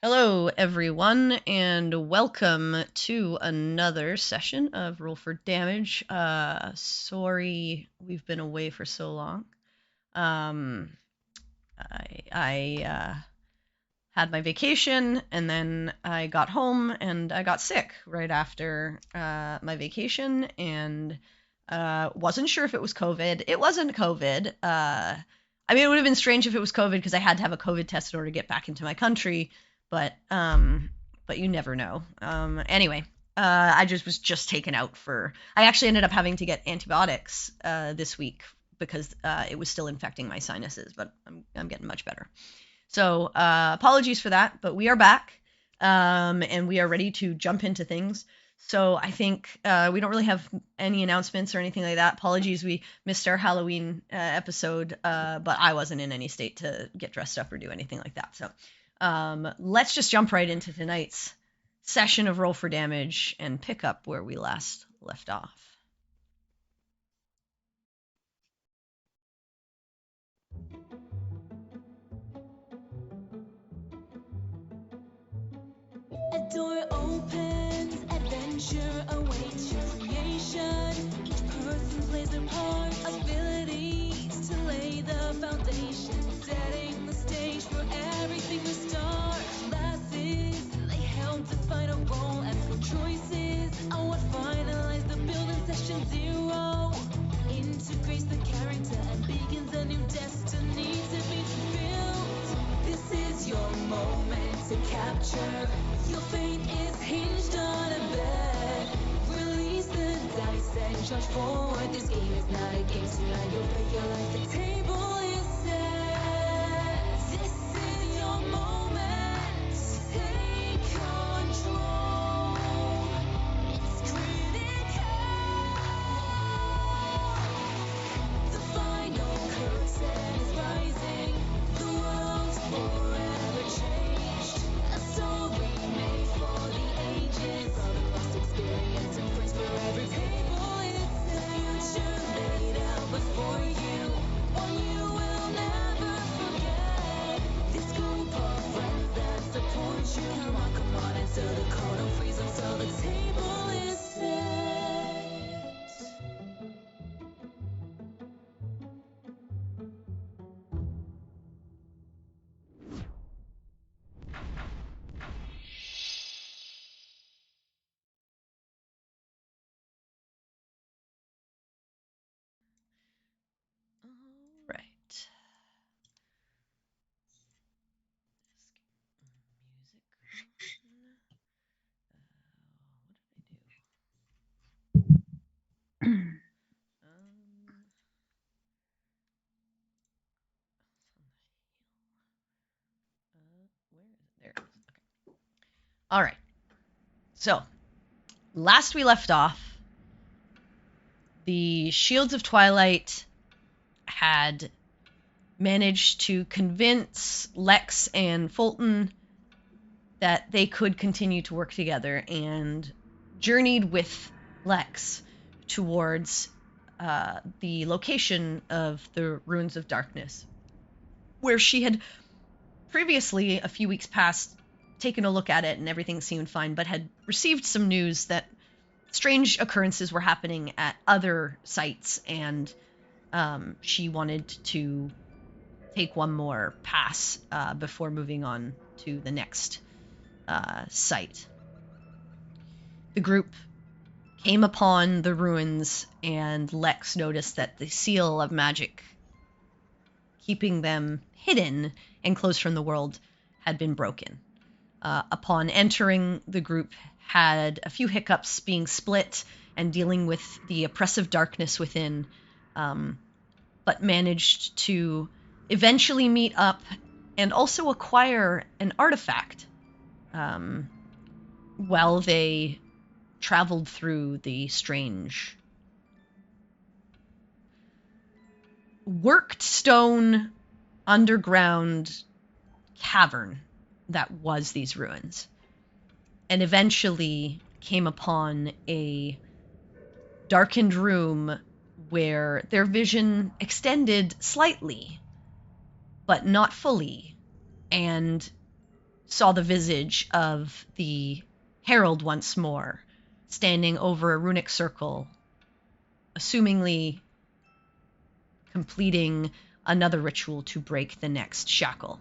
Hello, everyone, and welcome to another session of Roll for Damage. Sorry we've been away for so long. Um, I had my vacation, and then I got home, and I got sick right after my vacation, and wasn't sure if it was COVID. It wasn't COVID. I mean, it would have been strange if it was COVID because I had to have a COVID test in order to get back into my country, but you never know. Anyway, I was just taken out for. I actually ended up having to get antibiotics this week because it was still infecting my sinuses, but I'm getting much better. So apologies for that, but we are back, and we are ready to jump into things. So I think we don't really have any announcements or anything like that. Apologies, we missed our Halloween episode, but I wasn't in any state to get dressed up or do anything like that. So let's just jump right into tonight's session of Roll for Damage and pick up where we last left off. A door opens, adventure awaits your creation. Each person plays their part, abilities to lay the foundation, setting the stage for everything to start. Classes, they help define a role and for choices. I what finalize the building session 0. Integrates the character and begins a new destiny to be fulfilled. This is your moment to capture. Your fate is hinged on a bet. Release the dice and charge forward. This game is not a game tonight. You'll bet your life. The table is set. This is your moment. Take control. It's critical. The final curtain is rising. The world's forever changed. A story made for the ages. All the lost experience and praise for every table. It's the future laid out before you. One you will never forget. This group of friends that support you. Come on, answer the call. Don't freeze until the table is set. All right. Music on. What did I do? Where is it? There it is. Okay. All right. So, last we left off, the Shields of Twilight had managed to convince Lex and Fulton that they could continue to work together and journeyed with Lex towards the location of the Ruins of Darkness, where she had previously, a few weeks past, taken a look at it and everything seemed fine, but had received some news that strange occurrences were happening at other sites, and she wanted to take one more pass before moving on to the next site. The group came upon the ruins, and Lex noticed that the seal of magic keeping them hidden and closed from the world had been broken. Upon entering, the group had a few hiccups being split and dealing with the oppressive darkness within, but managed to eventually meet up and also acquire an artifact while they traveled through the strange worked stone underground cavern that was these ruins, and eventually came upon a darkened room where their vision extended slightly, but not fully, and saw the visage of the herald once more, standing over a runic circle, assumingly completing another ritual to break the next shackle.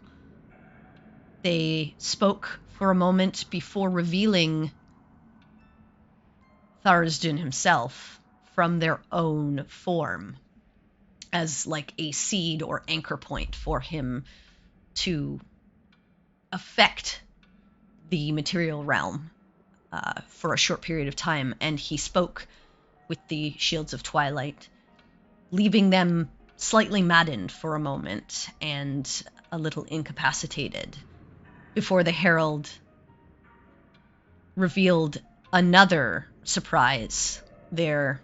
They spoke for a moment before revealing Tharsden himself from their own form as like a seed or anchor point for him to affect the material realm for a short period of time. And he spoke with the Shields of Twilight, leaving them slightly maddened for a moment and a little incapacitated before the Herald revealed another surprise. Their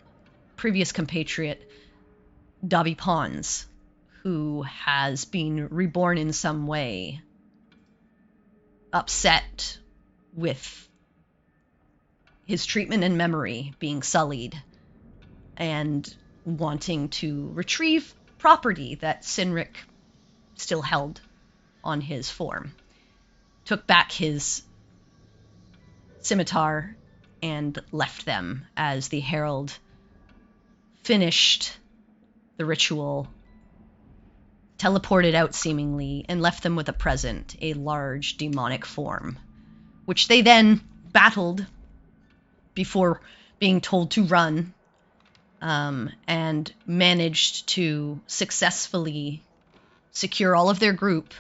previous compatriot, Dobby Pons, who has been reborn in some way, upset with his treatment and memory being sullied, and wanting to retrieve property that Sinric still held on his form, took back his scimitar and left them as the herald finished the ritual, teleported out seemingly, and left them with a present, a large demonic form, which they then battled before being told to run, and managed to successfully secure all of their group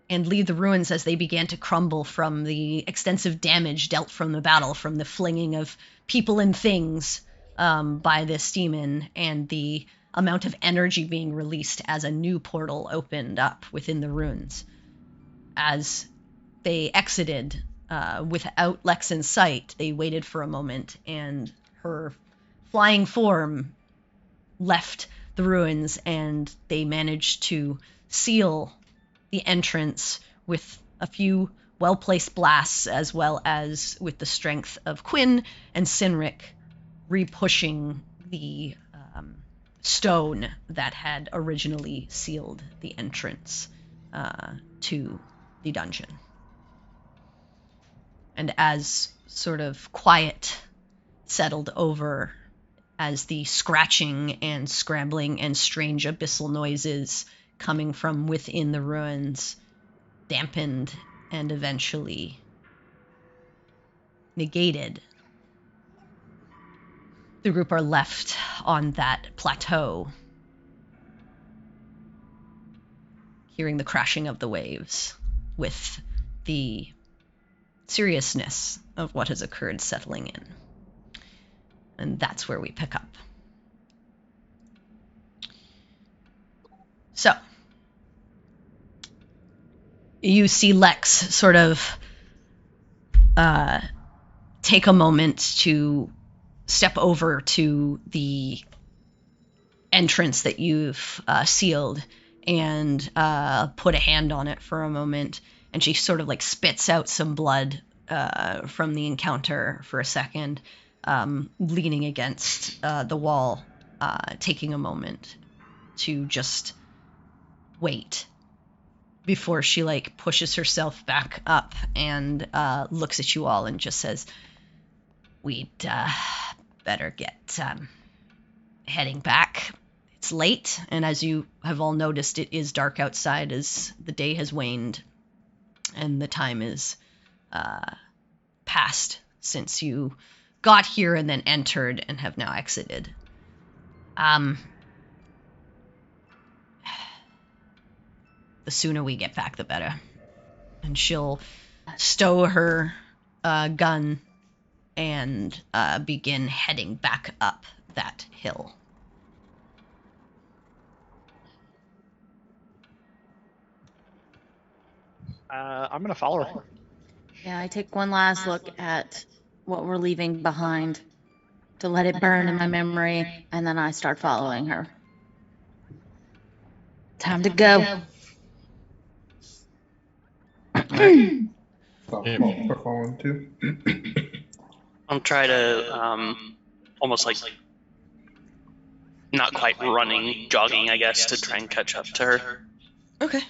and leave the ruins as they began to crumble from the extensive damage dealt from the battle, from the flinging of people and things by this demon, and the amount of energy being released as a new portal opened up within the ruins. As they exited without Lex in sight, they waited for a moment, and her flying form left the ruins, and they managed to seal the entrance with a few well-placed blasts, as well as with the strength of Quinn and Sinric re-pushing the stone that had originally sealed the entrance to the dungeon. And as sort of quiet settled over, as the scratching and scrambling and strange abyssal noises coming from within the ruins dampened and eventually negated, the group are left on that plateau, hearing the crashing of the waves, with the seriousness of what has occurred settling in. And that's where we pick up. So, you see Lex sort of take a moment to step over to the entrance that you've sealed and put a hand on it for a moment, and she sort of like spits out some blood from the encounter for a second, leaning against the wall, taking a moment to just wait before she like pushes herself back up and looks at you all and just says, "We'd better get heading back. It's late, and as you have all noticed, it is dark outside as the day has waned and the time is passed since you got here and then entered and have now exited. The sooner we get back, the better." And she'll stow her gun and begin heading back up that hill. I'm going to follow her. Yeah, I take one last look at what we're leaving behind to let it burn in my memory, and then I start following her. Time to go. We're following too. I'll try to almost like not quite running, jogging, I guess, to try and catch up to her. Okay.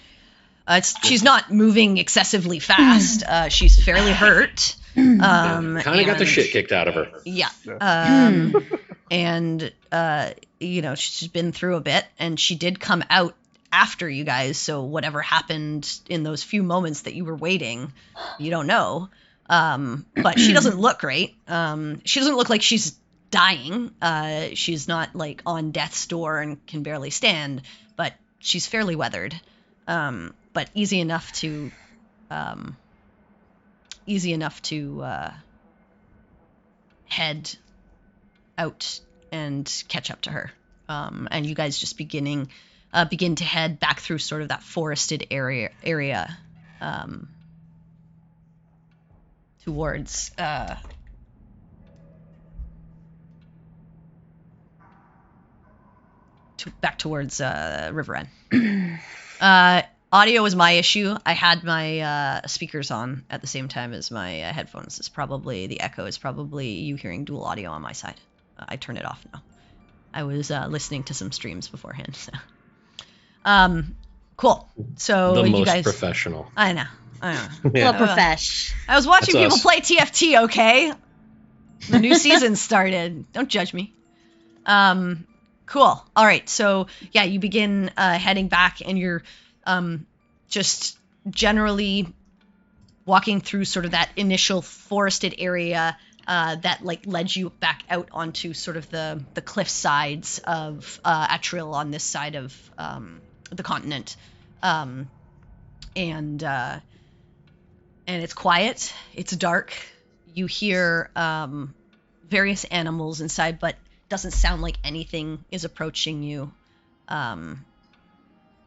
She's not moving excessively fast. She's fairly hurt. Kind of got the shit kicked out of her. Yeah. And she's been through a bit, and she did come out after you guys. So whatever happened in those few moments that you were waiting, you don't know. But she doesn't look great. She doesn't look like she's dying. She's not like on death's door and can barely stand, but she's fairly weathered. But easy enough to head out and catch up to her. And you guys just begin to head back through sort of that forested area towards back towards Riverren. Audio was my issue. I had my speakers on at the same time as my headphones. The echo is probably you hearing dual audio on my side. I turned it off now. I was listening to some streams beforehand. So. Cool. So The you most guys, professional. I know. Yeah. Well, profesh. I was watching That's people us. play TFT. Okay, the new season started. Don't judge me. Cool. All right. So yeah, you begin heading back, and you're just generally walking through sort of that initial forested area that like led you back out onto sort of the cliff sides of Atril on this side of the continent. And it's quiet. It's dark. You hear various animals inside, but doesn't sound like anything is approaching you.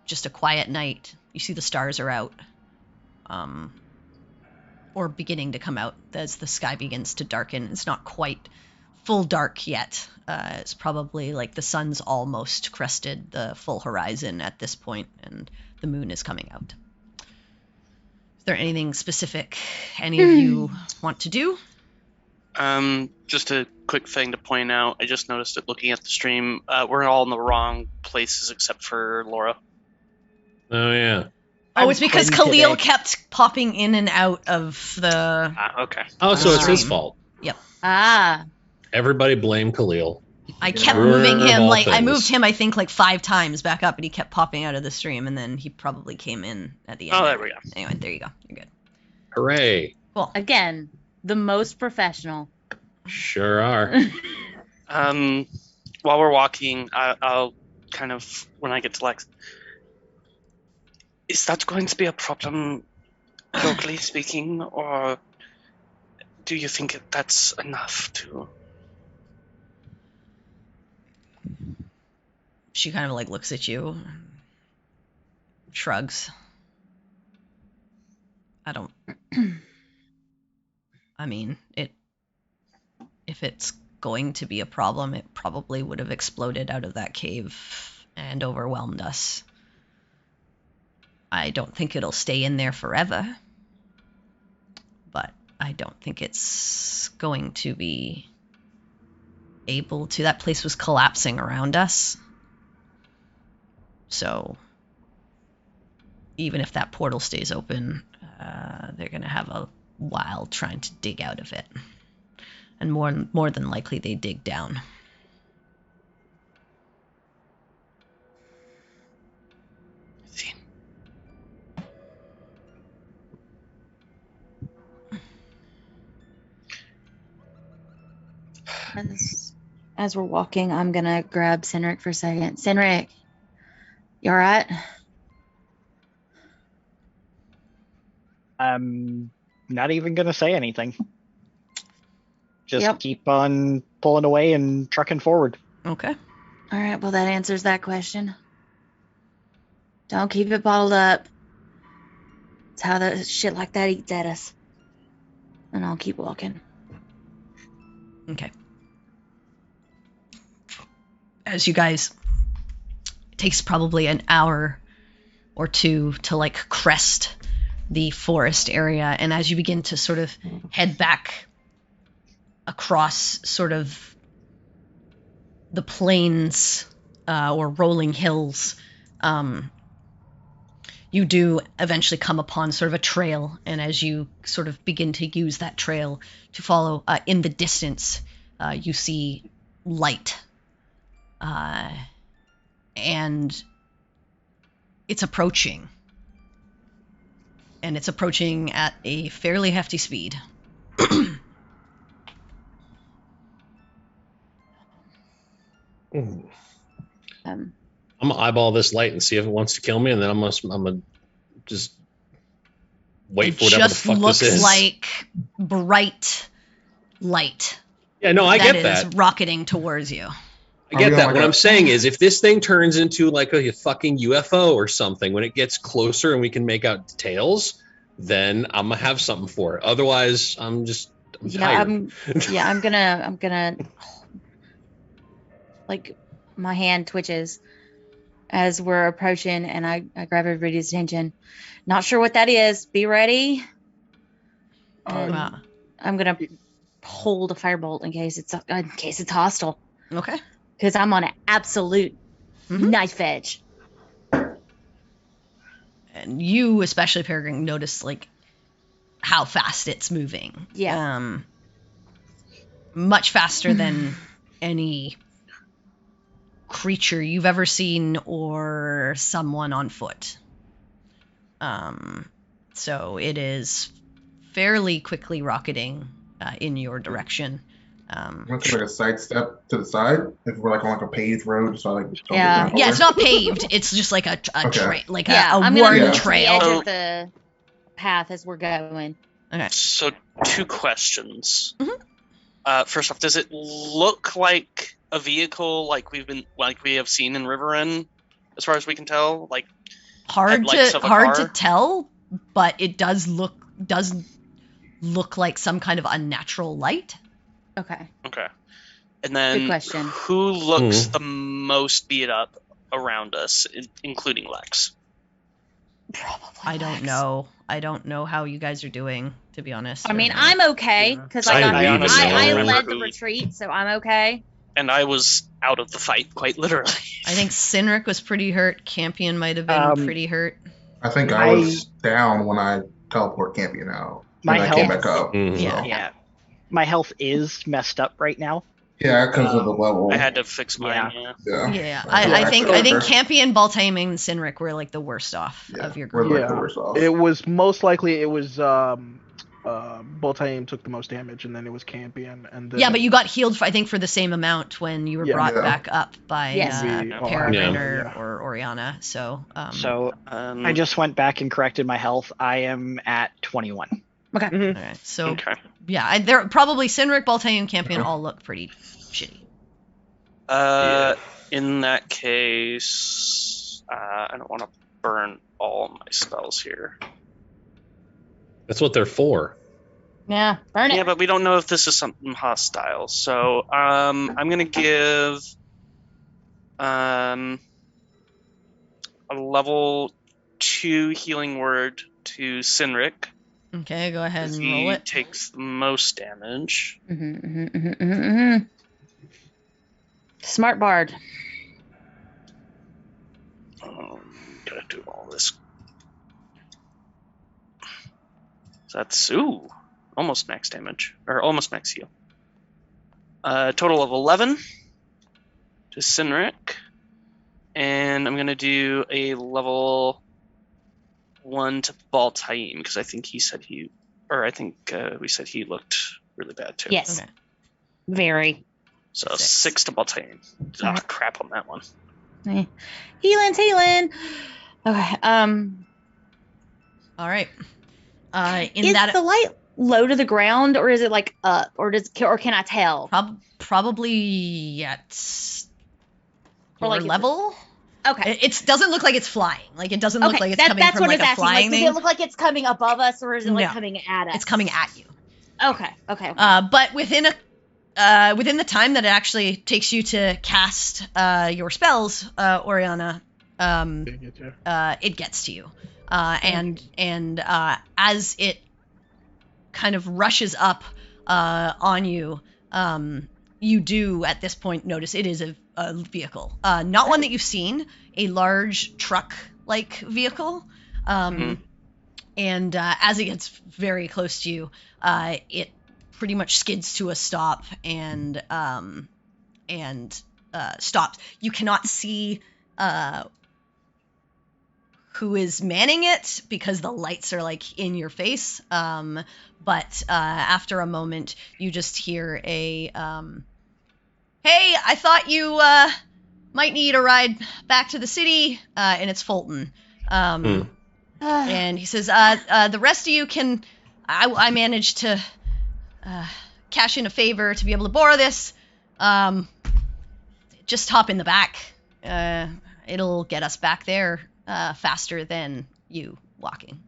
Just a quiet night. You see the stars are out. Or beginning to come out as the sky begins to darken. It's not quite full dark yet. It's probably like the sun's almost crested the full horizon at this point, and the moon is coming out. Is there anything specific any of you want to do? Just a quick thing to point out. I just noticed it looking at the stream. We're all in the wrong places except for Laura. Oh, yeah. Oh, it's because I'm Khalil today. kept popping in and out of the... Okay. Oh, so it's his Stream. fault. Ah. Everybody blame Khalil. I kept Ruiner moving of him, all like, I things. moved him, I think, like 5 times back up, and he kept popping out of the stream, and then he probably came in at the end. Oh, there we go. Anyway, there you go. You're good. Hooray. Cool. Again, the most professional. Sure are. While we're walking, I'll kind of, when I get to Lex, is that going to be a problem, locally speaking, or do you think that's enough to... She kind of, like, looks at you, shrugs. I mean, if it's going to be a problem, it probably would have exploded out of that cave and overwhelmed us. I don't think it'll stay in there forever, but I don't think it's going to be able to. That place was collapsing around us. So even if that portal stays open, they're going to have a while trying to dig out of it. And more than likely they dig down. See. As we're walking, I'm gonna grab Cynric for a second. Cynric, you alright? I'm not even gonna say anything. Just Yep. keep on pulling away and trucking forward. Okay. Alright, well that answers that question. Don't keep it bottled up. It's how the shit like that eats at us. And I'll keep walking. Okay. As you guys, it takes probably an hour or two to like crest the forest area, and as you begin to sort of head back across sort of the plains or rolling hills, you do eventually come upon sort of a trail, and as you sort of begin to use that trail to follow, in the distance, you see light. And it's approaching. And it's approaching at a fairly hefty speed. I'm Um, gonna eyeball this light and see if it wants to kill me, and then I'm gonna just wait for whatever the fuck this Just is. looks like bright light. Yeah, no, I that get that. is rocketing towards you. I get Are we that. on What like I'm a- saying is, if this thing turns into like a fucking UFO or something, when it gets closer and we can make out details, then I'm gonna have something for it. Otherwise, I'm tired. I'm gonna like my hand twitches as we're approaching, and I grab everybody's attention. Not sure what that is. Be ready. And Wow. I'm gonna hold a firebolt in case it's hostile, Okay. because I'm on an absolute Mhm. knife edge. And you, especially Peregrine, notice like how fast it's moving. Yeah. Much faster than any creature you've ever seen or someone on foot. So it is fairly quickly rocketing in your direction. I'm gonna take like a side step to the side if we're like on like a paved road, so like don't get Yeah. run Yeah, over. it's not paved. It's just like a Okay. trail, like Yeah, a I'm gonna worn move Yeah. to the trail. edge Oh. of the path as we're going. Okay. So, two questions. Mhm. First off, does it look like a vehicle like we have seen in Riverren, as far as we can tell? Like, Hard headlights to of a hard car? to tell, but it does look like some kind of unnatural light. Okay. okay. And then, Good question. who looks the most beat up around us, including Lex? Probably. I don't Lex. know. I don't know how you guys are doing, to be honest. I mean, I'm okay because I I don't even I know. led the retreat, so I'm okay. And I was out of the fight, quite literally. I think Sinric was pretty hurt. Campion might have been pretty hurt. I think I was down when I teleport Campion out. My and I health- came back up. Mhm. Yeah. Yeah. My health is messed up right now. Yeah, because of the level. I had to fix mine. Yeah. Yeah. Yeah, Yeah, I think sure. Campion, Baltaming, and Sinric were like the worst off Yeah, of your we're group. like the worst off. It was most likely Boltaim took the most damage, and then it was Campion, and then Yeah, but you got healed, I think, for the same amount when you were Yeah. brought Yeah. back up by Yes. Peregrine Yeah. or Oriana. So, So I just went back and corrected my health. I am at 21. okay. So Okay. yeah, they're probably Sinric, Baltaming, and Campion all look pretty shitty. In that case, I don't want to burn all my spells here. That's what they're for. Yeah, burn it. Yeah, but we don't know if this is something hostile. So, I'm gonna give a level 2 healing word to Sinric. Okay, go ahead As and he roll it. takes the most damage. Smart bard. Gotta do all this. So that's almost max damage, or almost max heal. Total of 11 to Sinric, and I'm gonna do a level 1 to Baltaim because I think we said he looked really bad too. Yes. Okay. Very. So 6. 6 to Baltaim. Ah, crap on that one. Healing. Okay. All right. Is the light low to the ground, or is it like up, or can I tell? Probably at Or your like, is level. Okay. It doesn't look like it's flying. Like it doesn't look like it's coming that's from what like I was a asking. flying Like, thing. does it look like it's coming above us, or is it like No. coming at us? It's coming at you. Okay. But within the time that it actually takes you to cast your spells, Oriana, it gets to you, and as it kind of rushes up on you, you do at this point notice it is a vehicle, not one that you've seen, a large truck-like vehicle, And as it gets very close to you, it pretty much skids to a stop and stops. You cannot see who is manning it because the lights are like in your face. But after a moment, you just hear a "Hey, I thought you might need a ride back to the city," and it's Fulton. And he says, "The rest of you can. I managed to cash in a favor to be able to borrow this. Just hop in the back. It'll get us back there faster than you walking."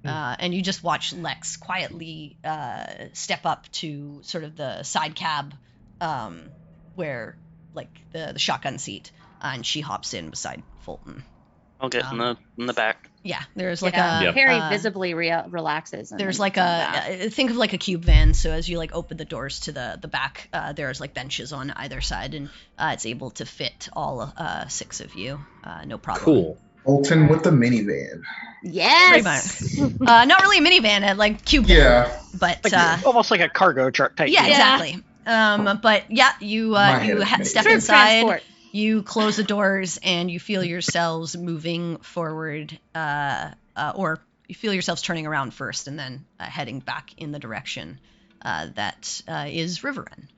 And you just watch Lex quietly step up to sort of the side cab where, like, the shotgun seat, and she hops in beside Fulton. I'll get in the back. Yeah, there's like a Harry visibly relaxes. And there's then like sits think of like a cube van. So as you like open the doors to the back, there's like benches on either side, and it's able to fit all 6 of you, no problem. Cool. Fulton with the minivan. Yes. Not really a minivan, like cube van. Yeah. But Like, almost like a cargo truck type. yeah, deal. exactly. But yeah, you step Troop inside. transport. You close the doors and you feel yourselves moving forward, or you feel yourselves turning around first and then heading back in the direction that is Riverren.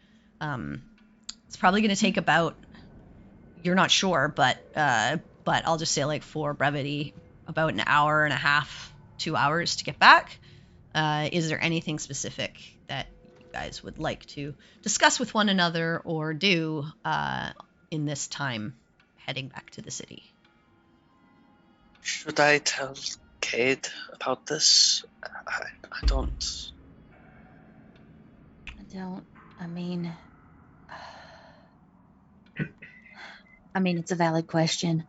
It's probably going to take about, you're not sure, but I'll just say, like, for brevity, about an hour and a half, 2 hours to get back. Is there anything specific that you guys would like to discuss with one another or do in this time heading back to the city? Should I tell Cade about this? I don't. I mean, it's a valid question.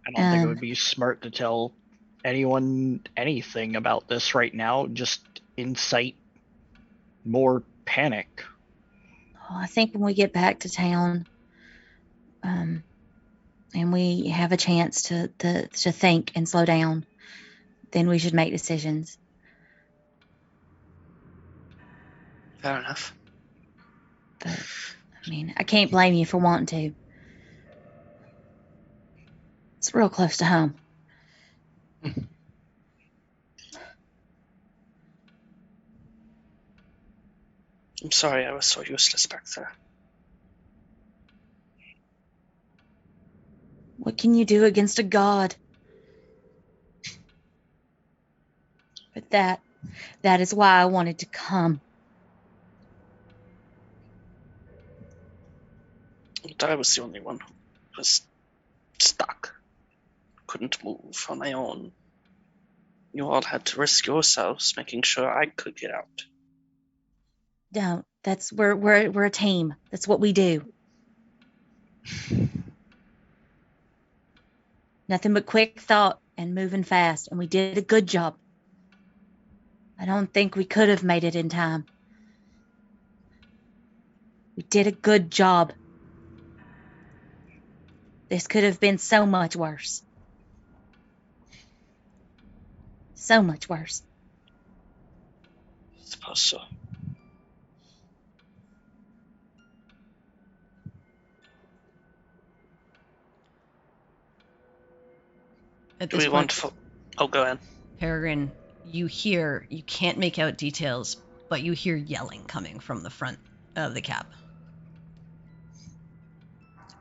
I don't think it would be smart to tell anyone anything about this right now. Just incite more panic. I think when we get back to town, and we have a chance to think and slow down, then we should make decisions. Fair enough. But I mean, I can't blame you for wanting to. It's real close to home. I'm sorry I was so useless back there. What can you do against a god? But that is why I wanted to come. But I was the only one who was stuck. Couldn't move on my own. You all had to risk yourselves, making sure I could get out. Don't. We're a team. That's what we do. Nothing but quick thought and moving fast, and we did a good job. I don't think we could have made it in time. We did a good job. This could have been so much worse. So much worse. I suppose so. At Do this we point, want to... Oh, go ahead. Peregrine, you can't make out details, but you hear yelling coming from the front of the cab.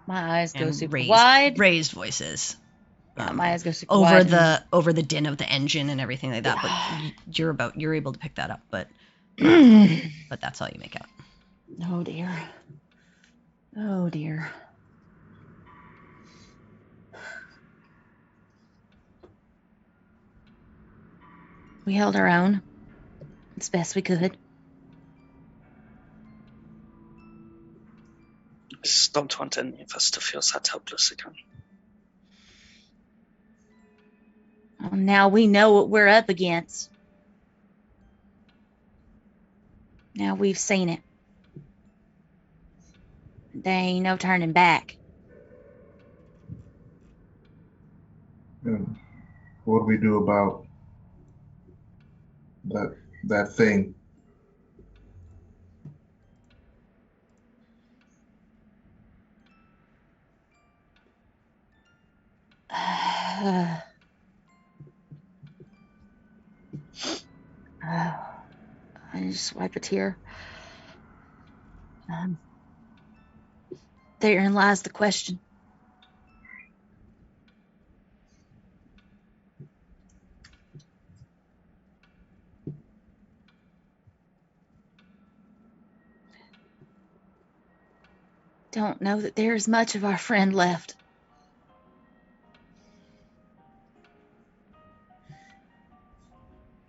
My eyes go And super wide. raised voices. Yeah, my eyes go super wide. Over the din of the engine and everything like that. But you're able to pick that up. But that's all you make out. Oh dear. Oh dear. We held our own as best we could. I just don't want any of us to feel that helpless again. Well, now we know what we're up against. Now we've seen it. There ain't no turning back. What do we do about that thing? I just wipe a tear. Therein lies the question. Don't know that there is much of our friend left.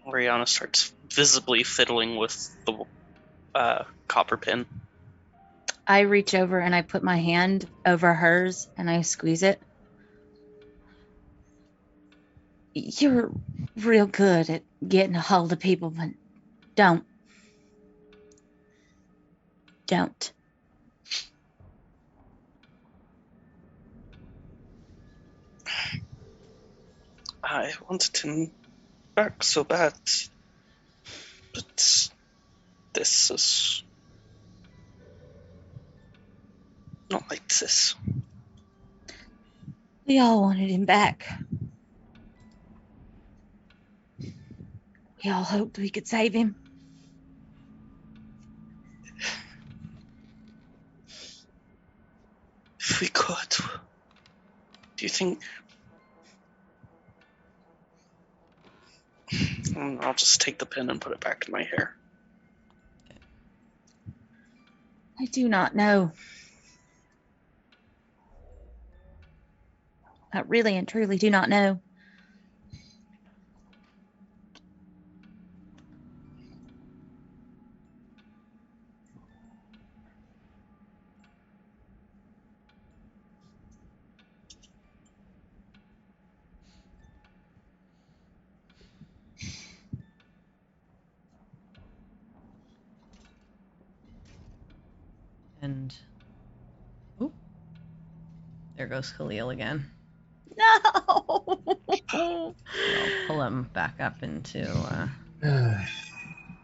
Oriana starts visibly fiddling with the copper pin. I reach over and I put my hand over hers and I squeeze it. You're real good at getting a hold of people, but don't. Don't. I wanted him back so bad, but this is not like this. We all wanted him back. We all hoped we could save him. If we could, do you think? I'll just take the pin and put it back in my hair. I do not know. I really and truly do not know. And oop, there goes Khalil again. No! I'll pull him back up into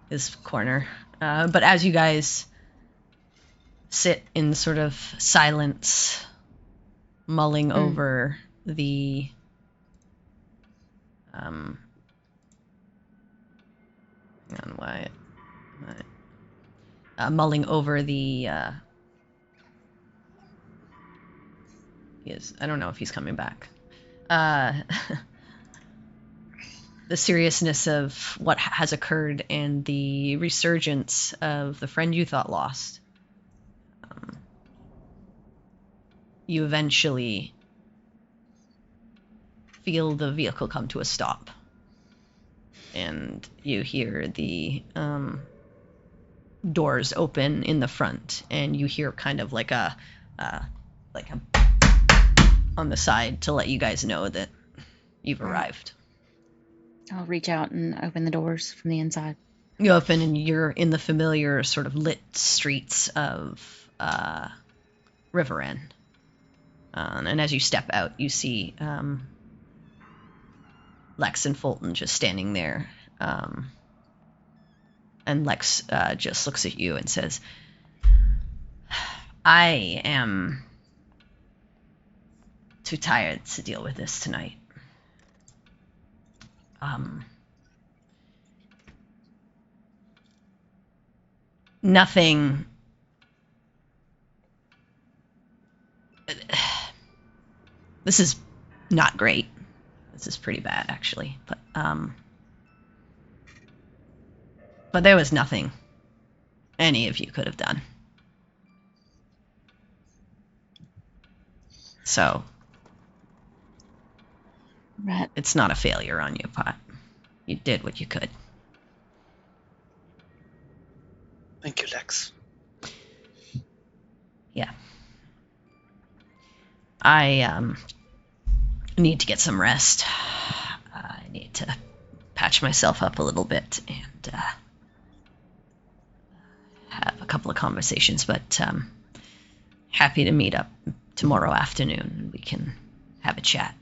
his corner. But as you guys sit in sort of silence, mulling over the hang on, Wyatt. Mulling over the I don't know if he's coming back. The seriousness of what has occurred and the resurgence of the friend you thought lost. You eventually feel the vehicle come to a stop. And you hear the doors open in the front, and you hear kind of like a on the side to let you guys know that you've arrived. I'll reach out and open the doors from the inside. You open and you're in the familiar sort of lit streets of Riverren. And as you step out, you see Lex and Fulton just standing there. And Lex just looks at you and says, I am too tired to deal with this tonight. Nothing. This is not great. This is pretty bad, actually. But there was nothing any of you could have done. So, Right. it's not a failure on your part. You did what you could. Thank you, Lex. Yeah. I need to get some rest. I need to patch myself up a little bit and have a couple of conversations, but happy to meet up tomorrow afternoon. We can have a chat.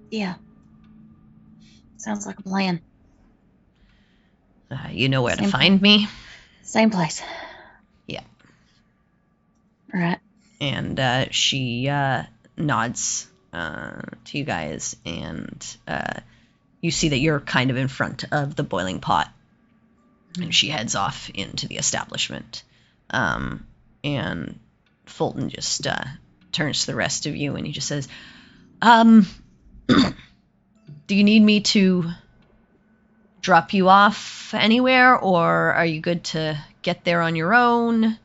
Yeah. Sounds like a plan. You know where to Same find me. Same place. Yeah. All right. And she nods to you guys, and you see that you're kind of in front of the boiling pot. And she heads off into the establishment. And Fulton just turns to the rest of you, and he just says, do you need me to drop you off anywhere, or are you good to get there on your own?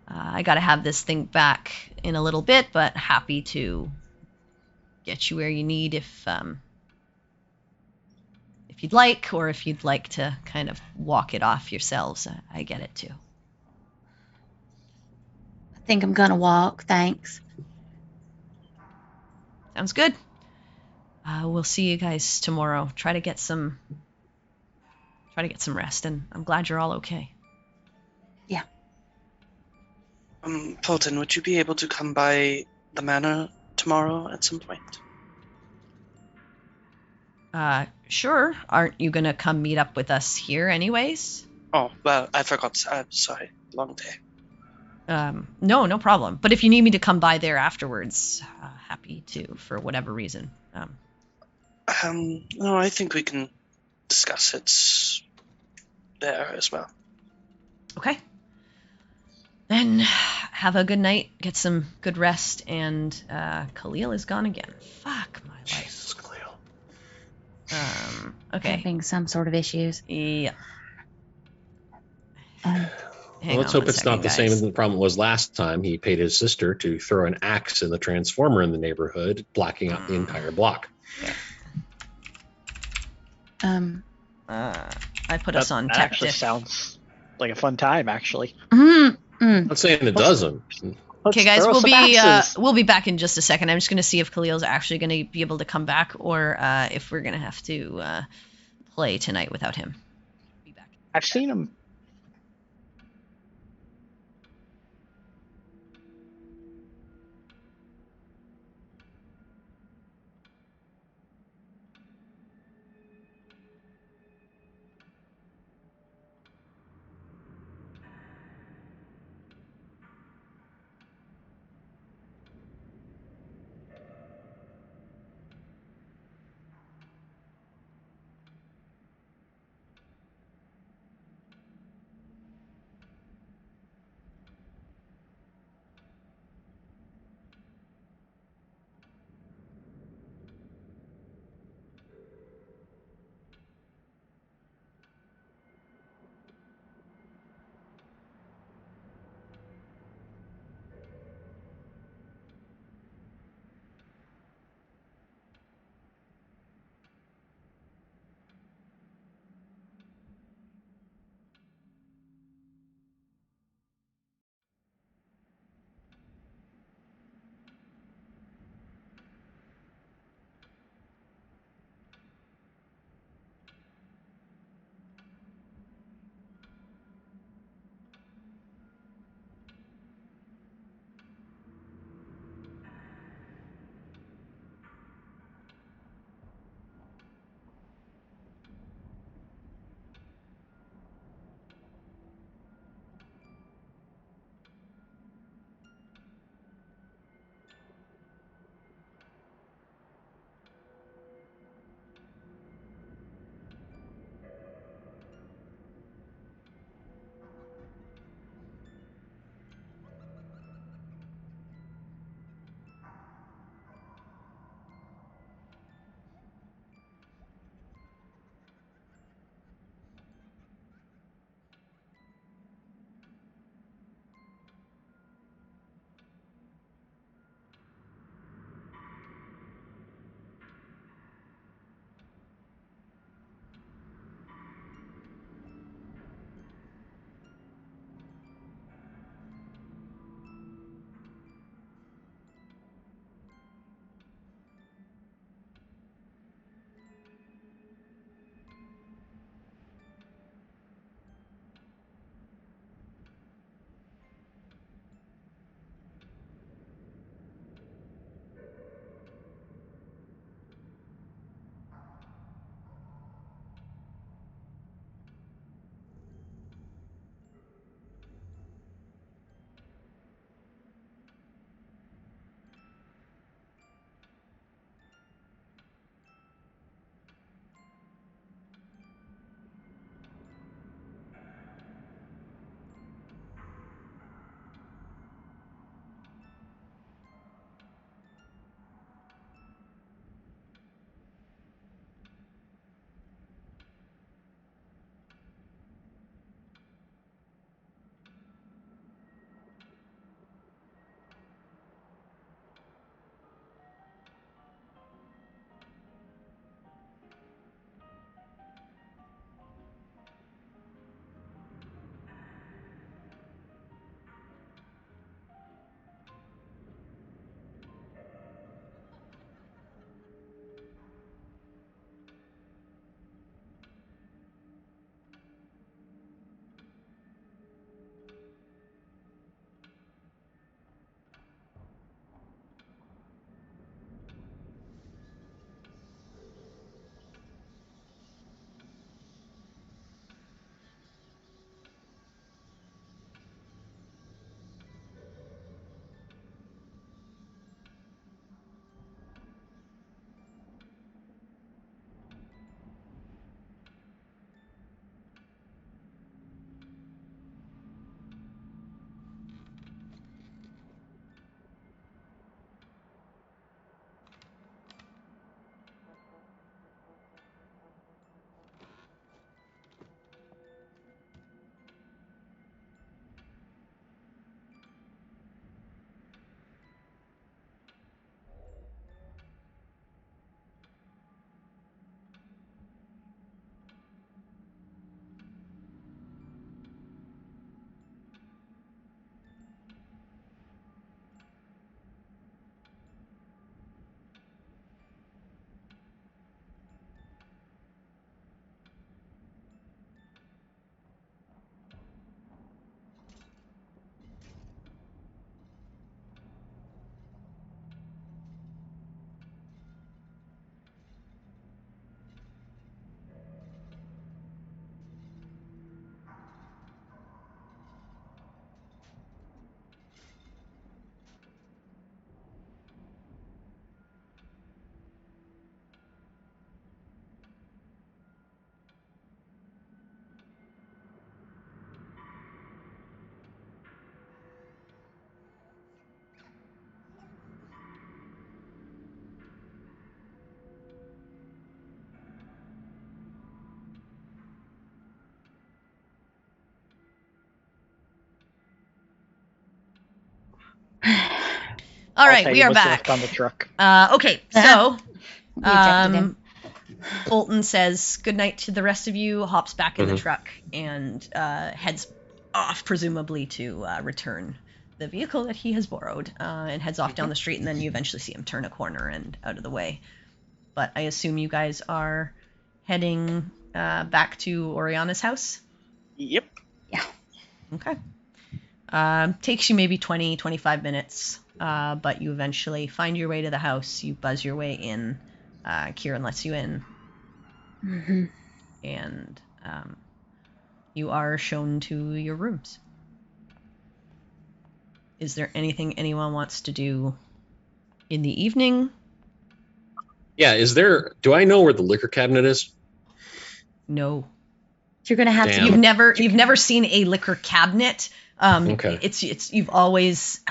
I gotta have this thing back in a little bit, but happy to get you where you need if you'd like, or if you'd like to kind of walk it off yourselves. I get it too. I think I'm gonna walk. Thanks. Sounds good. We'll see you guys tomorrow. Try to get some rest, and I'm glad you're all okay. Yeah. Fulton, would you be able to come by the manor tomorrow at some point? Sure. Aren't you gonna come meet up with us here anyways? Oh, well, I forgot. I'm sorry. Long day. No problem. But if you need me to come by there afterwards, happy to, for whatever reason. No, I think we can discuss it there as well. Okay. Then have a good night, get some good rest, and Khalil is gone again. Fuck my life. Jesus, Khalil. Okay. Having some sort of issues. Yeah. Um, Hang Let's on hope one it's not the second, same guys. as the problem was last time. He paid his sister to throw an axe in the transformer in the neighborhood, blocking out the entire block. I put us on That tech actually diff. sounds like a fun time, actually. I'm not saying it doesn't. Okay, guys, throw we'll some be axes. we'll be back in just a second. I'm just gonna see if Khalil's actually gonna be able to come back, or if we're gonna have to play tonight without him. Be back. I've seen him. All right, I'll tell we you are what's back. left on the truck. Okay, so We ejected him. Fulton says goodnight to the rest of you, hops back in the Mhm. truck, and heads off, presumably to return the vehicle that he has borrowed, and heads off down the street, and then you eventually see him turn a corner and out of the way. But I assume you guys are heading back to Oriana's house? Yep. Okay. Takes you maybe 20, 25 minutes, but you eventually find your way to the house. You buzz your way in. Kieran lets you in, Mm-hmm. and you are shown to your rooms. Is there anything anyone wants to do in the evening? Yeah, do I know where the liquor cabinet is? No. You're gonna have Damn. You've never seen a liquor cabinet. Okay. It's you've always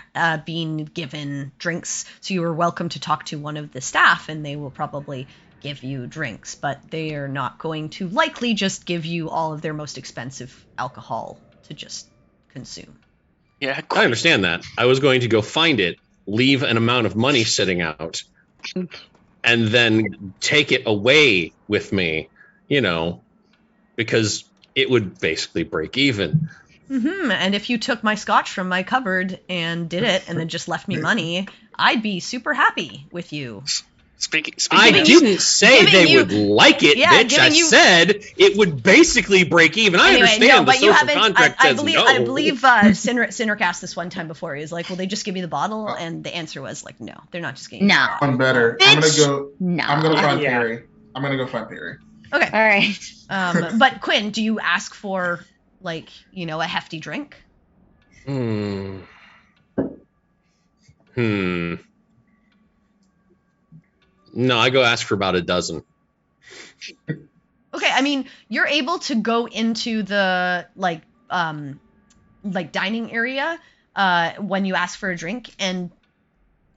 been given drinks, so you are welcome to talk to one of the staff, and they will probably give you drinks, but they are not going to likely just give you all of their most expensive alcohol to just consume. Yeah. I understand that. I was going to go find it, leave an amount of money sitting out, and then take it away with me, because it would basically break even. And if you took my scotch from my cupboard and did it and then just left me money, I'd be super happy with you. Speaking I of- didn't say giving they you- would like it, yeah, bitch. I giving you- said it would basically break even. I Anyway, understand no, the but you social haven't. contract I says believe. no. I believe Sinric asked this one time before. He was like, "Will they just give me the bottle?" And the answer was like, "No, they're not just giving you No. the bottle." One better. Bitch. I'm gonna find Yeah. Perry. I'm gonna go find Perry. Okay. All right. But Quinn, do you ask for a hefty drink? No, I go ask for about a dozen. Okay, I mean, you're able to go into the dining area when you ask for a drink, and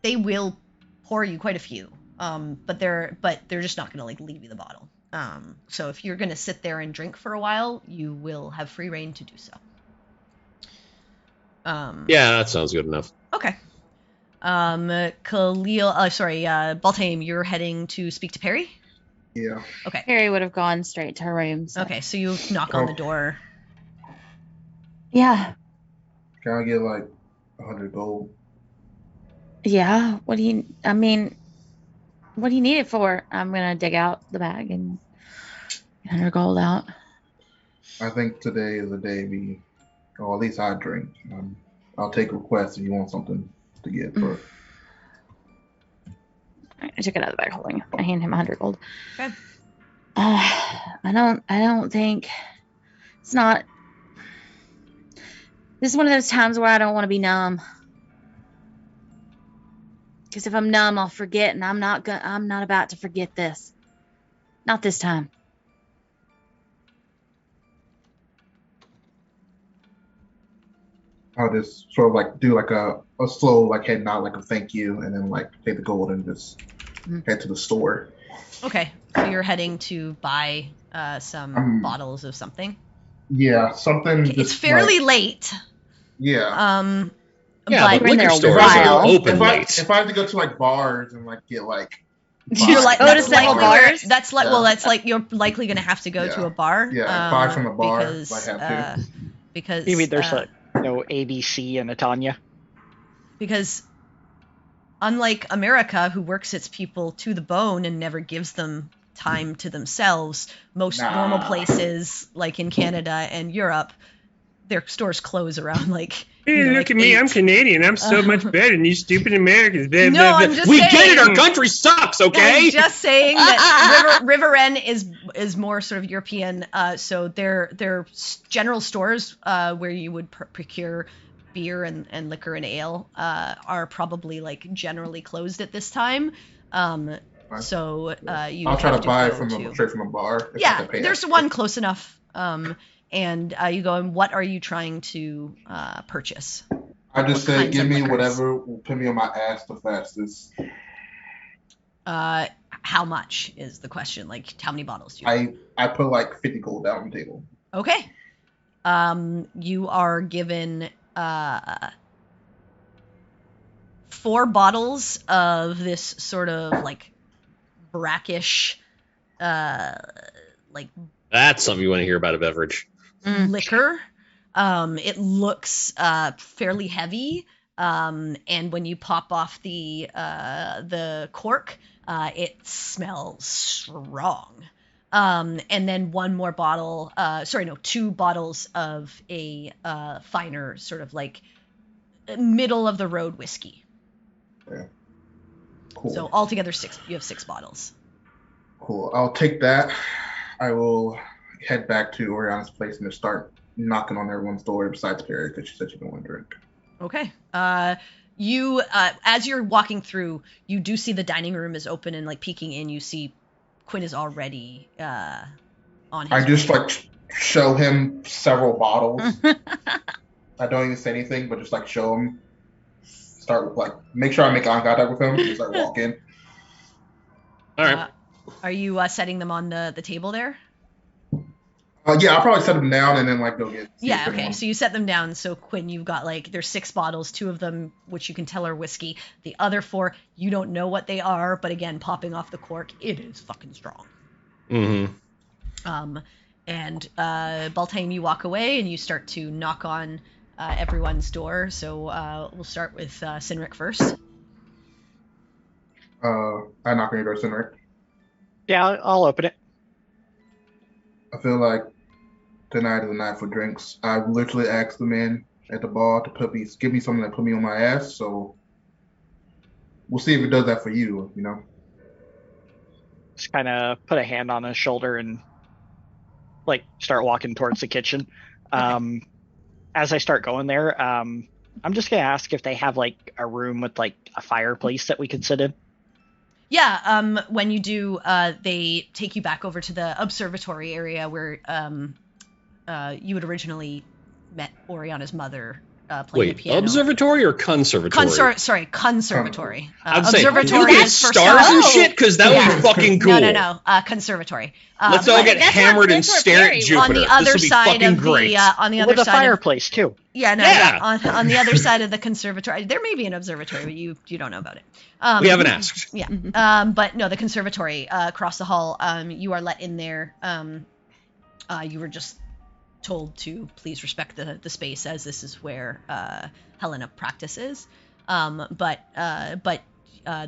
they will pour you quite a few. But they're just not gonna leave you the bottle. So if you're gonna sit there and drink for a while, you will have free reign to do so. Yeah, that sounds good enough. Okay. Baltame, you're heading to speak to Perry? Yeah. Okay. Harry would have gone straight to her room. So. Okay, so you knock on the door. Yeah. Can I get 100 gold? Yeah. What do you need it for? I'm gonna dig out the bag and get 100 gold out. I think today is the day or at least I drink. I'll take requests if you want something to get for. I took it out of the bag holding. I hand him 100 gold. Okay. I don't think it's not. This is one of those times where I don't want to be numb. Because if I'm numb, I'll forget, and I'm not about to forget this. Not this time. I'll just sort of do a slow head nod, a thank you, and then take the gold and just head to the store. Okay, so you're heading to buy some bottles of something. Yeah, something. It's fairly late. Yeah. Yeah, but but liquor there a stores while. are open If late. I have to go to bars and get you're five- go to that's several likely where- bars? that's like Yeah. well, that's you're likely going to have to go to a bar. Yeah, buy from a bar because if I have to. because You mean there's no ABC in Atanya? because unlike America, who works its people to the bone and never gives them time to themselves, most normal places like in Canada and Europe, their stores close around Look at me, I'm Canadian. I'm so much better than you stupid Americans. Blah, No, blah, blah. I'm just We saying. get it. Our country sucks. Okay. I'm just saying that Riverren is more sort of European. So their general stores where you would procure beer and liquor and ale are probably generally closed at this time. So you I'll try have to buy go straight from a bar. if I Yeah, have to pay there's extra. one close enough. And you go, and what are you trying to purchase? I just what say, kinds give of me liquors? whatever will put me on my ass the fastest. How much is the question? How many bottles do you have? I put 50 gold down on the table. Okay. You are given 4 bottles of this sort of like brackish, like That's something you want to hear about a beverage. liquor. It looks fairly heavy, and when you pop off the cork, it smells strong. And then 1 more bottle, 2 bottles of a finer sort of like middle of the road whiskey. Yeah. Cool. So altogether 6. You have 6 bottles. Cool. I'll take that. I will head back to Oriana's place and just start knocking on everyone's door besides Perry because she said she didn't want to drink. Okay. You, as you're walking through, you do see the dining room is open, and like peeking in, you see Quinn is already on his I just way. like show him several bottles. I don't even say anything, but just like show him. Start like make sure I make eye contact with him. Just like walk in. All right. Are you setting them on the table there? Yeah, I'll probably set them down and then like go get. Yeah, okay. So you set them down. So Quinn, you've got like there's 6 bottles, 2 of them which you can tell are whiskey. The other 4, you don't know what they are, but again, popping off the cork, it is fucking strong. Mm-hmm. And Baltaim, you walk away and you start to knock on everyone's door. So we'll start with Sinric first. I knock on your door, Sinric. Yeah, I'll open it. I feel like tonight is a night for drinks. I literally asked the man at the bar to give me something that put me on my ass. So we'll see if it does that for you. You know. Just kind of put a hand on his shoulder and like start walking towards the kitchen. As I start going there, I'm just gonna ask if they have like a room with like a fireplace that we could sit in. Yeah, when you do, they take you back over to the observatory area where you had originally met Oriana's mother playing the piano. Observatory or conservatory? Conservatory. I'd say, Observatory do we get is for stars and stars. shit? Because that would be fucking cool. No. Conservatory. Let's all get hammered and stare at Jupiter. On the other this would be side fucking of great. the on the other With a side fireplace too. Yeah, no, Yeah. on the other side of the conservatory. There may be an observatory, but you don't know about it. We haven't asked. Yeah. But no, the conservatory across the hall. You are let in there. You were just told to please respect the space, as this is where Helena practices. But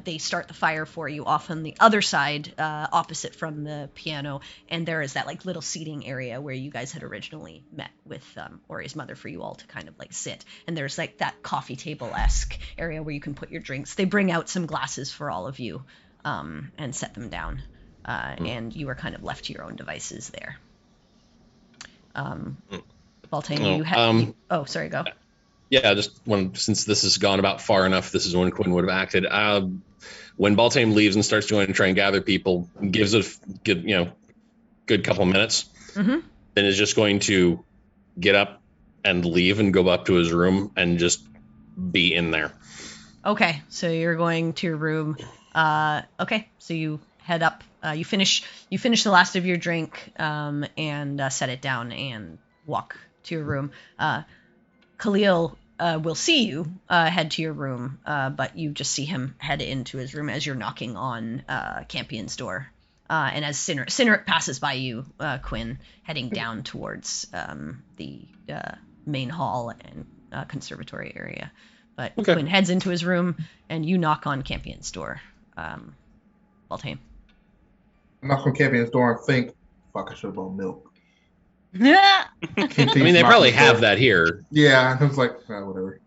they start the fire for you off on the other side, opposite from the piano, and there is that like little seating area where you guys had originally met with Ori's mother for you all to kind of like sit. And there's like that coffee table-esque area where you can put your drinks. They bring out some glasses for all of you and set them down, and you are kind of left to your own devices there. Baltaim, oh, sorry, go. Yeah, just since this has gone about far enough, this is when Quinn would have acted. When Baltaim leaves and starts going to try and gather people, gives a good couple minutes, then is just going to get up and leave and go up to his room and just be in there. Okay, so you're going to your room. Okay, so you head up. You finish the last of your drink and set it down and walk to your room. Khalil will see you head to your room, but you just see him head into his room as you're knocking on Campion's door. And as Sinric passes by you, Quinn, heading down towards the main hall and conservatory area. But okay. Quinn heads into his room, and you knock on Campion's door. Baltaim. I knock on Campion's door and think, fuck, I should have bought milk. I mean, they probably have that here. Yeah, I was like, whatever.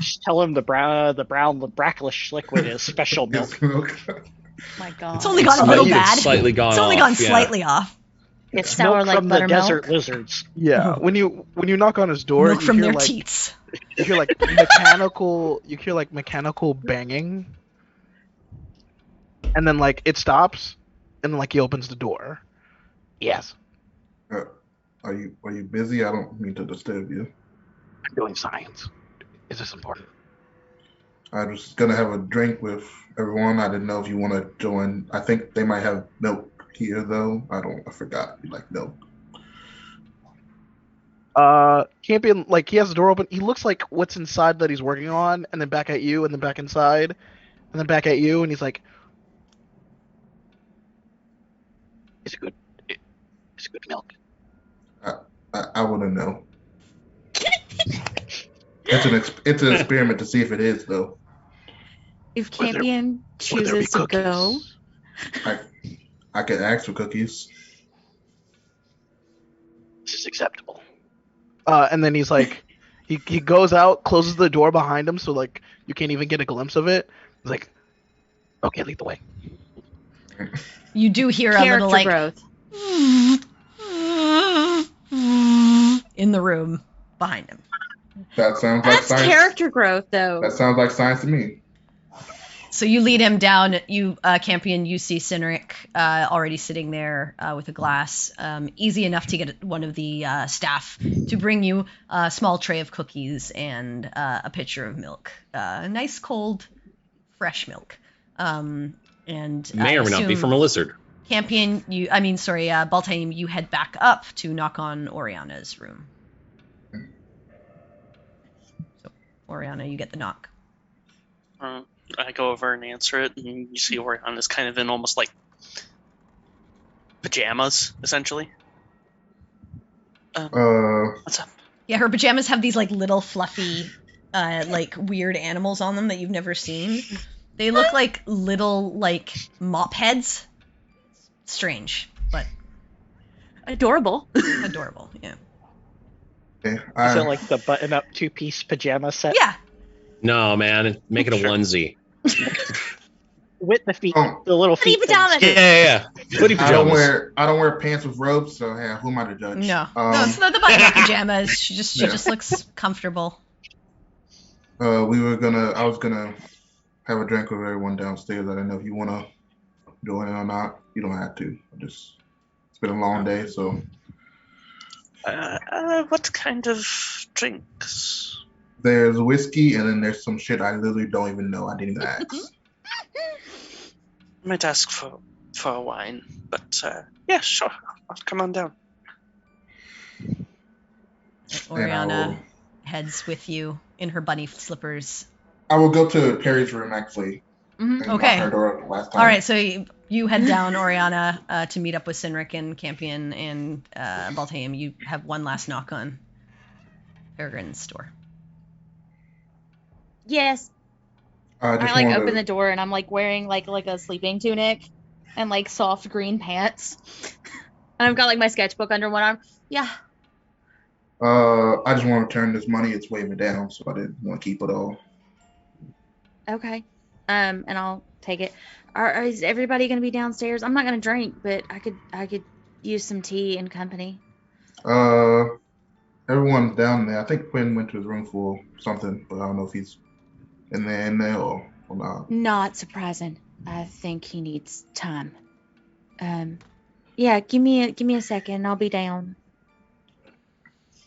Just tell him the brown brackish liquid is special milk. My God, it's only gone a little bad. Slightly gone. It's only gone slightly off. It's sour milk like from the buttermilk. desert lizards. Yeah, when you knock on his door, Milk you from hear their like teats. you hear like mechanical. You hear like mechanical banging, and then like it stops, and then like he opens the door. Yes. Are you busy? I don't mean to disturb you. I'm doing science. Is this important? I was gonna have a drink with everyone. I didn't know if you want to join. I think they might have milk here though. I forgot. You like milk? Campion, like, he has the door open. He looks like what's inside that he's working on, and then back at you, and then back inside, and then back at you, and he's like, "Is it good? Is it good milk?" I wouldn't know. It's an experiment to see if it is, though. If Campion chooses to go, I could ask for cookies. This is acceptable. And then he's like, he goes out, closes the door behind him, so like you can't even get a glimpse of it. He's like, "Okay, lead the way." You do hear a little like growth in the room behind him. That sounds like That's science. character growth, though. That sounds like science to me. So you lead him down. You, Campion, you see Cynric already sitting there with a glass. Easy enough to get one of the staff to bring you a small tray of cookies and a pitcher of milk. Nice, cold, fresh milk. And May or may not be from a lizard. Campion, Baltaim, you head back up to knock on Oriana's room. So, Oriana, you get the knock. I go over and answer it, and you see Oriana's kind of in almost like pajamas, essentially. What's up? Yeah, her pajamas have these like little fluffy, like weird animals on them that you've never seen. They look like little like mop heads. Strange, but adorable. Adorable, yeah. Okay, Is it like the button-up two-piece pajama set? Yeah. No, man, make it a onesie. With the feet, the little feet. pajamas. Yeah. Footy I don't pajamas. wear pants with robes, so yeah, who am I to judge? No, it's not the button-up pajamas. She just looks comfortable. I was gonna have a drink with everyone downstairs. I don't know if you wanna join it or not. You don't have to. It's been a long day, so. What kind of drinks? There's whiskey, and then there's some shit I literally don't even know. I didn't even ask. I might ask for a wine, but yeah, sure. I'll come on down. Oriana heads with you in her bunny slippers. I will go to Perry's room, actually. Mm-hmm. and Okay. lock her door last time. All right, so you head down, Oriana, to meet up with Cynric and Campion and Baltaim. You have one last knock on Peregrine's door. Yes. I I like open the door and I'm like wearing like a sleeping tunic and like soft green pants. And I've got like my sketchbook under one arm. Yeah. I just want to return this money. It's weighing me down, so I didn't want to keep it all. Okay. And I'll take it. Is everybody gonna be downstairs? I'm not gonna drink, but I could use some tea and company. Everyone's down there. I think Quinn went to his room for something, but I don't know if he's in there or not. Not surprising. I think he needs time. Yeah, give me a second. I'll be down.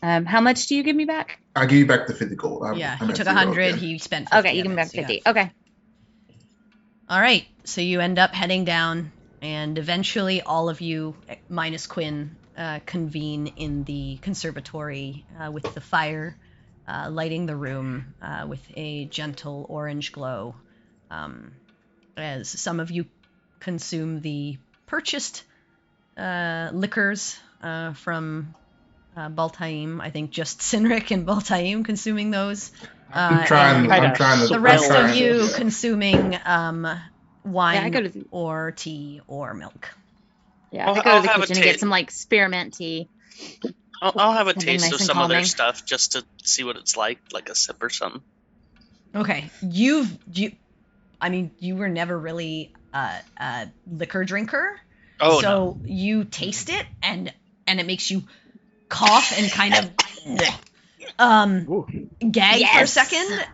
How much do you give me back? I give you back the 50 gold. He I'm at took 0 100. again. He spent 50. Okay, you give me back 50. Okay. All right, so you end up heading down, and eventually all of you, minus Quinn, convene in the conservatory with the fire lighting the room with a gentle orange glow. As some of you consume the purchased liquors from Baltaim. I think just Cynric and Baltaim consuming those. I'm trying to. The rest I'm of trying you to- consuming wine Yeah, I go to or tea or milk. Yeah, I I'll go to the have a kitchen and get taste. some like spearmint tea. I'll have a Something taste nice of and some of their calming. stuff just to see what it's like a sip or something. Okay, I mean, you were never really a liquor drinker. Oh, so you taste it and it makes you cough and kind of gag for a Yes. second.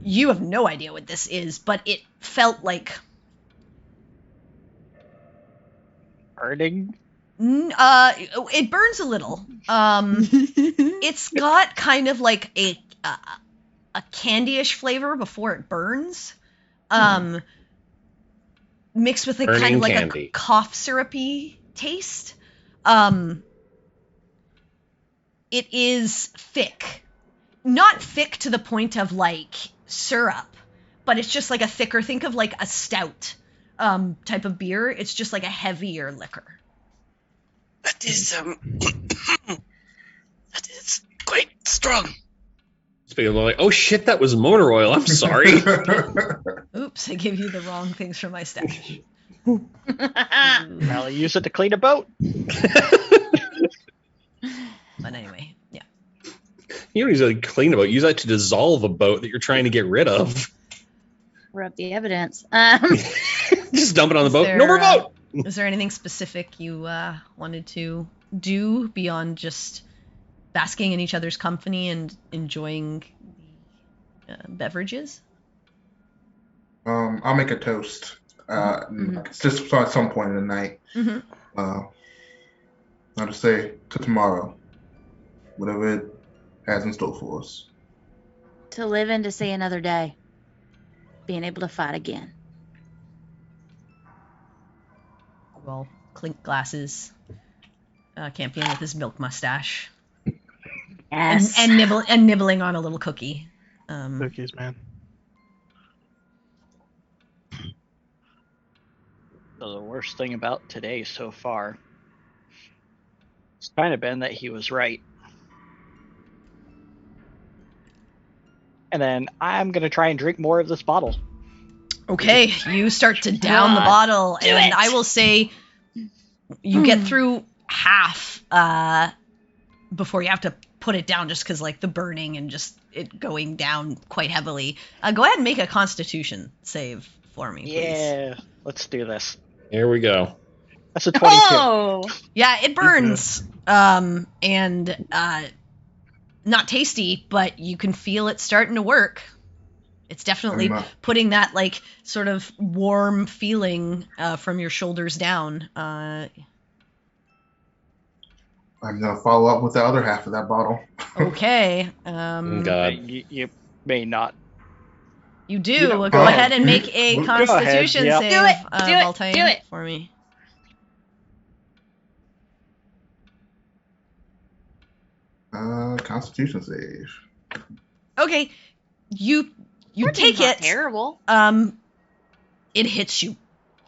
You have no idea what this is, but it felt like Burning. it burns a little. It's got kind of like a candyish flavor before it burns. Mixed with a kind Burning of like candy. a cough syrupy taste. it is thick. Not thick to the point of, like, syrup, but it's just like a thicker, think of like a stout type of beer. It's just like a heavier liquor. That is that is quite strong. Speaking of like, oh shit, that was motor oil. I'm sorry. Oops, I gave you the wrong things from my stash. Well, use it to clean a boat. But anyway, yeah. You don't use it to clean a boat. Use that to dissolve a boat that you're trying to get rid of. Rub the evidence. Just dump it on the boat. there, No more boat. Is there anything specific you wanted to do beyond just basking in each other's company and enjoying the beverages? I'll make a toast. Just at some point in the night. Mm-hmm. I'll just say to tomorrow, whatever it has in store for us. To live and to see another day. Being able to fight again. Well, clink glasses. Campion with his milk mustache. Yes. And nibbling on a little cookie. Cookies, man. So the worst thing about today so far, it's kind of been that he was right. And then I'm going to try and drink more of this bottle. Okay, you start to down the bottle, and I will say you get through half before you have to put it down, just because like the burning and just it going down quite heavily. Go ahead and make a Constitution save for me, please. Yeah, let's do this. Here we go. That's a 22. Oh! Yeah, it burns, and not tasty, but you can feel it starting to work. It's definitely putting that like sort of warm feeling from your shoulders down. I'm gonna follow up with the other half of that bottle. Okay. God. You may not. You do. Yeah. Go ahead and make a Constitution Yep. save. Do it. Do it. Baltaim, Do it. for me. Constitution save. Okay. You take not it. terrible. It hits you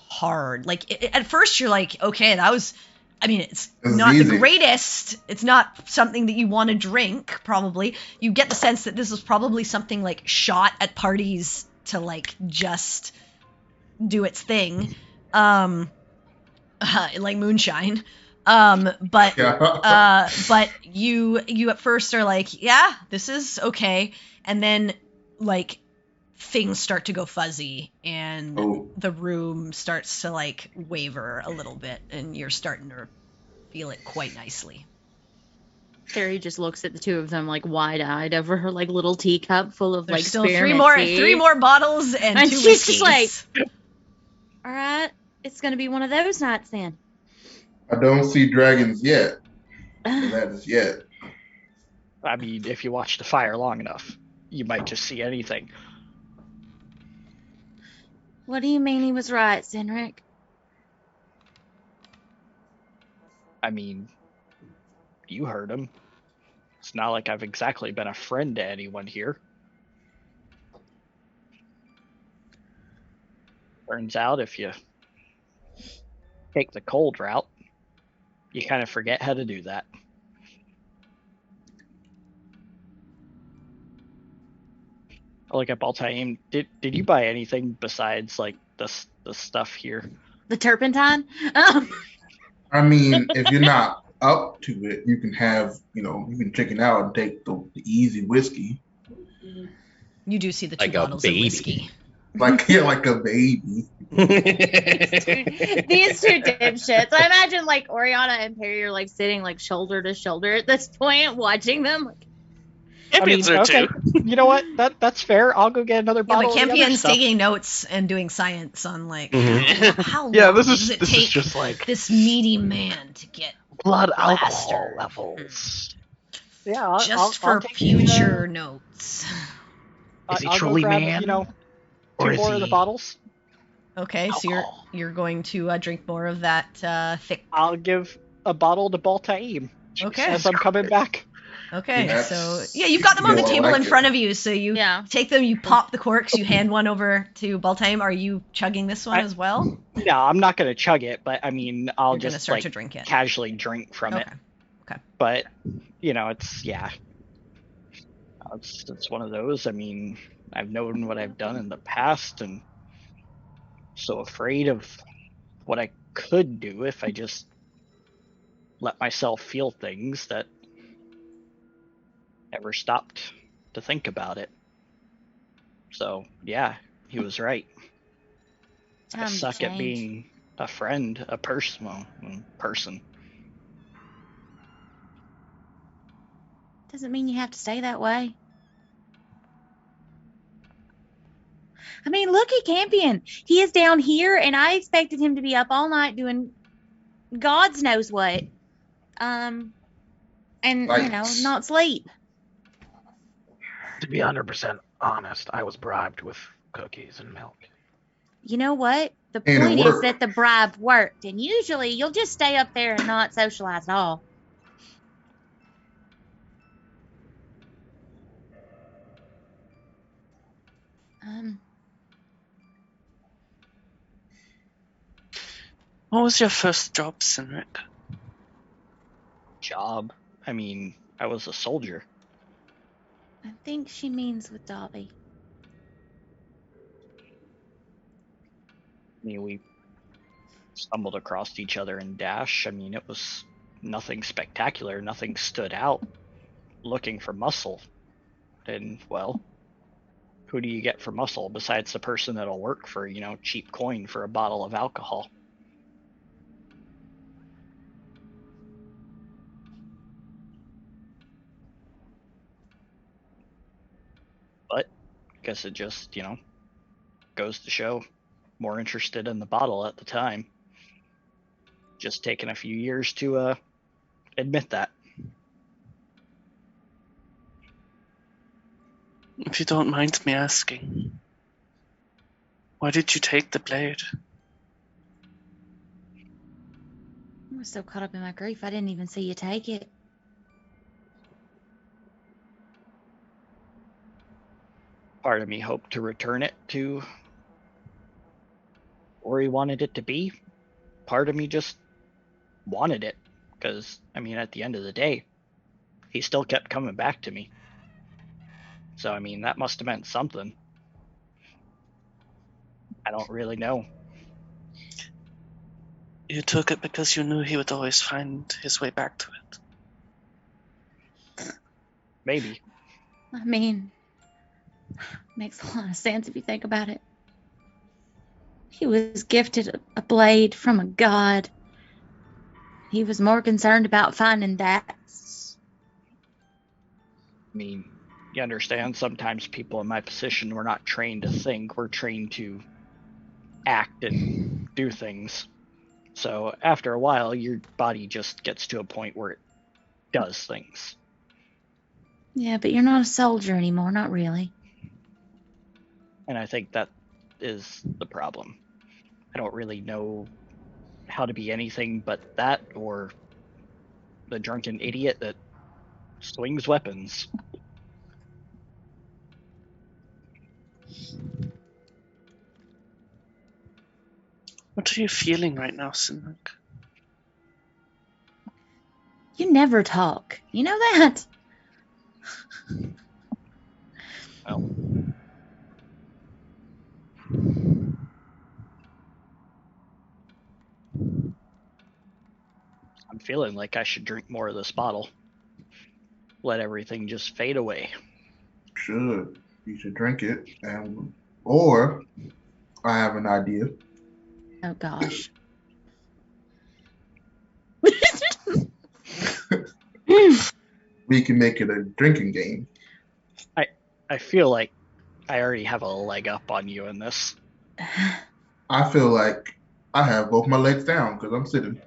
hard. Like at first you're like, okay, that was. I mean, it's was not easy. the greatest. It's not something that you want to drink. Probably, you get the sense that this was probably something like shot at parties to like just do its thing, like moonshine. But Yeah. but you at first are like, yeah, this is okay, and then like things start to go fuzzy and the room starts to like waver a little bit and you're starting to feel it quite nicely. Carrie just looks at the two of them like wide-eyed over her like little teacup full of There's like still spearmint three more bottles and And two she's just whiskeys. like, all right, it's gonna be one of those nights then. I don't see dragons yet. That is yet. I mean, if you watch the fire long enough, you might just see anything. What do you mean he was right, Zenric? I mean, you heard him. It's not like I've exactly been a friend to anyone here. Turns out if you take the cold route, you kind of forget how to do that. I look at Baltaim. Did you buy anything besides like the stuff here? The turpentine? I mean, if you're not up to it, you can have, you can chicken out and take the easy whiskey. You do see the two Like a bottles of baby. whiskey. Like a baby. These two dipshits. I imagine like Oriana and Perry are like sitting like shoulder to shoulder at this point, watching them. Like, Champions are okay. too. You know what? That's fair. I'll go get another Yeah, bottle. but of the other Campion's stuff. taking notes and doing science on like Mhm. how Yeah, long this does is it this take is just like this meaty man to get blood alcohol plastered? levels. Yeah, I'll, just I'll for take future notes. Is he I'll go truly grab, man? two Or is more of the he- bottles. Okay, so Alcohol. you're going to drink more of that thick. I'll give a bottle to Baltaim Okay. as I'm coming back. Okay, That's so yeah, you've got them on the more table like in it. front of you. So you Yeah. take them, you pop the corks, you hand one over to Baltime. Are you chugging this one as well? No, I'm not gonna chug it, but I mean, I'll You're gonna just start like to drink it. casually drink from it. Okay. But it's it's one of those. I mean, I've known what I've done in the past, and so afraid of what I could do if I just let myself feel things that never stopped to think about it. So yeah, he was right. I Time to suck at change. being a friend, a person. Doesn't mean you have to stay that way. I mean, look at Campion. He is down here, and I expected him to be up all night doing God's knows what. And not sleep. To be 100% honest, I was bribed with cookies and milk. You know what? The And it point is worked. that the bribe worked, and usually you'll just stay up there and not socialize at all. What was your first job, Sinric? Job. I mean, I was a soldier. I think she means with Dobby. I mean, we stumbled across each other in Dash. I mean, it was nothing spectacular, nothing stood out. Looking for muscle. And, well, who do you get for muscle besides the person that'll work for, cheap coin for a bottle of alcohol? But I guess it just, goes to show more interested in the bottle at the time. Just taken a few years to admit that. If you don't mind me asking, why did you take the blade? I was so caught up in my grief, I didn't even see you take it. Part of me hoped to return it to where he wanted it to be. Part of me just wanted it, because, I mean, at the end of the day, he still kept coming back to me. So, I mean, that must have meant something. I don't really know. You took it because you knew he would always find his way back to it. Maybe. I mean, makes a lot of sense if you think about it. He was gifted a blade from a god. He was more concerned about finding that. I mean, you understand, sometimes people in my position, we're not trained to think, we're trained to act and do things. So after a while, your body just gets to a point where it does things. Yeah, but you're not a soldier anymore, not really. And I think that is the problem. I don't really know how to be anything but that, or the drunken idiot that swings weapons. What are you feeling right now, Sinric? You never talk. You know that? Well, I'm feeling like I should drink more of this bottle. Let everything just fade away. You should drink it, or I have an idea. Oh gosh. We can make it a drinking game. I feel like I already have a leg up on you in this. I feel like I have both my legs down because I'm sitting.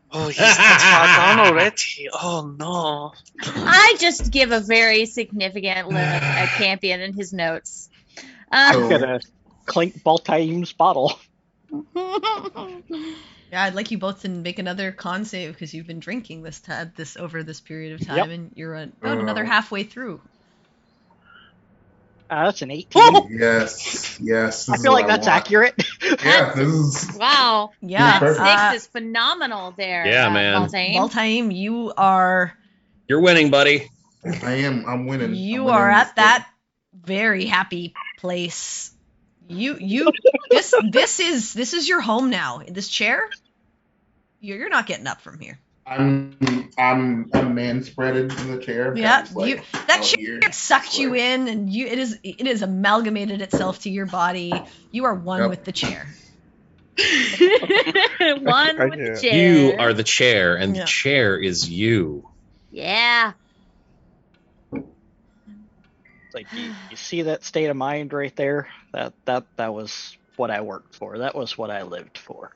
Oh, he's that far gone already. Oh no. I just give a very significant look at Campion and his notes. I'm gonna clink Baltaim's bottle. Yeah, I'd like you both to make another con save because you've been drinking this over this period of time, and you're about another halfway through. That's an 18. Yes. Yes. I This is feel what like that's want. accurate. Yeah, this is. Wow. Yeah, perfect. That 6 is phenomenal there. Yeah, man. Baltaim. Baltaim, you are You're winning, buddy. I am. I'm winning. you I'm are winning at that very happy place. This is your home now. This chair, you're not getting up from here. I'm man spreaded in the chair. Yeah, Just like that out chair here. sucked you in, and it is amalgamated itself to your body. You are one Yep. with the chair. One with Yeah. the chair. You are the chair, and Yeah. the chair is you. Yeah. It's like you see that state of mind right there. That was what I worked for. That was what I lived for.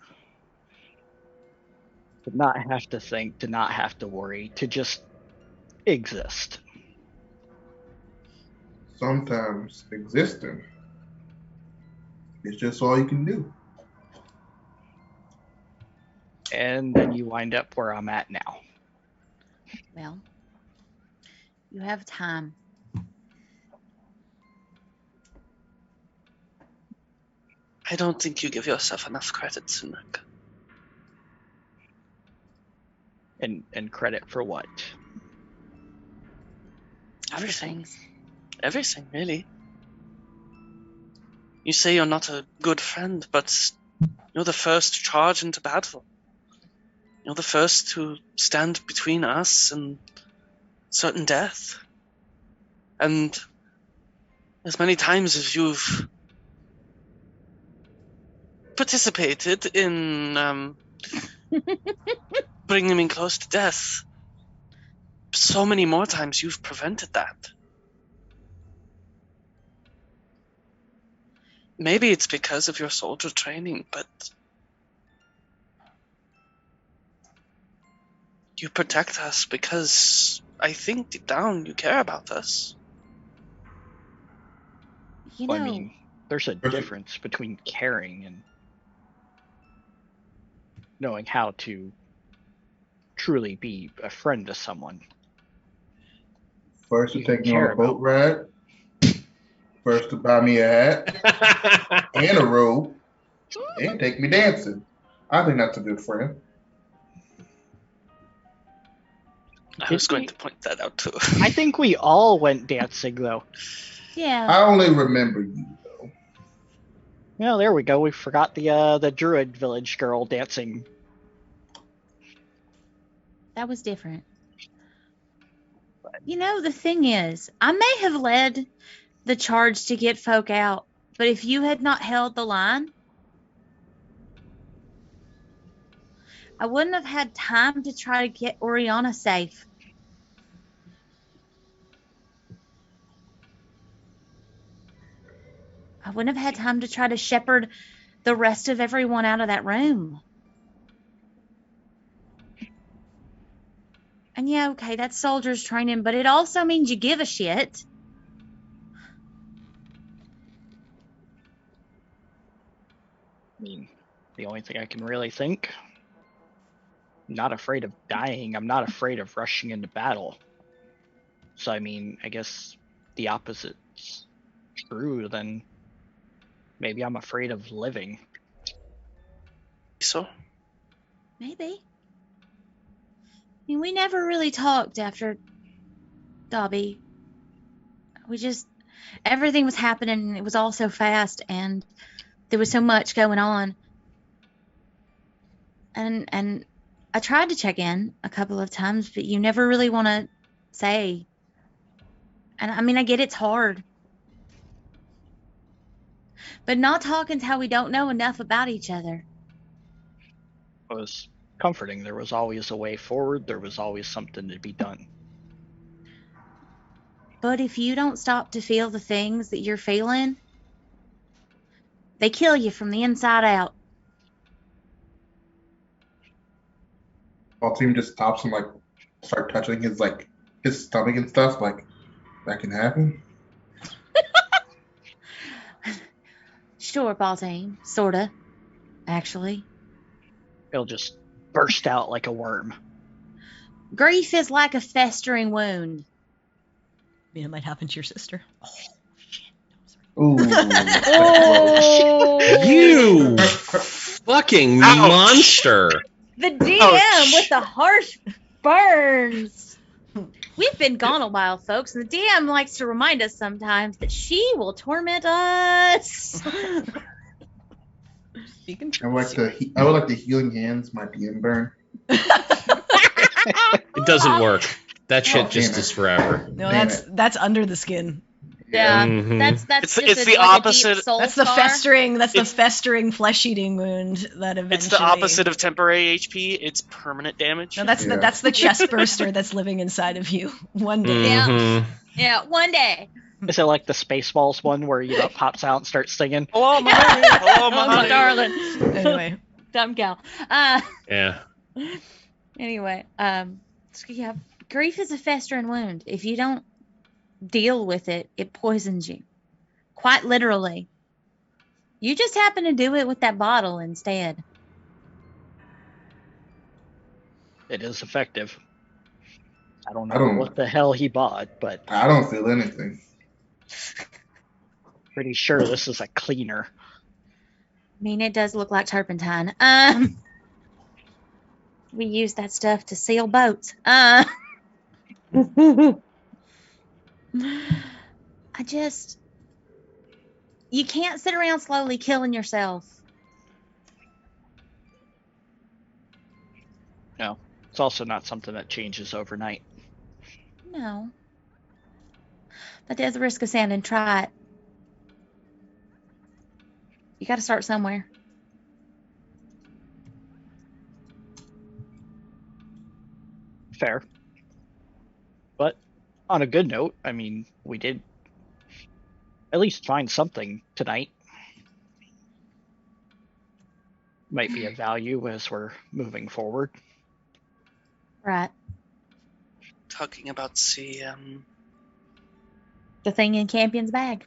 To not have to think, to not have to worry, to just exist. Sometimes existing is just all you can do. And then you wind up where I'm at now. Well, you have time. I don't think you give yourself enough credit, Sinric. And credit for what? Everything. Everything, really. You say you're not a good friend, but you're the first to charge into battle. You're the first to stand between us and certain death. And as many times as you've participated in bringing me close to death, so many more times you've prevented that. Maybe it's because of your soldier training, but you protect us because I think deep down you care about us. You Well, know, I mean, there's a difference between caring and knowing how to truly be a friend to someone. First to You take me on care a boat ride. First to buy me a hat and a robe and take me dancing. I think that's a good friend. I was going to point that out too. I think we all went dancing, though. yeah. I only remember you though. Yeah, there we go. We forgot the druid village girl dancing. That was different. You know, the thing is, I may have led the charge to get folk out, but if you had not held the line, I wouldn't have had time to try to get Oriana safe. I wouldn't have had time to try to shepherd the rest of everyone out of that room. And yeah, okay, that's soldiers training, but it also means you give a shit. I mean, the only thing I can really think. I'm not afraid of dying. I'm not afraid of rushing into battle. So I mean, I guess the opposite's true. Then maybe I'm afraid of living. So? Maybe. I mean, we never really talked after Dobby. We just, everything was happening and it was all so fast and there was so much going on. And I tried to check in a couple of times, but you never really want to say. And I mean, I get it's hard. But not talking's how we don't know enough about each other. It was comforting. There was always a way forward. There was always something to be done. But if you don't stop to feel the things that you're feeling, they kill you from the inside out. Our team just stops and like start touching his stomach and stuff. Like that can happen. Sure, Baltaim. Sorta. Actually. it'll just burst out like a worm. Grief is like a festering wound. I mean, it might happen to your sister. Oh, shit. Ooh. Oh, You fucking monster. the DM Ouch. with the harsh burns. We've been gone a while, folks, and the DM likes to remind us sometimes that she will torment us. Speaking I would like the healing hands, my DM burn. It doesn't work. That shit Oh, just damn it. is forever. No, Damn that's under the skin. Yeah, Mhm. that's It's just the like opposite- A deep soul That's the scar. festering. That's the It's- festering flesh-eating wound that eventually. It's the opposite of temporary HP. It's permanent damage. No, that's Yeah. that's the chest burster that's living inside of you. One day. Yeah. Mhm. Yeah, one day. Is it like the Spaceballs one where it pops out and starts singing? Hello, my honey. Hello, my Oh, my honey. darling. Anyway, Dumb cow. Yeah. Anyway, so yeah, grief is a festering wound. If you don't deal with it, it poisons you. Quite literally. You just happen to do it with that bottle instead. It is effective. I don't know I don't- what the hell he bought, but I don't feel anything. pretty sure this is a cleaner. I mean, it does look like turpentine. We use that stuff to seal boats. You can't sit around slowly killing yourself. No, it's also not something that changes overnight. No. But there's the risk of sounding trite. You got to start somewhere. Fair. But on a good note, I mean, we did at least find something tonight. Might be of value as we're moving forward. Right. Talking about CM. The thing in Campion's bag.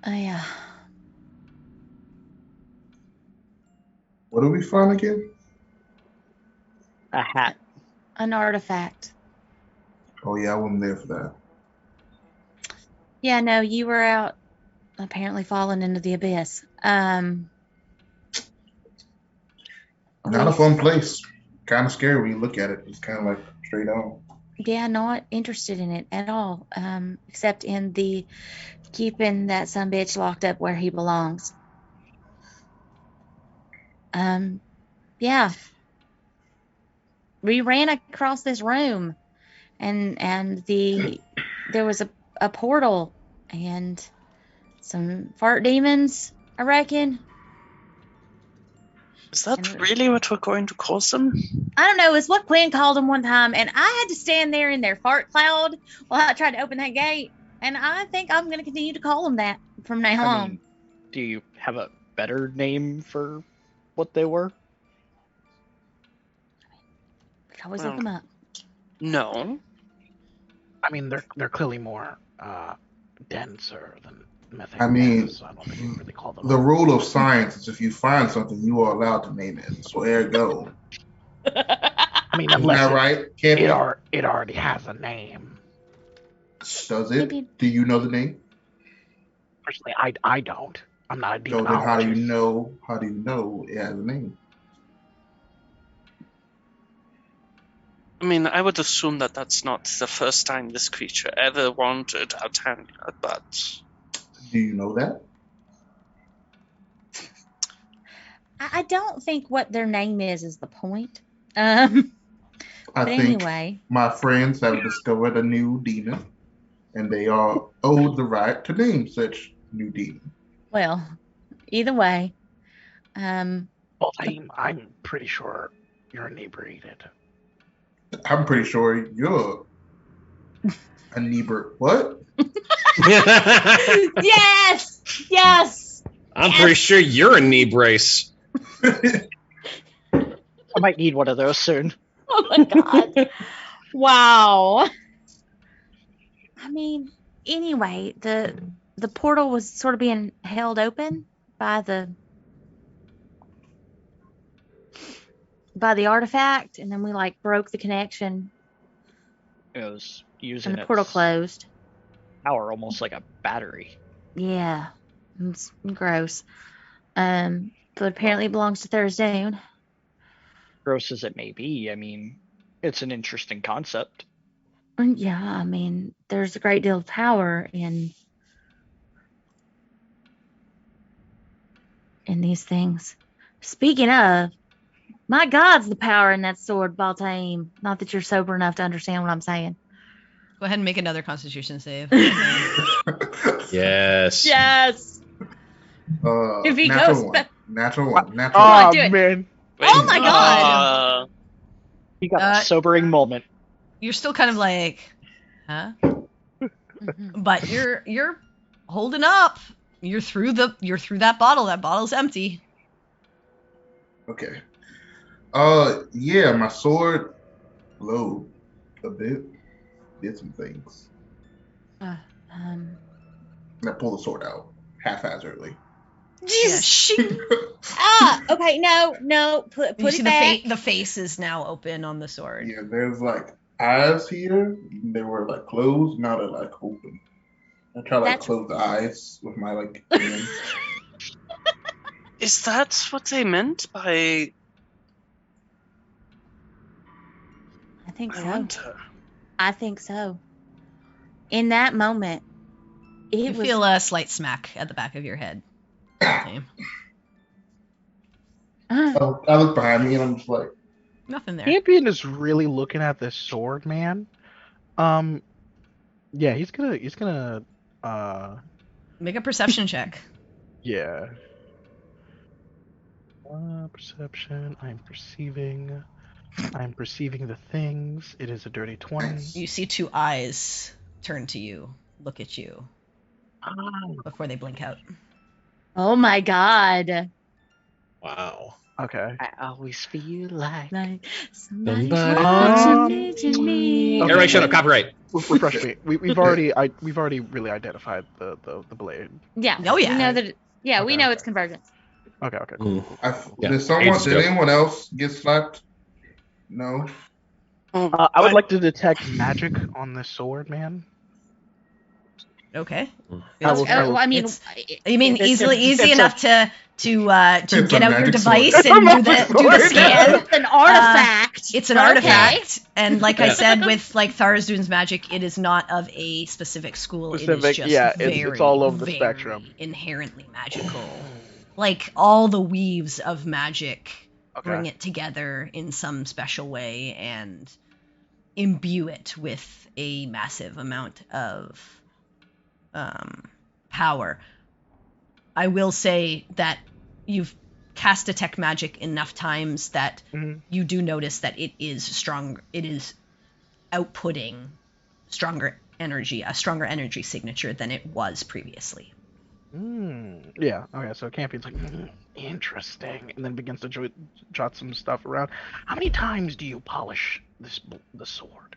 Oh, yeah. What do we find again? A hat. An artifact. Oh yeah, I wasn't there for that. Yeah, no, you were out apparently falling into the abyss. Not a fun place. Kind of scary when you look at it. It's kind of like straight on. Yeah, not interested in it at all. Except in the keeping that sumbitch locked up where he belongs. Yeah. We ran across this room and there was a portal and some fart demons, I reckon. Is that really what we're going to call them? I don't know. It's what Quinn called them one time, and I had to stand there in their fart cloud while I tried to open that gate. And I think I'm going to continue to call them that from now I on. mean, do you have a better name for what they were? We can always look them up. No. I mean, they're clearly more denser than methane. I mean, gas, so I don't think we can really call them. The rule of science is if you find something, you are allowed to name it. So ergo. I mean, Isn't unless that right? Can't it already has a name. Does it? Maybe- Do you know the name? Personally, I don't. I'm not a So then how do you demonologist. know? How do you know it has a name? I mean, I would assume that that's not the first time this creature ever wanted Altania, but Do you know that? I don't think what their name is the point. I But think anyway, my friends have discovered a new demon, and they are owed the right to name such new demon. well, either way, Well, I'm pretty sure you're inebriated. I'm pretty sure you're a neighbor. What? yes, yes. I'm pretty sure you're a knee brace. I might need one of those soon. Oh my god. Wow. I mean, anyway, the portal was sort of being held open by the by the artifact, and then we like broke the connection, It was using and the portal its closed. power almost like a battery. Yeah, it's gross. But apparently it belongs to Thursday. Gross as it may be, I mean, it's an interesting concept. Yeah, I mean, there's a great deal of power in these things. Speaking of, my God's the power in that sword, Baltaim. Not that you're sober enough to understand what I'm saying. Go ahead and make another Constitution save. Yes. Yes. If he natural goes one. back- Natural one. Natural on, Oh do it. man. Oh my God. He got a sobering moment. You're still kind of like, huh? But you're holding up. You're through that bottle. That bottle's empty. Okay. Yeah, my sword glowed a bit. Did some things. Um, I pulled the sword out haphazardly. Jesus. Yeah, Okay, no. Put you it see back. the face is now open on the sword. Yeah, there's like eyes here. They were like closed. Now they're like open. I try to like That's- close the eyes with my like hand. Is that what they meant by I think I so. wonder? I think so. In that moment, You it was. feel a slight smack at the back of your head. Okay. I look behind me and I'm just like, Nothing there. Champion is really looking at this sword, man. Yeah, he's gonna Make a perception check. yeah. Perception. I'm perceiving the things. It is a dirty 20. You see two eyes turn to you, look at you before they blink out. Oh my God. Wow. Okay. I always feel like Somebody's Somebody- watching me. Okay. Everybody shut up. Copyright. Refresh me. We've already really identified the blade. Yeah. Oh, yeah. We know that. We Okay, know okay. it's convergence. Okay. Cool. Yeah, did ages ago. anyone else get slapped? No. I would like to detect magic on this sword, man. Okay. I will- Well, I mean, It's- You mean easy it's enough to It's get a out your magic device sword. and do the scan? it's an artifact. It's an Okay. artifact, and like I Yeah. said, with like Tharizdun's magic, it is not of a specific school. it Specific, is just yeah, very, it's all over the very spectrum. inherently magical. Like all the weaves of magic Okay. bring it together in some special way and imbue it with a massive amount of power. I will say that you've cast detect magic enough times that Mhm. you do notice that it is strong. It is outputting a stronger energy signature than it was previously. Yeah. Okay. So Campion's like, interesting, and then begins to jot some stuff around. How many times do you polish the sword?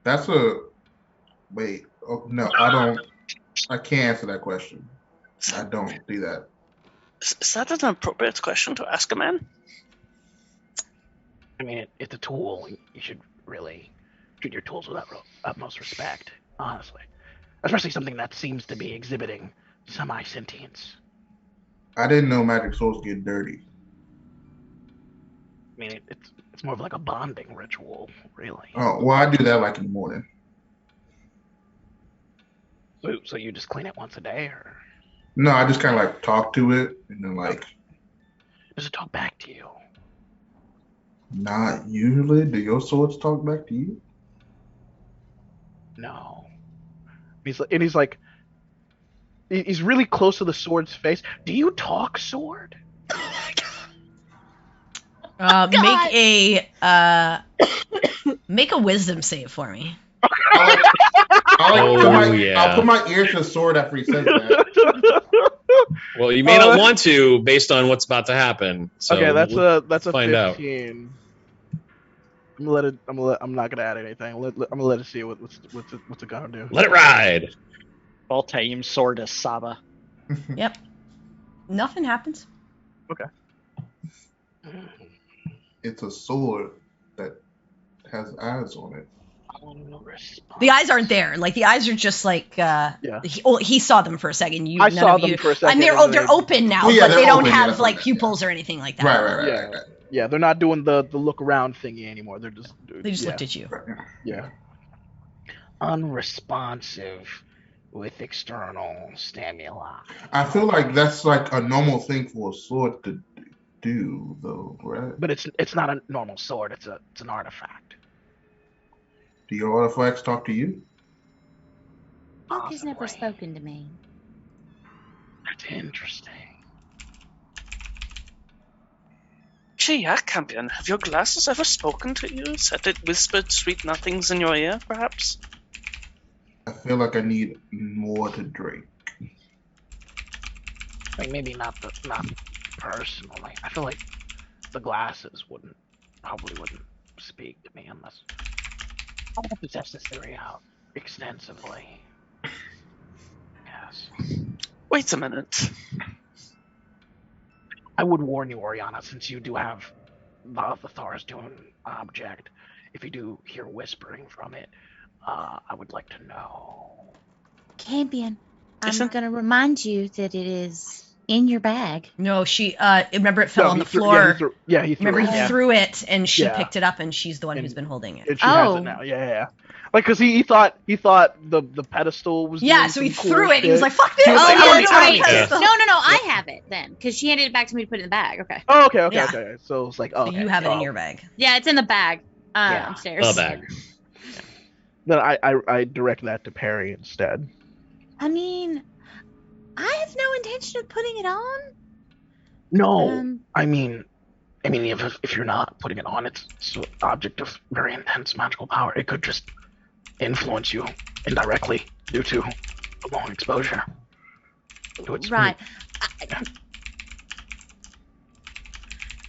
That's a wait. Oh, no, I don't. I can't answer that question. I don't do that. Is that an appropriate question to ask a man? I mean, it's a tool. You should really treat your tools with utmost respect, honestly. Especially something that seems to be exhibiting semi-sentience. I didn't know magic swords get dirty. I mean, it's more of like a bonding ritual, really. Oh, well, I do that like in the morning. So you just clean it once a day, or No, I just kind of like talk to it and then like does it talk back to you? not usually. Do your swords talk back to you? No. He's like, he's really close to the sword's face. Do you talk, sword? Make a wisdom save for me. I'll put my ear to the sword after he says that. Well, you may not want to, based on what's about to happen. So Okay, that's a find out. 15. I'm not gonna add anything. I'm gonna let it see what's it gonna do. Let it ride. Baltaim's sword is Saba. Yep. Nothing happens. It's a sword that has eyes on it. The eyes aren't there. Like the eyes are just like he saw them for a second. I saw them for a second, And they're and they're they- open now, Well, yeah, but they they're don't open, yeah, have that's like what I meant, pupils or anything like that. Right. Yeah, they're not doing the look around thingy anymore. They're just They just looked at you. Yeah. Unresponsive with external stimuli. I feel like that's like a normal thing for a sword to do, though, right? But it's not a normal sword. It's an artifact. Do your artifacts talk to you? Luke has never Possibly. spoken to me. That's interesting. Actually, yeah, Campion. Have your glasses ever spoken to you? Said it whispered sweet nothings in your ear, perhaps? I feel like I need more to drink. I mean, maybe not personally. I feel like the glasses probably wouldn't speak to me unless I want to test this theory out extensively. Yes. Wait a minute. I would warn you, Oriana, since you do have the Thor's Dune object. If you do hear whispering from it, I would like to know. Campion, Yes, I'm sir? going to remind you that it is in your bag. No, she remember it fell No, on he the threw- floor. Yeah, he threw Remember it. he threw it and she Yeah. picked it up and she's the one And- who's been holding it. And she has Oh. it now. Yeah. Like, cause he thought the pedestal was. Yeah, doing so he some cool threw it. He was shit. like, "Fuck this!" He was Oh, like, yeah, I don't that's need- I don't right. need Yeah. this. No, I have it then, because she handed it back to me to put it in the bag. Okay. Oh, okay. Yeah. So it's like, So oh, you have it in your bag. Yeah, it's in the bag Yeah. upstairs. The bag. Then I direct that to Perry instead. I mean, I have no intention of putting it on. No, I mean, if you're not putting it on, it's an object of very intense magical power. It could just influence you indirectly due to a long exposure. to its Right.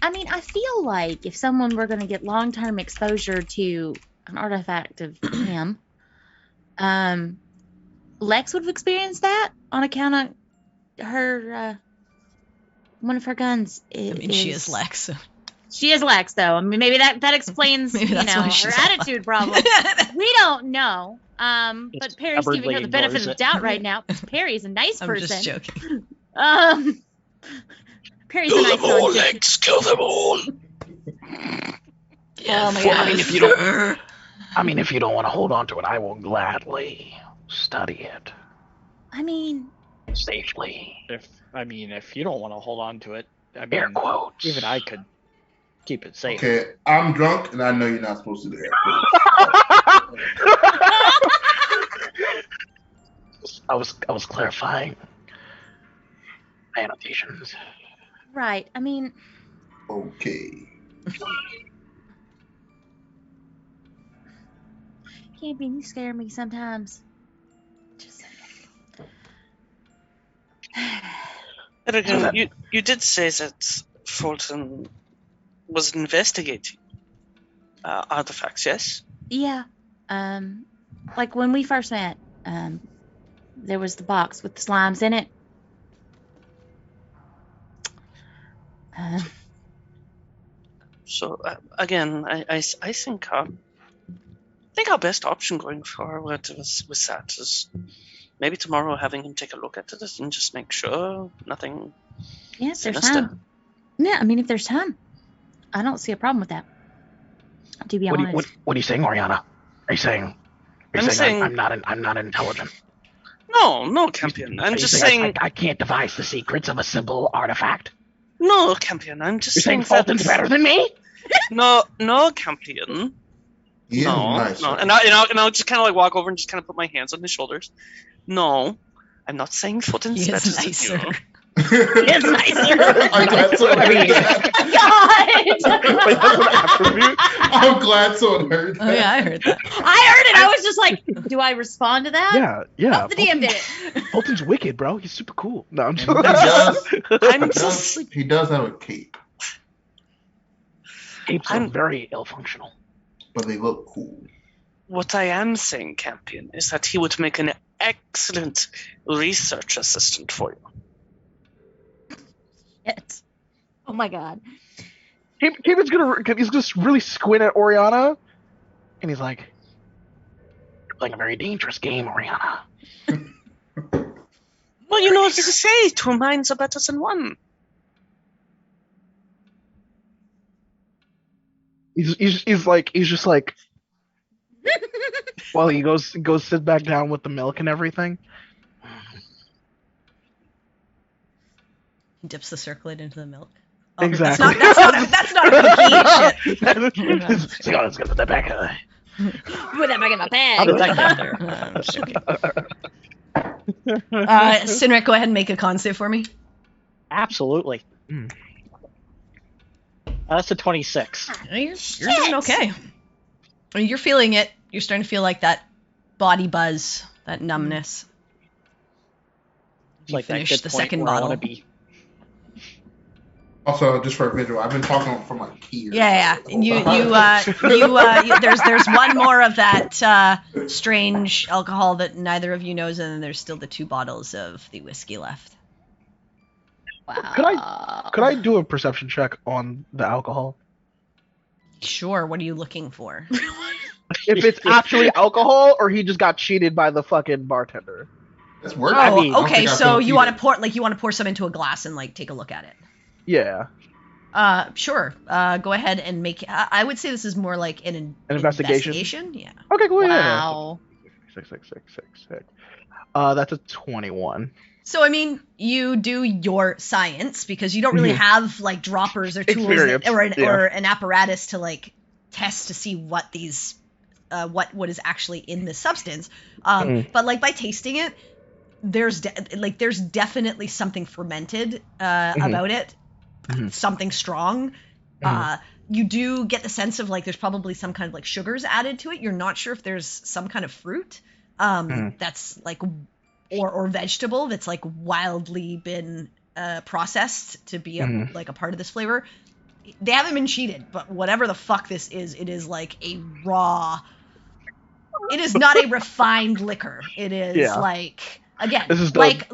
I mean, I feel like if someone were going to get long-term exposure to an artifact of him, Lex would have experienced that on account of her, one of her guns. I mean, she is Lex. She is Lex, though. I mean, maybe that explains, Maybe that's why she's her all attitude problem. We don't know. But Just Perry's giving her stubbornly the benefit ignores of it. the doubt right now. Perry's a nice I'm person. just joking. Perry's a nice person. Kill them all. Oh my Well, god. I mean, if you don't, if you don't want to hold on to it, I will gladly study it I mean, safely. If you don't want to hold on to it, Air quotes. even I could keep it safe. Okay, I'm drunk and I know you're not supposed to do that. I was clarifying my annotations. right. I mean, Okay. Campion, you scare me sometimes. Just But again, you did say that Fulton was investigating artifacts, yes? yeah. Like when we first met, there was the box with the slimes in it. So again, I think our best option going forward with that is maybe tomorrow having him take a look at it and just make sure nothing. Yeah, if there's sinister. time. Yeah, I mean, if there's time, I don't see a problem with that. To be honest. What are you saying, Oriana? Are you saying? I'm saying- I'm not intelligent. No, Campion. I'm Are you just saying saying. I can't devise the secrets of a simple artifact. No, Campion. I'm just You're saying saying that. Fulton's better than me? No, Campion. He is nice. No. And I'll just kind of like walk over and just kind of put my hands on his shoulders. No, I'm not saying Fulton's He better is nicer. than you. It's nicer. I'm glad someone heard that. God! Like, that's an attribute. I'm glad someone heard that. Oh yeah, I heard that. I heard it. I was just like, do I respond to that? Yeah. Oh, the DM did it. Fulton's wicked, bro. He's super cool. No, I'm just. He does have a cape, Capes are very ill-functional. but they look cool. What I am saying, Campion, is that he would make an excellent research assistant for you. Shit. Oh my god. Kevin's he's just really squint at Oriana, and he's like, You're playing a very dangerous game, Oriana. Well, you know what they say, 2 minds are better than 1. he's just like, well, he goes sit back down with the milk and everything. He dips the circlet into the milk. Oh, Exactly. That's not a cookie. Shit. So let's get that back. Put that back in my bag. How did that get there? I'm just joking. Sinric, go ahead and make a con save for me. Absolutely. That's a 26. You're doing okay. I mean, you're feeling it. You're starting to feel like that body buzz, that numbness. It's You like that finished good the point second where I bottle. wanna be. Also, just for a visual, I've been talking from like years. Yeah. There's one more of that strange alcohol that neither of you knows, and then there's still the 2 bottles of the whiskey left. Wow. Could I do a perception check on the alcohol? Sure. What are you looking for? If it's actually alcohol, or he just got cheated by the fucking bartender. That's worth Oh, I don't okay. think I So feel you cheated. want to pour some into a glass and like take a look at it. Yeah. Sure. Go ahead and make. I would say this is more like an investigation? Yeah. Okay, cool. Wow. Yeah. 6. That's a 21. So I mean, you do your science because you don't really have like droppers or tools Experience, or an apparatus to like test to see what these what is actually in this substance. But like by tasting it, there's definitely something fermented about it. Something strong. You do get the sense of like there's probably some kind of like sugars added to it. You're not sure if there's some kind of fruit that's like or vegetable that's like wildly been processed to be like a part of this flavor. They haven't been cheated, but whatever the fuck this is, it is like a raw. It is not a refined liquor. It is like again, This is what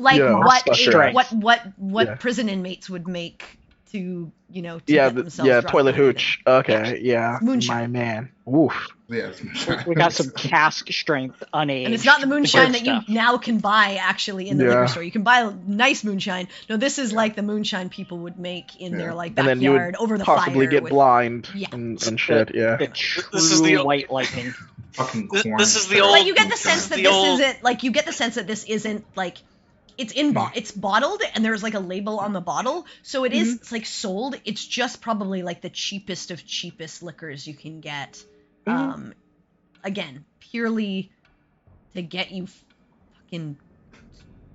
prison inmates would make to to Yeah, get themselves drunk toilet and everything. hooch. Okay, yeah. Moonshine. My man. Woof. Yes. We got some cask strength unaged. And it's not the moonshine good that you stuff. now can buy actually in the liquor store. You can buy nice moonshine. No, this is like the moonshine people would make in their like And then you backyard would over the possibly fire. get with, blind Yeah. and shit. Yeah. The true This is the- white lightning. Fucking This- corn. this is the old- But you get the sense that the this old- isn't like you get the sense that this isn't like it's bottled and there's like a label on the bottle, so it is it's like sold. It's just probably like the cheapest of cheapest liquors you can get. Again, purely to get you fucking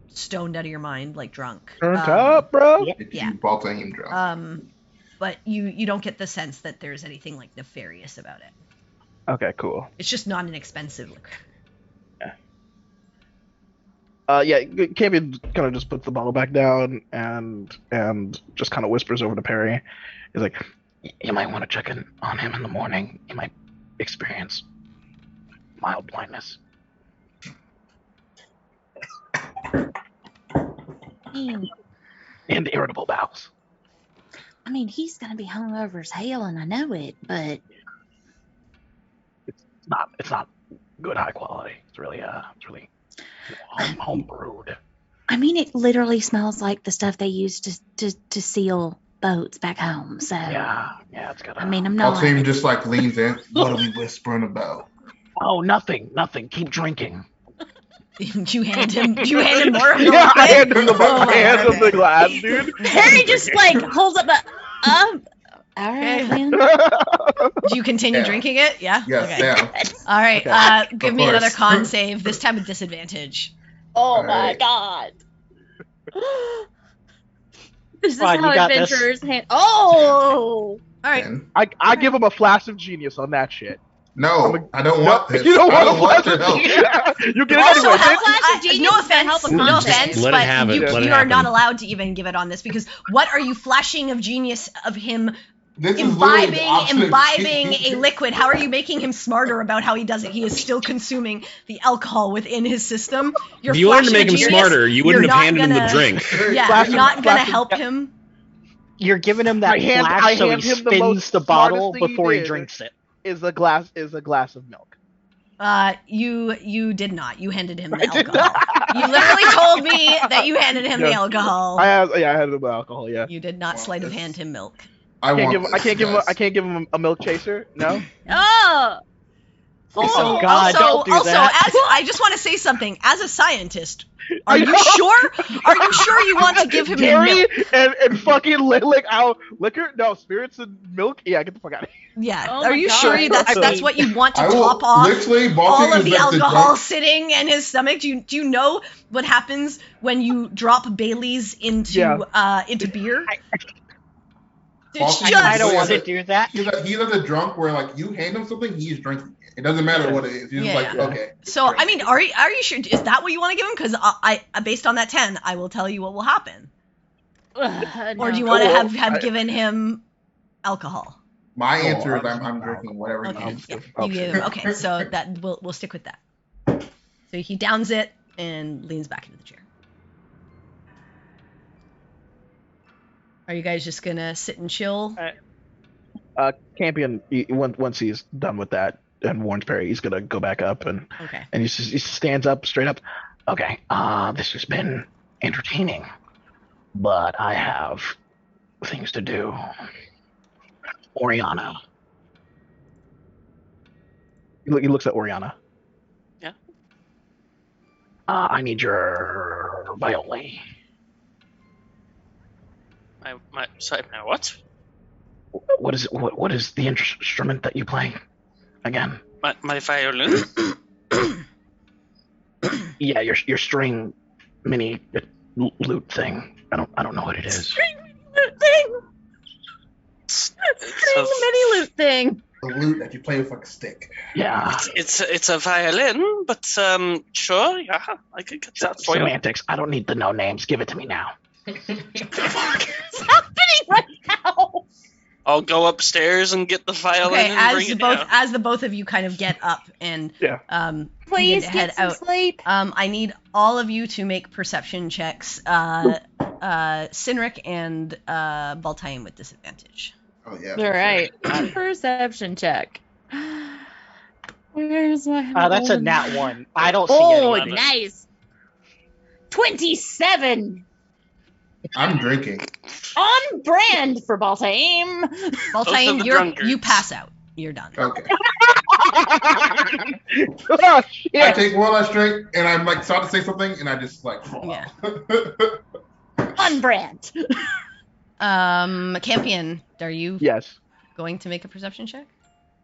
stoned out of your mind, like drunk. Turned up, bro. If yeah. you Baltimore drunk. But you don't get the sense that there's anything like nefarious about it. Okay, cool. It's just not an expensive liquor. Campion kind of just puts the bottle back down and just kind of whispers over to Perry. He's like, You might want to check in on him in the morning. He might experience mild blindness. And irritable bowels. I mean, he's gonna be hungover as hell, and I know it. But It's not good high quality. It's really home brewed. I mean, it literally smells like the stuff they use to seal boats back home. So Yeah, it's got. I mean, I'm not. Baltimore just like leans in. What are we whispering about? Oh, nothing. Keep drinking. You hand him more of the yeah, I liquid? hand him the glass, dude. Harry just like holds up the. All right, then. Do you continue Yeah. drinking it? Yeah. Yes, Okay. yeah. All right. Okay. Give Of me another course. con save. This time with disadvantage. Oh my Alright. god. This is Come on, how you got this. adventurers hand. Oh. All right. And I give him a flash of genius on that shit. no, I don't want this. You don't I want a flash your of help. genius. You get it Also, anyway. have, Flash of genius no is gonna help offense, a no contest. offense, Let it but have it, you, let it you are not happen. allowed to even give it on this because what are you flashing of genius of him This is literally the opposite. imbibing a liquid? How are you making him smarter about how he does it? He is still consuming the alcohol within his system. You're If you wanted to flashing make him genius, smarter, you wouldn't you're have not handed him the gonna- drink. Yeah, Flashing- you're not gonna flashing- help him. You're giving him that I flash so he hand him the spins most the bottle smartest thing before he did drinks it. Is a glass of milk. You did not. You handed him the I did alcohol. not. You literally told me that you handed him the Yeah. alcohol. I had the alcohol. Yeah. You did not sleight of hand him milk. I can't give him a milk chaser. No. Oh! Oh, God, don't do also, that. as I just want to say something. As a scientist, are you sure? Are you sure you want to give him Gary milk? and fucking liquor? No, spirits and milk. Yeah, get the fuck out of here. Yeah. Oh Are my you God. sure that's what you want to I will top off literally all of the alcohol drunk. sitting in his stomach? Do you know what happens when you drop Bailey's into beer? It's Balti- just I don't Yeah, want to but- do that. He's like a drunk where like you hand him something, he's drinking it. It doesn't matter what it is. He's just like, Yeah. okay. So drink I mean, are you sure? Is that what you want to give him? Because I based on that 10, I will tell you what will happen. Or do you want to have given him alcohol? My answer is I'm drinking whatever he Okay, needs. yeah, you gave him. Okay, so that we'll stick with that. So he downs it and leans back into the chair. Are you guys just gonna sit and chill? Campion, once he's done with that and warns Perry, he's gonna go back up and he stands up straight up. Okay, this has been entertaining, but I have things to do. Oriana. He looks at Oriana. Yeah. I need your violin. Sorry, my what? What is it? What is the instrument that you play? Again. My violin. Yeah, your string mini lute thing. I don't know what it is. String mini loot thing. The lute that you play with like a stick. Yeah. It's a violin, but sure, yeah, I could get that for you. Semantics. I don't need the no names. Give it to me now. What's happening right now? I'll go upstairs and get the violin Okay, and bring it down. as the both of you kind of get up and begin Please to head get some out. sleep. I need all of you to make perception checks. Sinric and Baltaim with disadvantage. Oh yeah. All right. Perception check. Where's my? That's a golden- nat 1. I don't see Oh, any of it. nice. 27 I'm drinking. on brand for Baltaim. Baltaim, the you drunkards. pass out. You're done. Okay. Oh shit! I take one last drink and I'm like about to say something and I just like fall Yeah. out. On brand. Campion, are you Yes. going to make a perception check?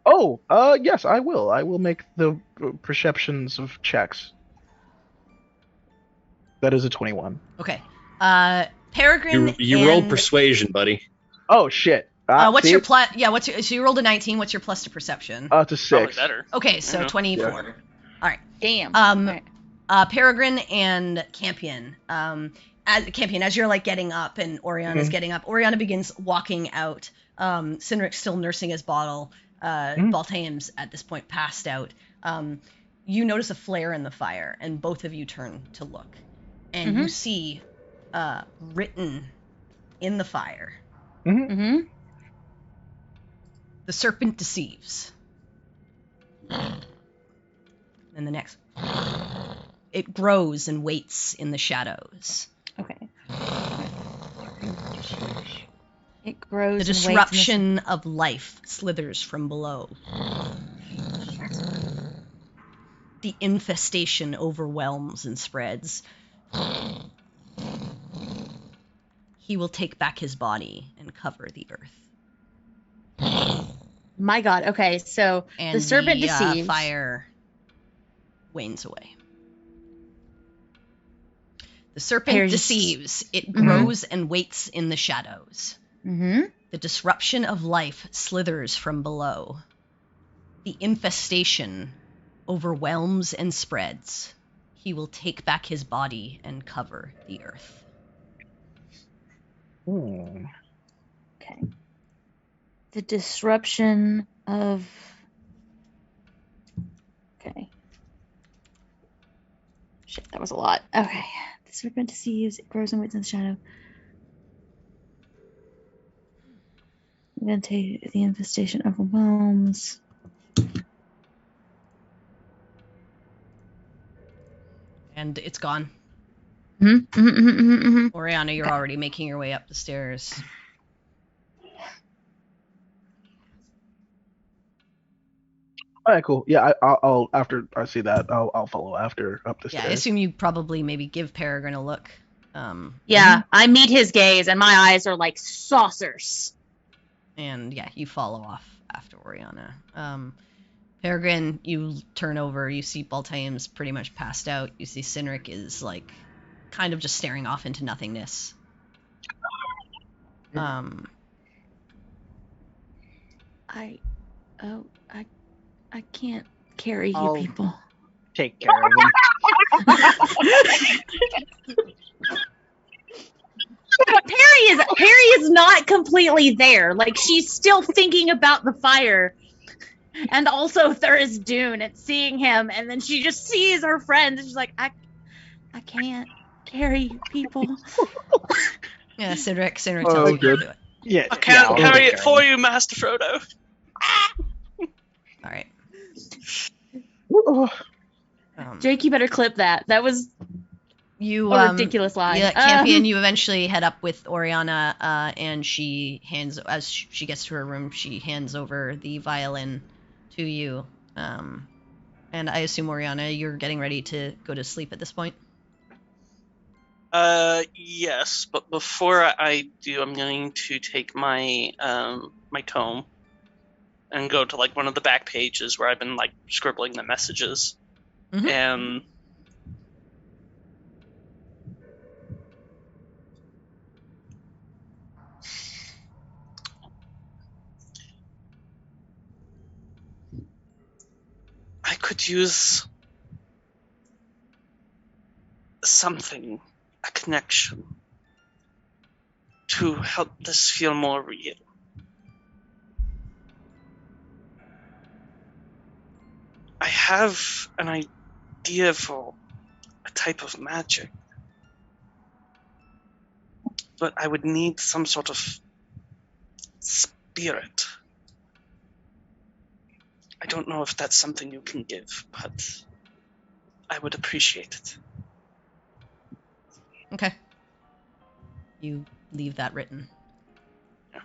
Oh, yes, I will. I will make the perceptions of checks. That is a 21. Okay. Peregrine. You rolled and- persuasion, buddy. Oh shit! What's see? your plus? Yeah, so you rolled a 19. What's your plus to perception? It's a Probably 6. better. Okay, so Yeah. 24. Damn. Um, Peregrine and Campion. As you're like getting up and Oriana's getting up, Oriana begins walking out. Sinric's still nursing his bottle. Baltaim's at this point passed out. You notice a flare in the fire, and both of you turn to look, and you see written in the fire. Mm-hmm. The serpent deceives. And the next. It grows and waits in the shadows. Okay. It grows. The disruption of life slithers from below. The infestation overwhelms and spreads. He will take back his body and cover the earth. My God. Okay, so And the serpent deceives. Fire wanes away. The serpent There's- deceives. It grows and waits in the shadows. Mm-hmm. The disruption of life slithers from below. The infestation overwhelms and spreads. He will take back his body and cover the earth. Okay. The disruption of. Okay. Shit, that was a lot. Okay. The serpent deceives. It grows and waits in the shadow. going to take the infestation overwhelms. And it's gone. Mm-hmm. Oriana, you're already making your way up the stairs. All right, cool. Yeah, I'll after I see that, I'll follow after up the Yeah, I stairs. assume you probably maybe give Peregrine a look. Yeah, I meet his gaze, and my eyes are like saucers. And yeah, you follow off after Oriana. Peregrine, you turn over, you see Baltaim's pretty much passed out. You see Cynric is like kind of just staring off into nothingness. I can't carry you I'll people. take care of him. Perry is not completely there. Like, she's still thinking about the fire. And also Thuris Dune and seeing him, and then she just sees her friends and she's like, I can't carry people. Yeah, Cynric tells you to do it. Yeah, I can't I'll carry take it care for of him. you, Master Frodo. All right. Jake, you better clip that. That was You a ridiculous line. Yeah, Campion, you eventually head up with Oriana, and she as she gets to her room, she hands over the violin to you. And I assume, Oriana, you're getting ready to go to sleep at this point? Yes, but before I do, I'm going to take my my tome and go to like one of the back pages where I've been like scribbling the messages, and I could use something, a connection, to help this feel more real. I have an idea for a type of magic, but I would need some sort of spirit. I don't know if that's something you can give, but I would appreciate it. Okay. You leave that written. Yeah.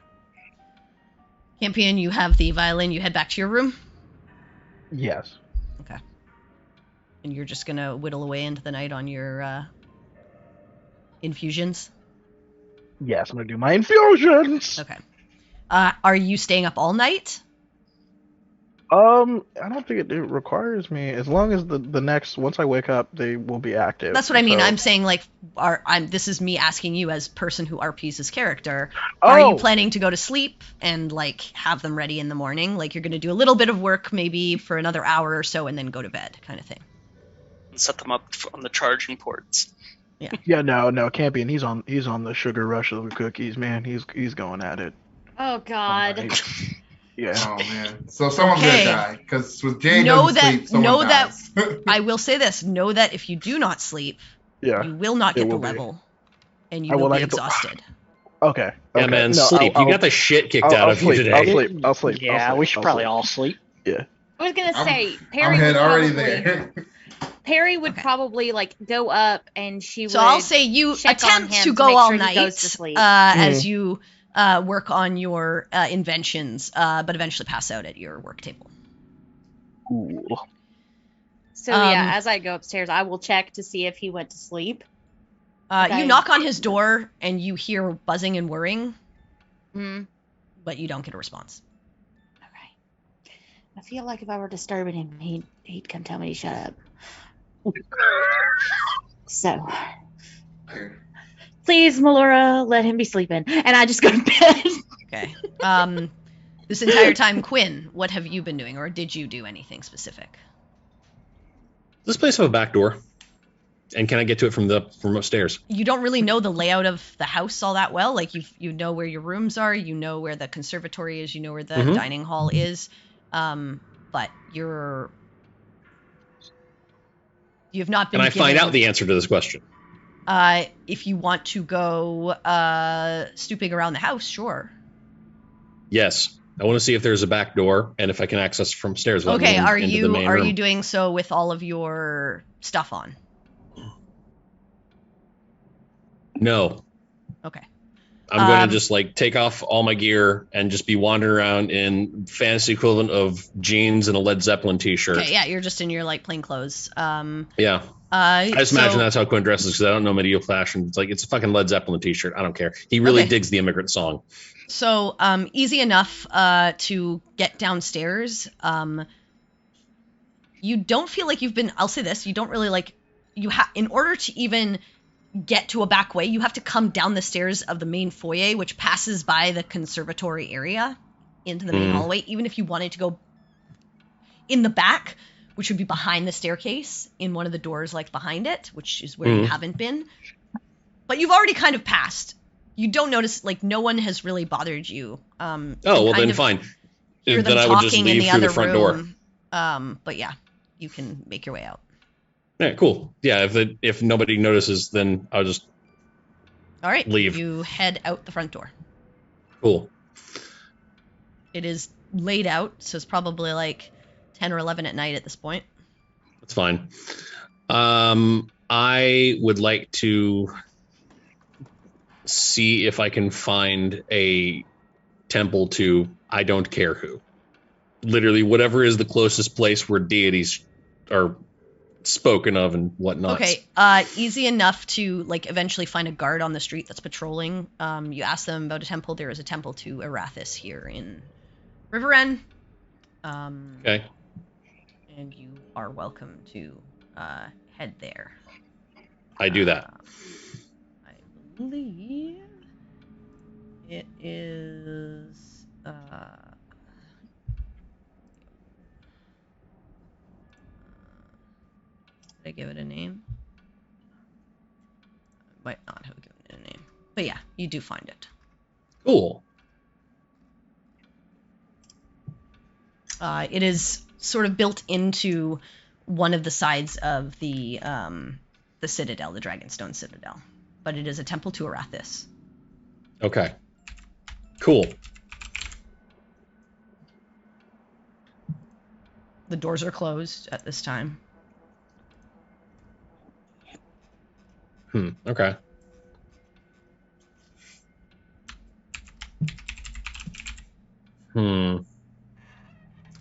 Campion, you have the violin. You head back to your room? Yes. Okay. And you're just gonna whittle away into the night on your infusions? Yes, I'm gonna do my infusions. Okay. Are you staying up all night? I don't think it requires me. As long as the next, once I wake up, they will be active. That's what I mean. So- I'm saying, like, this is me asking you as person who RPs his character. Are you planning to go to sleep and, like, have them ready in the morning? Like, you're going to do a little bit of work maybe for another hour or so and then go to bed kind of thing. And set them up on the charging ports. Yeah. Yeah, no, Campion, he's on the sugar rush of the cookies, man. He's going at it. Oh, God. All night. Yeah. Oh man. So someone's Okay. gonna die because with Jane Know doesn't that- sleep, someone know dies. I will say this. Know that if you do not sleep, Yeah. you will not It get the will be. level. And I you will will not be get the- exhausted. Okay. Yeah, okay. man, No, sleep. I'll- You got the shit kicked I'll out of you sleep. today. I'll sleep. Yeah, we should probably all sleep. Yeah. I was gonna I'm- say I'm Perry head would already probably there. Perry would Okay. probably like go up and she So would I'll say you check on attempt him to to go make all sure he night goes to sleep. as you work on your inventions, but eventually pass out at your work table. Ooh. So yeah, as I go upstairs, I will check to see if he went to sleep. Okay. You knock on his door and you hear buzzing and whirring, Hmm. but you don't get a response. Okay. I feel like if I were disturbing him, he'd come tell me to shut up. So please, Melora, let him be sleeping, and I just go to bed. Okay. This entire time, Quinn, what have you been doing, or did you do anything specific? Does this place have a back door? And can I get to it from upstairs? You don't really know the layout of the house all that well. Like you know where your rooms are, you know where the conservatory is, you know where the dining hall is, but you have not been. Can I find out the answer to this question? If you want to go snooping around the house, sure. Yes. I want to see if there's a back door and if I can access from stairs. without Okay, going are into the main you room. doing so with all of your stuff on? No. Okay. I'm going to just like take off all my gear and just be wandering around in fantasy equivalent of jeans and a Led Zeppelin t-shirt. Okay, yeah, you're just in your like plain clothes. Yeah. I just imagine that's how Quinn dresses because I don't know medieval fashion. It's like it's a fucking Led Zeppelin t-shirt. I don't care. He really digs the immigrant song. So easy enough to get downstairs. You don't feel like you've been. I'll say this: you don't really like. In order to even get to a back way, you have to come down the stairs of the main foyer, which passes by the conservatory area into the main hallway. Even if you wanted to go in the back, which would be behind the staircase, in one of the doors like behind it, which is where you haven't been. But you've already kind of passed. You don't notice, like, no one has really bothered you. Then fine. Hear them then I would just talking leave in the through other the front room. door. But yeah, you can make your way out. Yeah, cool. Yeah, if nobody notices, then I'll just All right, leave. You head out the front door. Cool. It is laid out, so it's probably like 10 or 11 at night at this point. That's fine. I would like to see if I can find a temple to I don't care who. Literally, whatever is the closest place where deities are spoken of and whatnot. Okay, easy enough to like eventually find a guard on the street that's patrolling. You ask them about a temple. There is a temple to Arathis here in Riverren. Okay. And you are welcome to head there. I do that. I believe it is. Did I give it a name? I might not have given it a name. But yeah, you do find it. Cool. It is sort of built into one of the sides of the citadel, the Dragonstone Citadel. But it is a temple to Arathis. Okay. Cool. The doors are closed at this time. Okay.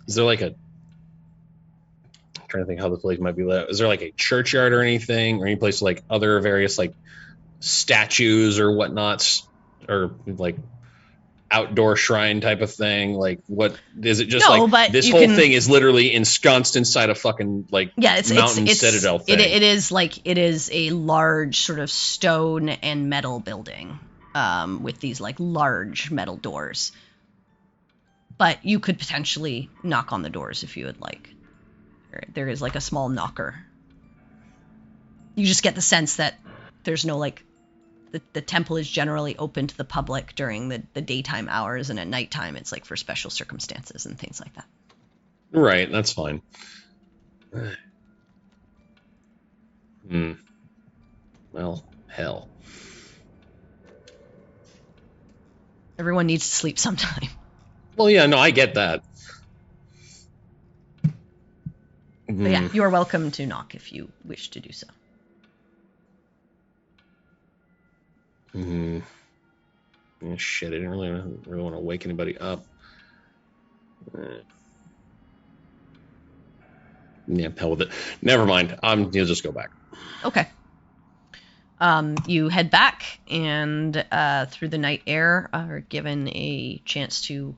Is there like I'm trying to think how the place might be lit. Is there like a churchyard or anything, or any place like other various like statues or whatnots, or like outdoor shrine type of thing? Like, what is it? Just No, like but this you whole can- thing is literally ensconced inside a fucking like mountain citadel thing. It is a large sort of stone and metal building with these like large metal doors. But you could potentially knock on the doors if you would like. There is like a small knocker. You just get the sense that there's no like the temple is generally open to the public during the daytime hours, and at nighttime it's like for special circumstances and things like that. Right, that's fine. Well, hell. Everyone needs to sleep sometime. Well, yeah, no, I get that. But yeah, you are welcome to knock if you wish to do so. Yeah, shit, I didn't really want to wake anybody up. Yeah, hell with it. Never mind. You'll just go back. Okay. You head back, and through the night air are given a chance to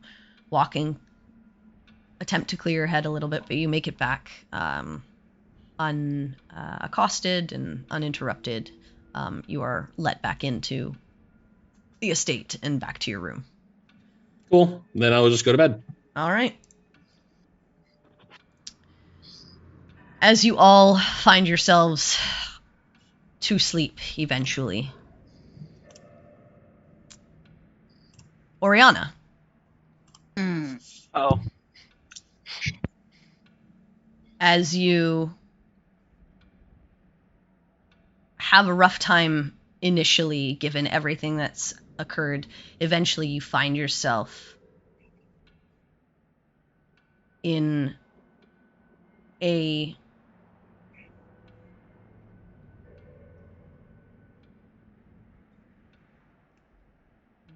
attempt to clear your head a little bit, but you make it back unaccosted and uninterrupted. You are let back into the estate and back to your room. Cool. Then I will just go to bed. All right. As you all find yourselves to sleep eventually, Oriana. Oh. As you have a rough time initially, given everything that's occurred, eventually you find yourself in a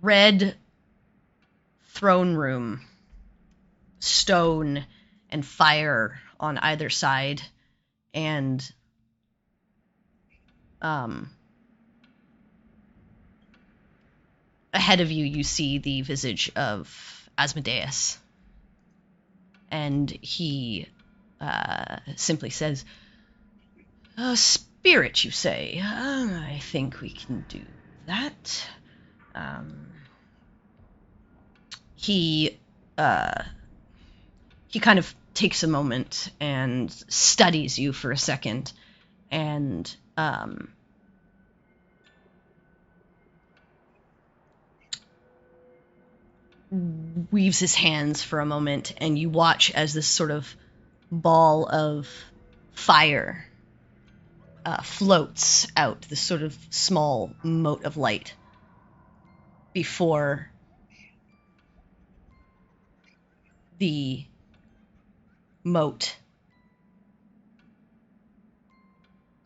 red throne room, stone and fire on either side, and ahead of you, you see the visage of Asmodeus. And he simply says, spirit, you say? I think we can do that. He kind of takes a moment and studies you for a second, and weaves his hands for a moment, and you watch as this sort of ball of fire floats out, this sort of small mote of light, before the mote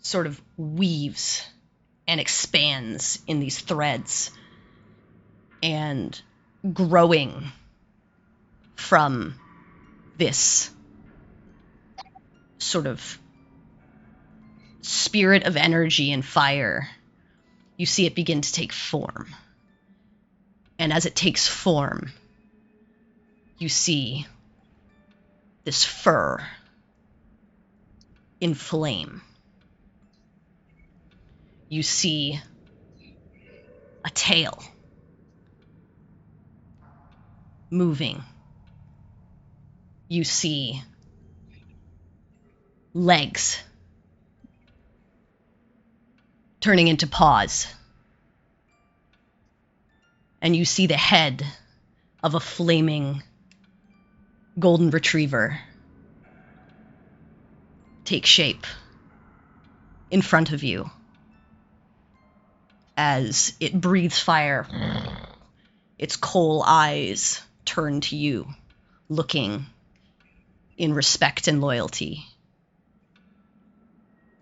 sort of weaves and expands in these threads, and growing from this sort of spirit of energy and fire, you see it begin to take form. And as it takes form, you see this fur in flame. You see a tail moving. You see legs turning into paws. And you see the head of a flaming golden retriever take shape in front of you as it breathes fire. Its coal eyes turn to you, looking in respect and loyalty,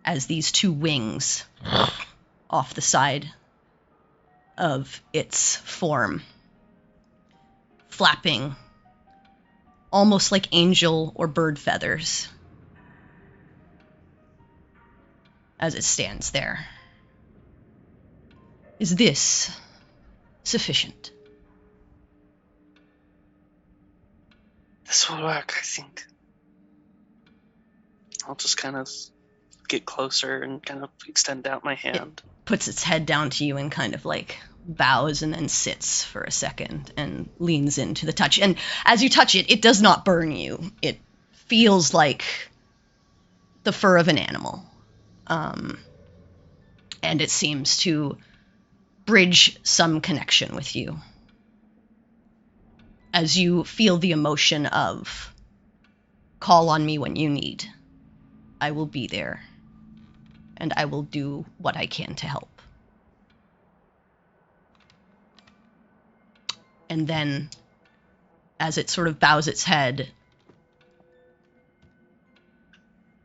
as these two wings off the side of its form, flapping almost like angel or bird feathers, as it stands there. Is this sufficient? This will work, I think. I'll just kind of get closer and kind of extend out my hand. It puts its head down to you and kind of like bows and then sits for a second and leans into the touch. And as you touch it, it does not burn you. It feels like the fur of an animal. And it seems to bridge some connection with you, as you feel the emotion of, call on me when you need. I will be there, and I will do what I can to help. And then, as it sort of bows its head,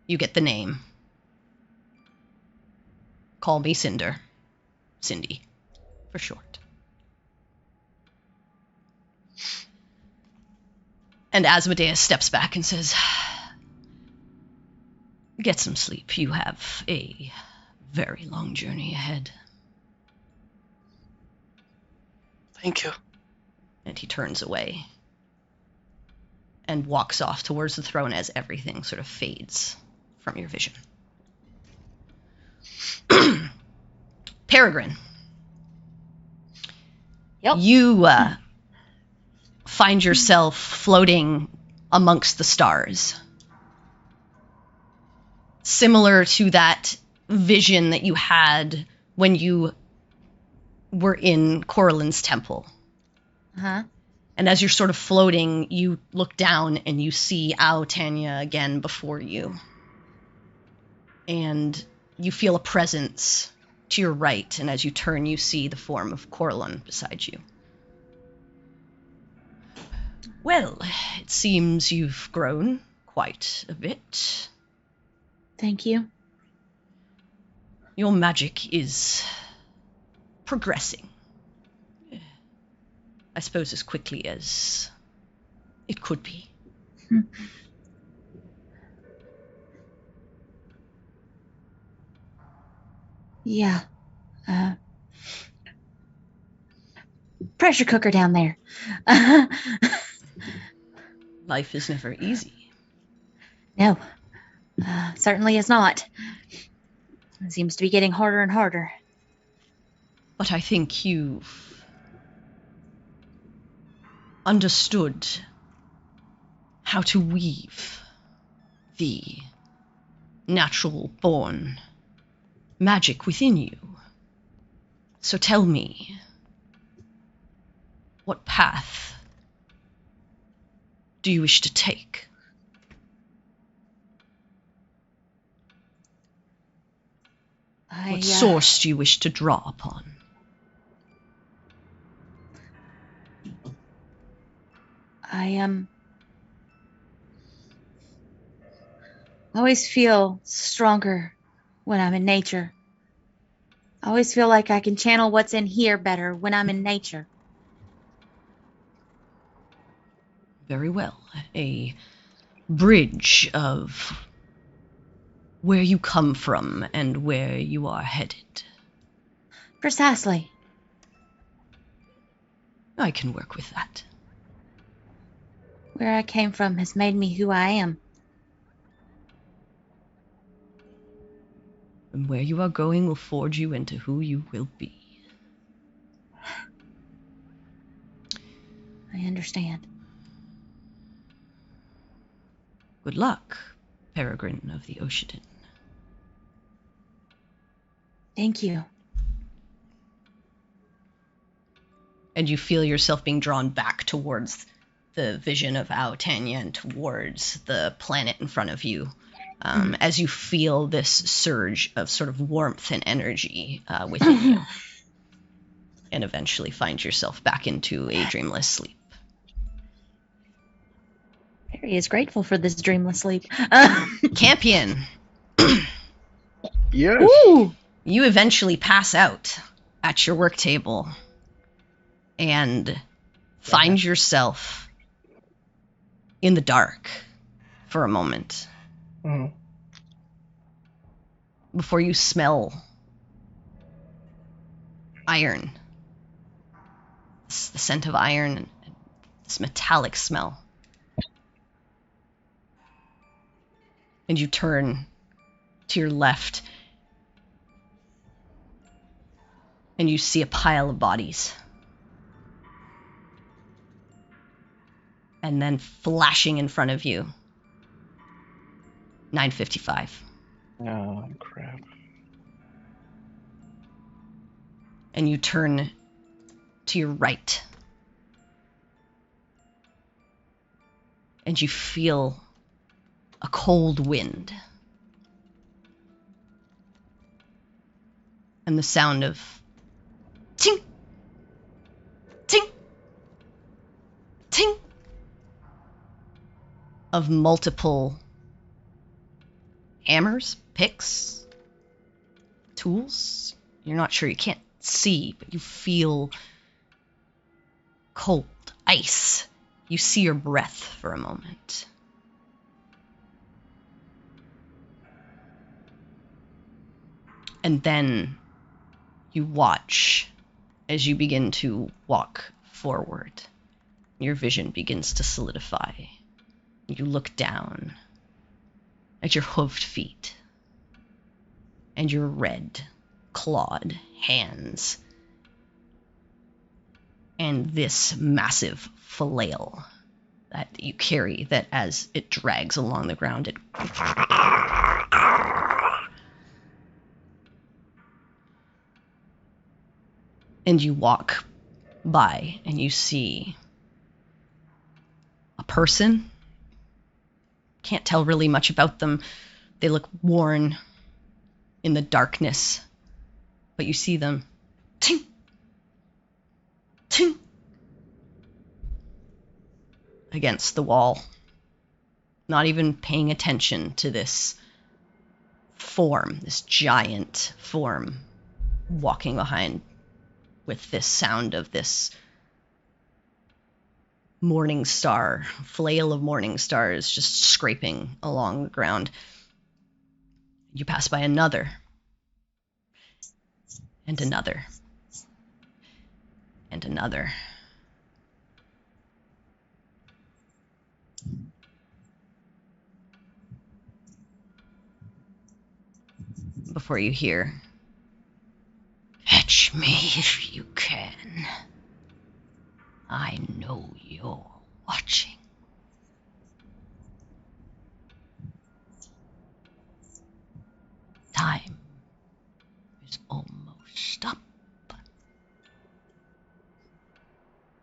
you get the name. Call me Cinder. Cindy, for short. And Asmodeus steps back and says, get some sleep. You have a very long journey ahead. Thank you. And he turns away and walks off towards the throne as everything sort of fades from your vision. Peregrine. Yep. You find yourself floating amongst the stars. Similar to that vision that you had when you were in Coralyn's temple. Uh-huh. And as you're sort of floating, you look down and you see Tanya again before you. And you feel a presence to your right, and as you turn, you see the form of Coralyn beside you. Well, it seems you've grown quite a bit. Thank you. Your magic is progressing. I suppose as quickly as it could be. Yeah. Pressure cooker down there. Life is never easy. No. Certainly is not. It seems to be getting harder and harder. But I think you've understood how to weave the natural-born magic within you. So tell me, what path do you wish to take? What source do you wish to draw upon? I always feel stronger when I'm in nature. I always feel like I can channel what's in here better when I'm in nature. Very well. A bridge of where you come from and where you are headed. Precisely. I can work with that. Where I came from has made me who I am. And where you are going will forge you into who you will be. I understand. Good luck, Peregrine of the Ocean. Thank you. And you feel yourself being drawn back towards the vision of Aotania and towards the planet in front of you, as you feel this surge of sort of warmth and energy within you, and eventually find yourself back into a dreamless sleep. Harry is grateful for this dreamless sleep. Campion, Yes. Ooh! you eventually pass out at your work table and find yourself in the dark for a moment before you smell iron. The scent of iron, this metallic smell. And you turn to your left and you see a pile of bodies. And then flashing in front of you, 9:55. Oh, crap. And you turn to your right. And you feel a cold wind. And the sound of ting, ting, ting of multiple hammers, picks, tools. You're not sure, you can't see, but you feel cold, ice. You see your breath for a moment. And then you watch as you begin to walk forward. Your vision begins to solidify. You look down at your hooved feet and your red, clawed hands and this massive flail that you carry that as it drags along the ground, it and you walk by and you see a person. Can't tell really much about them. They look worn in the darkness, but you see them. Ting! Ting! against the wall, not even paying attention to this form, this giant form walking behind with this sound of this morning star, flail of morning stars just scraping along the ground. You pass by another, and another, and another. Before you hear, "Catch me if you can. I know you're watching." Time is almost up.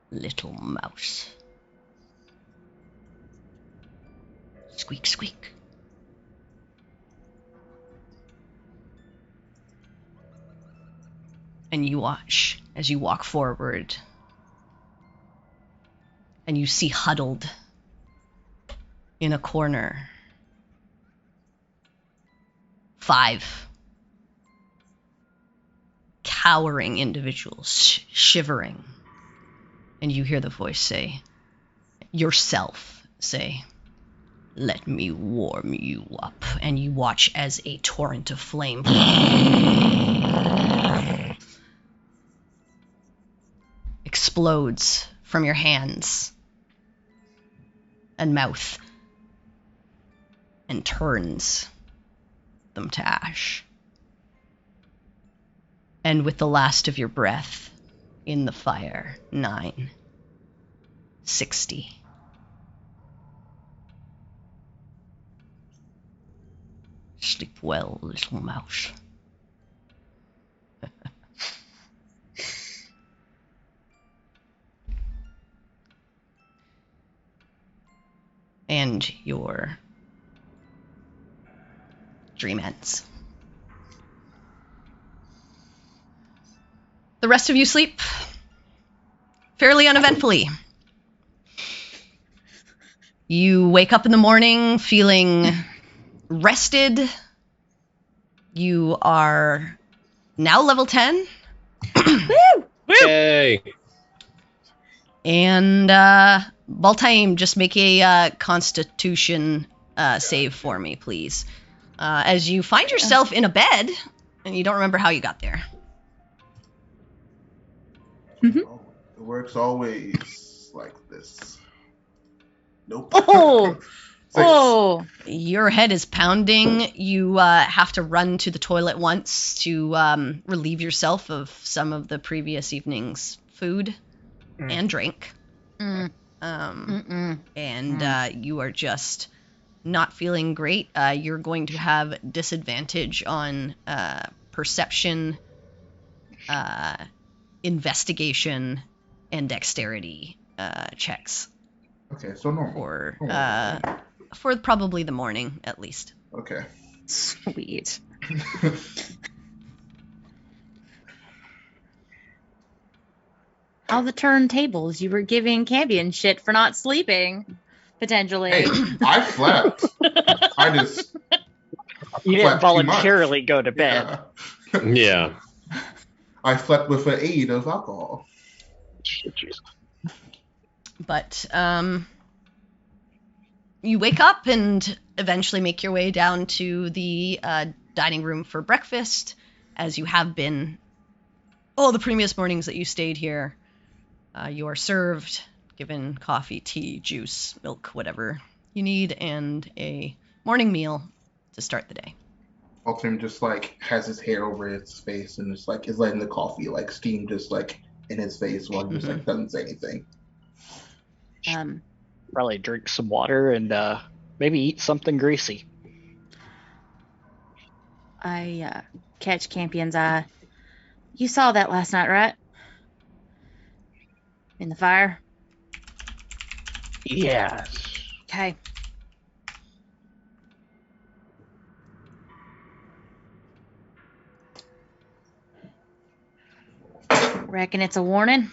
Little mouse. Squeak, squeak. And you watch as you walk forward, and you see huddled in a corner 5 cowering individuals, shivering. And you hear the voice say, yourself say, "Let me warm you up." And you watch as a torrent of flame explodes from your hands and mouth and turns them to ash. And with the last of your breath in the fire, 9:60. Sleep well, little mouse. And your dream ends. The rest of you sleep fairly uneventfully. You wake up in the morning feeling rested. You are now level 10. Woo! Yay! And Baltaim, just make a Constitution save for me, please. As you find yourself in a bed, and you don't remember how you got there. Oh, it works always like this. Nope. Oh! Six. Oh! Your head is pounding. You have to run to the toilet once to relieve yourself of some of the previous evening's food and drink. And you are just not feeling great. You're going to have disadvantage on perception, investigation, and dexterity checks. Okay, so normal. Or Normal. for probably the morning, at least. Okay. Sweet. All the turntables, you were giving Cambion shit for not sleeping, potentially. Hey, I slept. I just You slept didn't too much. voluntarily go to bed. Yeah. Yeah. I slept with an aid of alcohol. Jeez. But you wake up and eventually make your way down to the dining room for breakfast, as you have been all the previous mornings that you stayed here. You are served, given coffee, tea, juice, milk, whatever you need, and a morning meal to start the day. Ultim just like has his hair over his face and just like is letting the coffee like steam just like in his face while he just like doesn't say anything. Probably drink some water and maybe eat something greasy. I catch Campion's eye. You saw that last night, right? In the fire? Yes. Okay. Reckon it's a warning?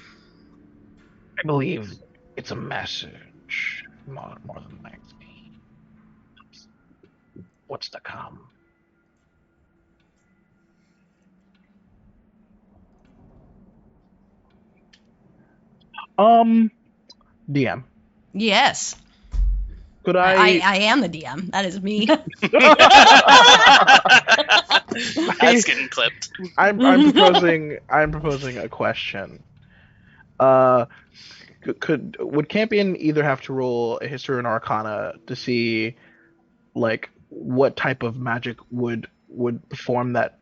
I believe it's a message. More than likely. What's to come? DM. Yes. Could I am the DM. That is me. That's getting clipped. I'm proposing a question. Would Campion either have to roll a history or an arcana to see like what type of magic would perform that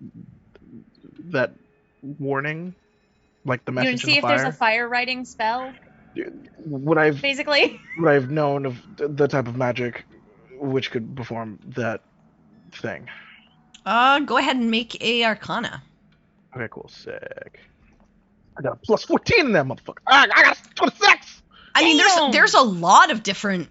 warning, like the You message can in see the if fire? there's a fire writing spell, Would I've basically. known of the type of magic which could perform that thing? Go ahead and make a Arcana. Okay, cool, sick. I got a plus 14 in that motherfucker. I got 26. I mean, Damn. there's a lot of different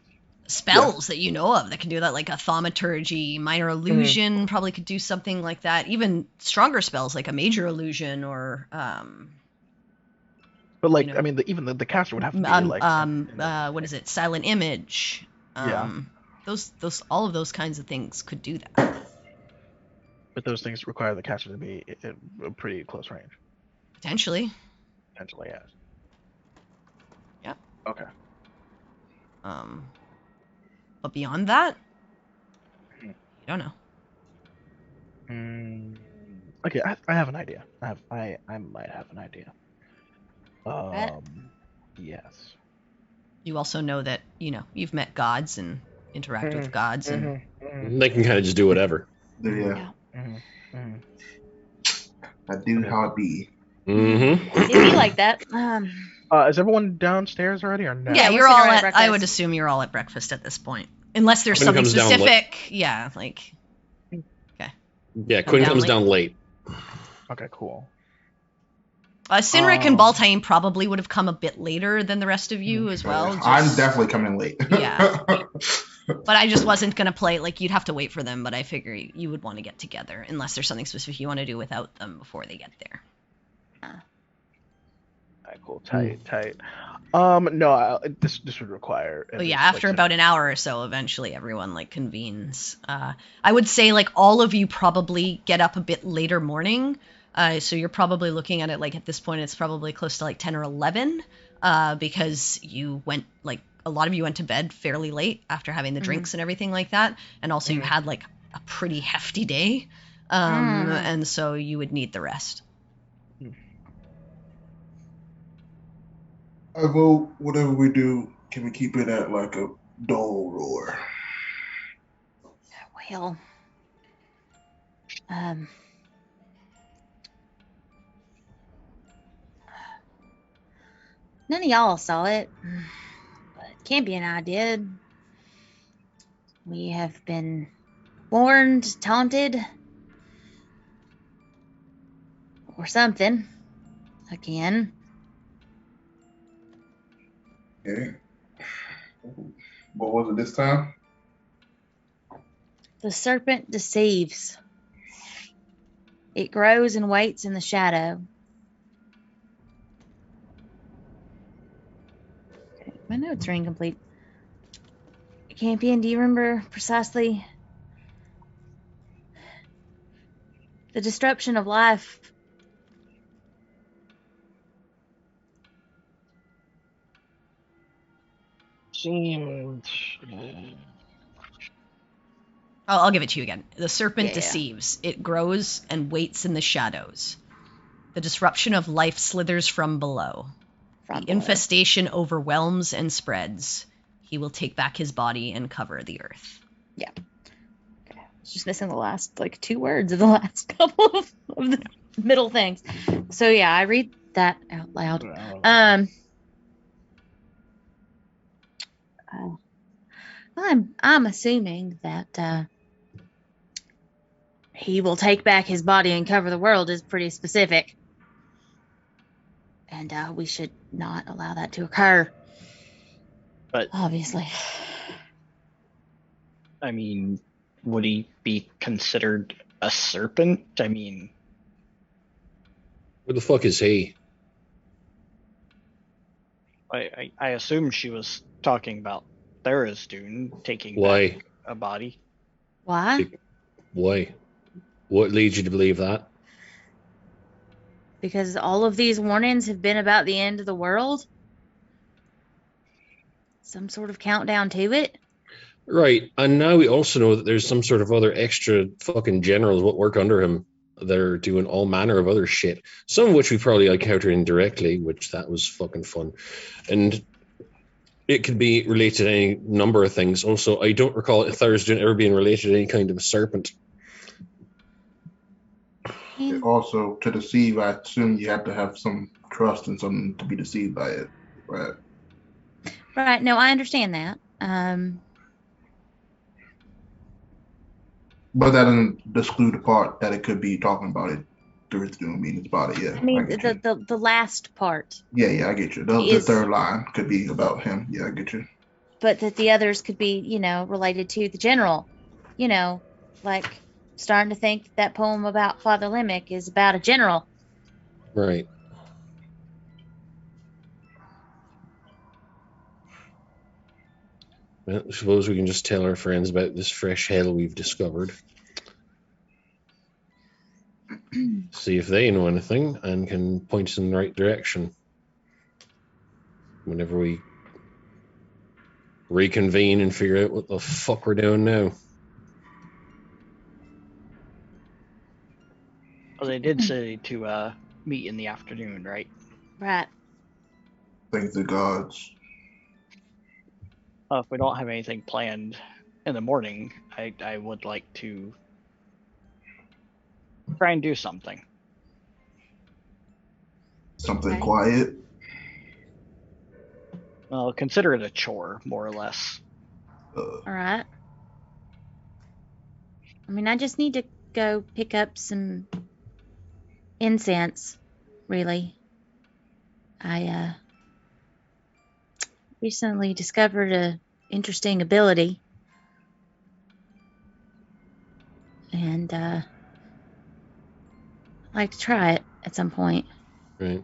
spells that you know of that can do that, like a thaumaturgy, minor illusion probably could do something like that. Even stronger spells like a major illusion or But like, you know, I mean, even the caster would have to be like, what is it? Silent image. Those all of those kinds of things could do that. but those things require the caster to be in a pretty close range. Potentially. Potentially, yes. Yep. Okay. But beyond that, you don't know. Okay, I have an idea. I might have an idea. Yes. You also know that, you've met gods and interact with gods and They can kind of just do whatever. Yeah. I do how it be. Mm-hmm. It'd be like that. Is everyone downstairs already or no? yeah, we're you're sitting all around at, breakfast. I would assume you're all at breakfast at this point. Unless there's Quinn something comes down specific. Yeah, like Yeah, Quinn down comes late. down late. Okay, cool. Sinric and Baltaine probably would have come a bit later than the rest of you as well. I'm definitely coming late. Yeah. But I just wasn't going to play, like, you'd have to wait for them, but I figure you would want to get together, unless there's something specific you want to do without them before they get there. Alright, cool. Tight. No, this would require. But yeah, after about an hour or so, eventually everyone, like, convenes. I would say, like, all of you probably get up a bit later morning, so you're probably looking at it, like, at this point, it's probably close to, like, 10 or 11, because you went, like, a lot of you went to bed fairly late after having the drinks and everything like that, and also you had, like, a pretty hefty day, and so you would need the rest. I vote whatever we do, can we keep it at like a dull roar? Well, none of y'all saw it, but Campy and I did. We have been warned, taunted, or something. Again. Okay. What was it this time? The serpent deceives. It grows and waits in the shadow. Okay, my notes are incomplete. Campion, do you remember precisely the disruption of life? Seems. I'll give it to you again. The serpent Yeah. deceives. It grows and waits in the shadows. The disruption of life slithers from below. The infestation overwhelms and spreads. He will take back his body and cover the earth. Yeah. Okay. It's just missing the last, like, 2 words of the last couple of the middle things. So, yeah, I read that out loud. I'm assuming that he will take back his body and cover the world is pretty specific. And we should not allow that to occur. But obviously. I mean, would he be considered a serpent? I mean, Who the fuck is he? I assume she was talking about Tharizdun taking Why? back a body. Why? Why? What leads you to believe that? Because all of these warnings have been about the end of the world? Some sort of countdown to it? Right, and now we also know that there's some sort of other extra fucking generals what work under him that are doing all manner of other shit. Some of which we probably encountered indirectly, which that was fucking fun. And it could be related to any number of things. Also, I don't recall Tharizdun ever being related to any kind of a serpent. Also, to deceive, I assume you have to have some trust in something to be deceived by it, right? Right. No, I understand that. But that doesn't exclude the part that it could be talking about it through its doing mean its body. Yeah, I mean, get you. the last part. Yeah, I get you. The third line could be about him. Yeah, I get you. But that the others could be, related to the general. Like starting to think that poem about Father Limerick is about a general. Right. Well, I suppose we can just tell our friends about this fresh hell we've discovered. See if they know anything and can point us in the right direction. Whenever we reconvene and figure out what the fuck we're doing now. Well, they did say to meet in the afternoon, right? Right. Thank the gods. If we don't have anything planned in the morning, I would like to try and do something. Something quiet? Well, consider it a chore, more or less. All right. I mean, I just need to go pick up some incense, really. I recently discovered a interesting ability. And I'd like to try it at some point. Right.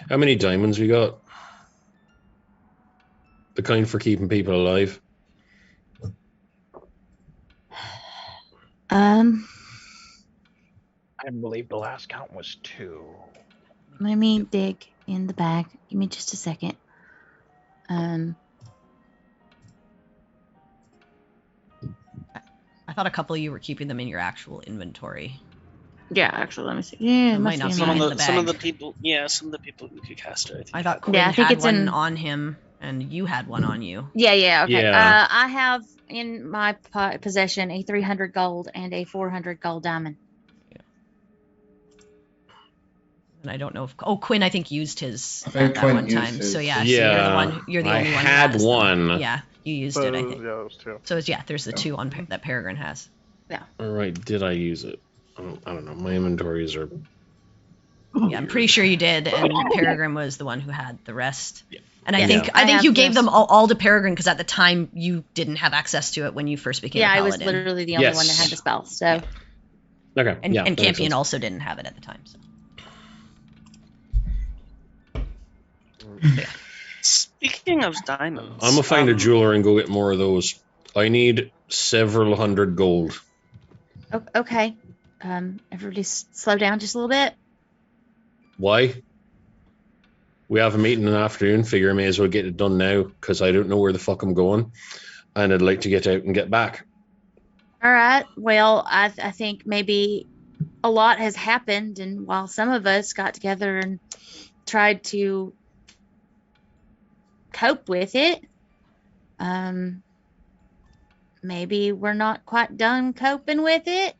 How many diamonds we got? The kind for keeping people alive. I believe the last count was 2. Let me dig in the bag. Give me just a second. I thought a couple of you were keeping them in your actual inventory. Yeah, actually, let me see. Yeah, it might not be Some in the of the bag. people who could cast it. I thought Quinn Yeah, I think had it's one in- on him, and you had one on you. Yeah, okay. Yeah. I have in my possession a 300 gold and a 400 gold diamond. And I don't know if Quinn, I think, used his I think at that Quinn one used time. his. So yeah, Yeah, so you're the I only one. had who has one. Them. Yeah, you used it. I think. Yeah, those 2. So there's the 2 on that Peregrine has. All right, did I use it? I don't know. My inventories are. Yeah, I'm pretty sure you did, and Peregrine was the one who had the rest. Yeah. And I Yeah. think Yeah. I I think have you gave this. them all to Peregrine because at the time you didn't have access to it when you first became Yeah, a I was paladin. literally the only Yes. one that had the spell. So Okay. And yeah, that makes Campion sense. also didn't have it at the time. So. Speaking of diamonds, I'm gonna find a jeweler and go get more of those. I need several hundred gold. okay. Everybody slow down just a little bit. Why? We have a meeting in the afternoon. Figure I may as well get it done now because I don't know where the fuck I'm going, and I'd like to get out and get back. All right. Well, I think maybe a lot has happened, and while some of us got together and tried to cope with it, maybe we're not quite done coping with it.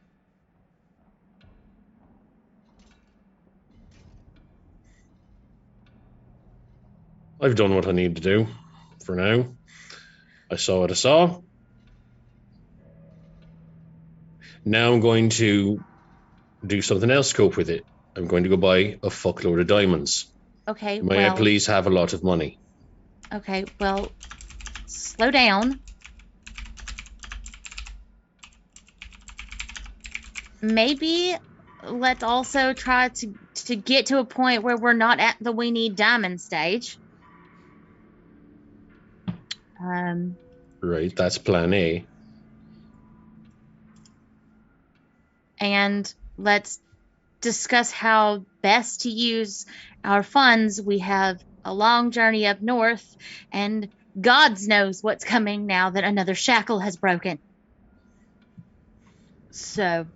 I've done what I need to do for now. I saw what I saw. Now I'm going to do something else to cope with it. I'm going to go buy a fuckload of diamonds. Okay. May I please have a lot of money? Okay. Well, slow down. Maybe let's also try to get to a point where we're not at the we need diamond stage. Right, that's plan A. And let's discuss how best to use our funds. We have a long journey up north, and God knows what's coming now that another shackle has broken. So,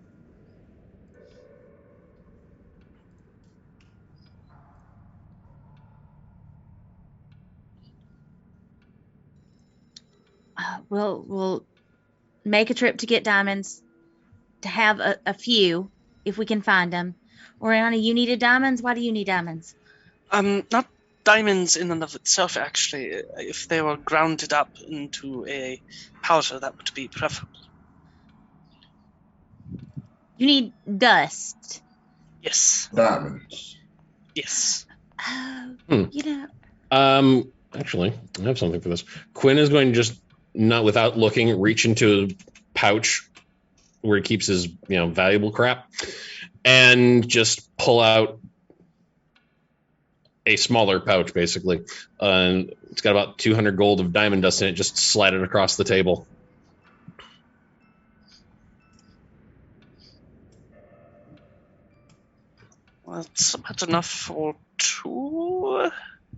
we'll make a trip to get diamonds, to have a few if we can find them. Oriana, you needed diamonds? Why do you need diamonds? Not diamonds in and of itself, actually. If they were grounded up into a powder, that would be preferable. You need dust. Yes. Diamonds. Yes. You know. Actually, I have something for this. Quinn is going to just, not without looking, reach into a pouch where he keeps his, valuable crap, and just pull out a smaller pouch, basically. It's got about 200 gold of diamond dust in it. Just slide it across the table. Well, that's about enough for 2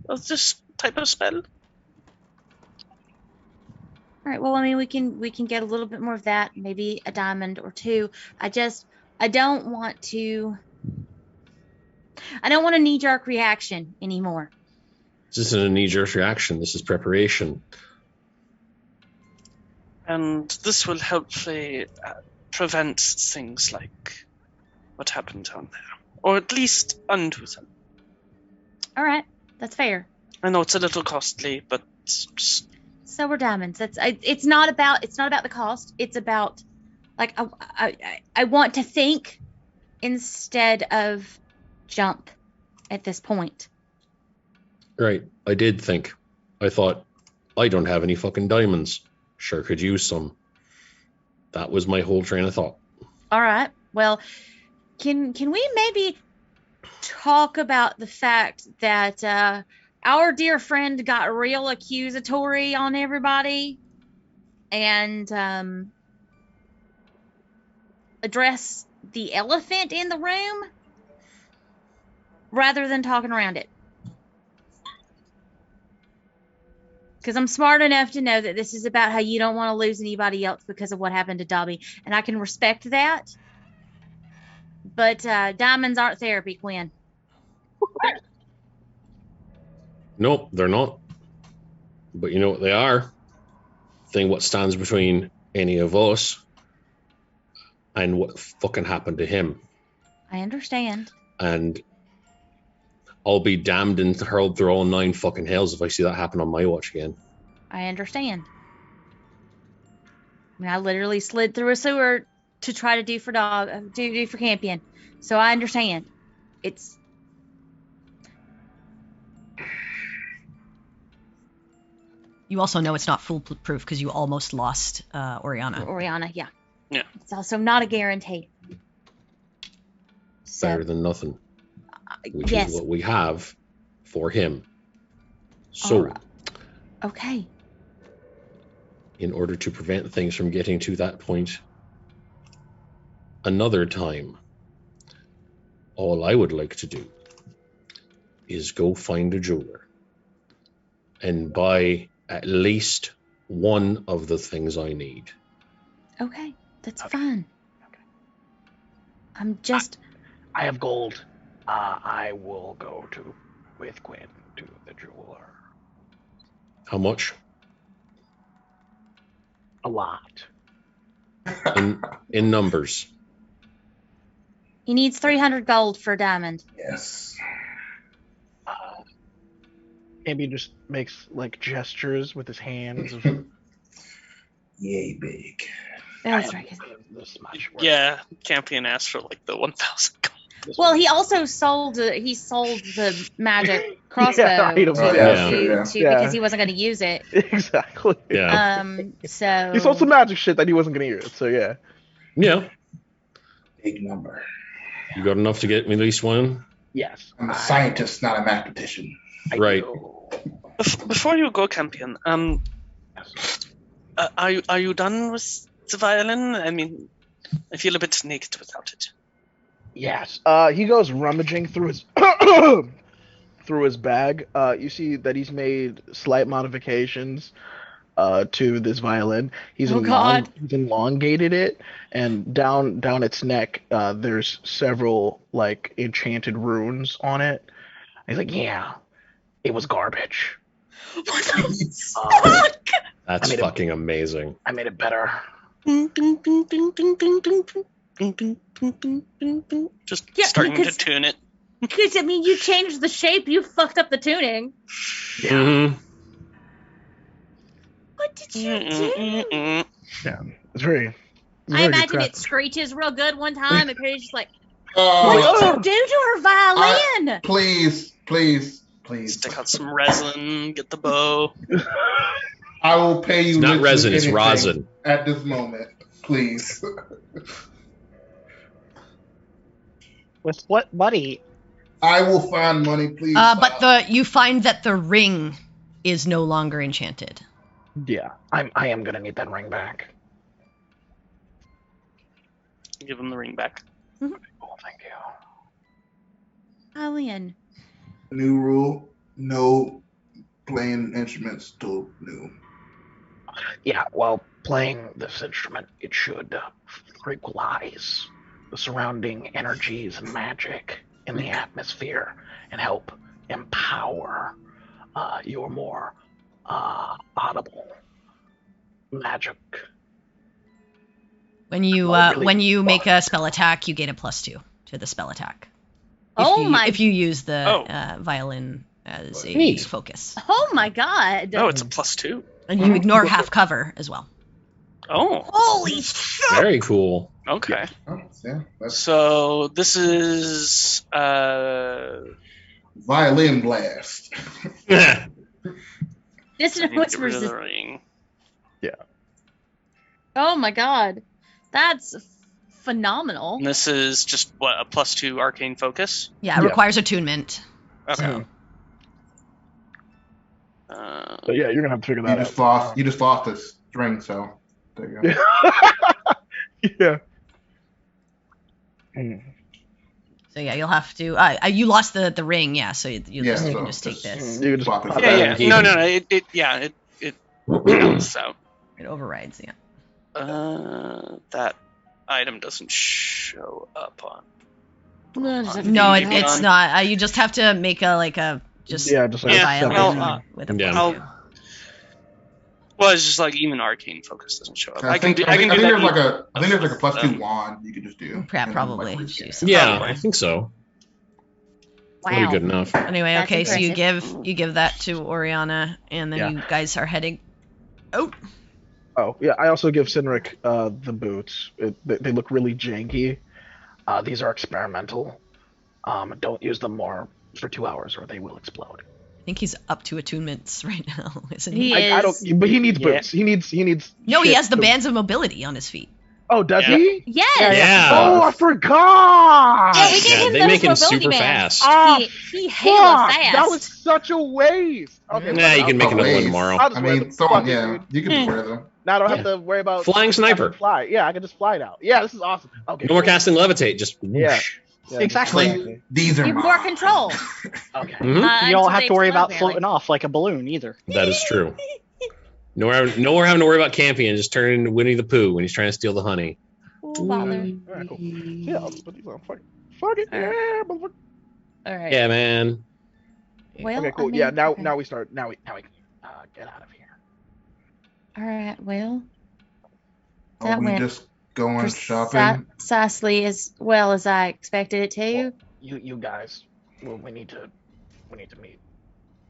of this type of spell. All right. Well, I mean, we can get a little bit more of that, maybe a diamond or 2. I don't want a knee-jerk reaction anymore. This isn't a knee-jerk reaction. This is preparation. And this will hopefully prevent things like what happened down there. Or at least undo them. All right. That's fair. I know it's a little costly, but just... So we're diamonds. It's not about the cost. It's about, like, I want to think instead of jump at this point. Right. I did think. I thought, I don't have any fucking diamonds. Sure could use some. That was my whole train of thought. All right. Well, can we maybe talk about the fact that our dear friend got real accusatory on everybody, and address the elephant in the room rather than talking around it? Because I'm smart enough to know that this is about how you don't want to lose anybody else because of what happened to Dobby, and I can respect that. But diamonds aren't therapy, Quinn. Nope, they're not. But you know what they are? Thing what stands between any of us and what fucking happened to him. I understand. And I'll be damned and hurled through all 9 fucking hells if I see that happen on my watch again. I understand. I mean, I literally slid through a sewer to try to do for Campion. So I understand. It's... You also know it's not foolproof because you almost lost Oriana. Oriana, yeah. Yeah. It's also not a guarantee. So, Better than nothing. Which yes. is what we have for him. So, right. Okay. In order to prevent things from getting to that point another time, all I would like to do is go find a jeweler and buy at least one of the things I need. Okay, that's fine. Okay. I'm just... I have gold. I will go with Quinn to the jeweler. How much? A lot. In numbers. He needs 300 gold for a diamond. Yes. Campion just makes like gestures with his hands. Yay, big. That's right. This much work. Yeah, Campion asked for like the 1,000 gold. Well, he also sold the magic crossbow items, because he wasn't going to use it. Exactly. Yeah. So he sold some magic shit that he wasn't going to use. So yeah. Yeah. Big number. You got enough to get me at least one? Yes. I'm a scientist, not a mathematician. Right. Before you go, Campion, Are you done with the violin? I mean, I feel a bit naked without it. Yes. He goes rummaging through his through his bag. You see that he's made slight modifications to this violin. He's God. he's elongated it, and down its neck, there's several like enchanted runes on it. He's like, yeah, it was garbage. What the fuck? That's fucking amazing. I made it better. Just Yeah, starting to because- tune it. Because, I mean, you changed the shape, you fucked up the tuning. Mhm. What did you do? Yeah, it's very. I imagine it screeches real good one time, and Perry's just like, Oh, what did you do to her violin? please. Stick out some resin, get the bow. I will pay you. It's not literally resin, it's anything rosin. At this moment, please. With what money? I will find money, please. But you find that the ring is no longer enchanted. Yeah, I am gonna need that ring back. Give him the ring back. Oh, thank you. Violin. New rule: no playing instruments till noon. Yeah, well, playing this instrument, it should tranquilize the surrounding energies and magic in the atmosphere and help empower your more audible magic. When you make a spell attack, you gain a +2 to the spell attack. If you use the violin as a Neat. focus. Oh my god. Oh, it's a +2. And you ignore half cover as well. Oh. Holy shit! Very cool. Okay. Oh, yeah, that's So this is violin blast. Dissonant get rid Whispers of is... the ring. Oh my god. That's phenomenal. And this is just what, a +2 arcane focus? Yeah, it requires attunement. Okay. So yeah, you're gonna have to figure that out. You just lost the string, so there you go. Yeah. So yeah, you'll have to. You lost the ring, yeah. So you can just take this. You can just swap it. pop Yeah, that. yeah. No. It cancels out. It overrides, yeah. That item doesn't show up on. No, it's not. You just have to make just Yeah, a just like Yeah, violin well, with a yeah. +2. Well, it's just like even arcane focus doesn't show up. I think there's like a +2 wand you could just do. Yeah, and then, probably. like, Just rescan. use some- Yeah, I think so. That'll Wow. be good enough. Anyway, That's okay, so you impressive. give that to Oriana, and then Yeah. you guys are heading. Oh, Oh yeah, I also give Sinric the boots. They look really janky. These are experimental. Don't use them more for 2 hours or they will explode. I think he's up to attunements right now, isn't He he? is. I don't. But he needs Yeah. boots. He needs. No, he shit has the to- bands of mobility on his feet. Oh, does Yeah. he? Yes! Yeah. Oh, I forgot. Yeah, we gave him they those make him mobility super bands. fast. Ah, He hella fuck, fast. that was such a waste. Okay, Nah, you can make Oh, another one wait. tomorrow. I'll just I wear mean, them. someone, Fuck it, yeah, dude. you can just wear them. Now I don't have to worry about Flying sniper. Fly. Yeah, I can just fly now. Yeah, this is awesome. Okay. No more cool. casting levitate. Just Yeah. whoosh. Yeah, Exactly. These are You have more mine. control. Okay. Mhm. You don't Until have they to worry explode, about floating off like a balloon either. That is true. No more having to worry about camping and just turning into Winnie the Pooh when he's trying to steal the honey. Ooh, bother. All right, cool. Yeah, I'll just put these on. Fuck it. Yeah, motherfucker. All right. Yeah, man. Well, Okay, cool. I mean, Yeah, now okay. we start. Now we can Get out of here. All right. Well, Are that we went just going shopping? precisely as well as I expected it to. You guys, well, we need to meet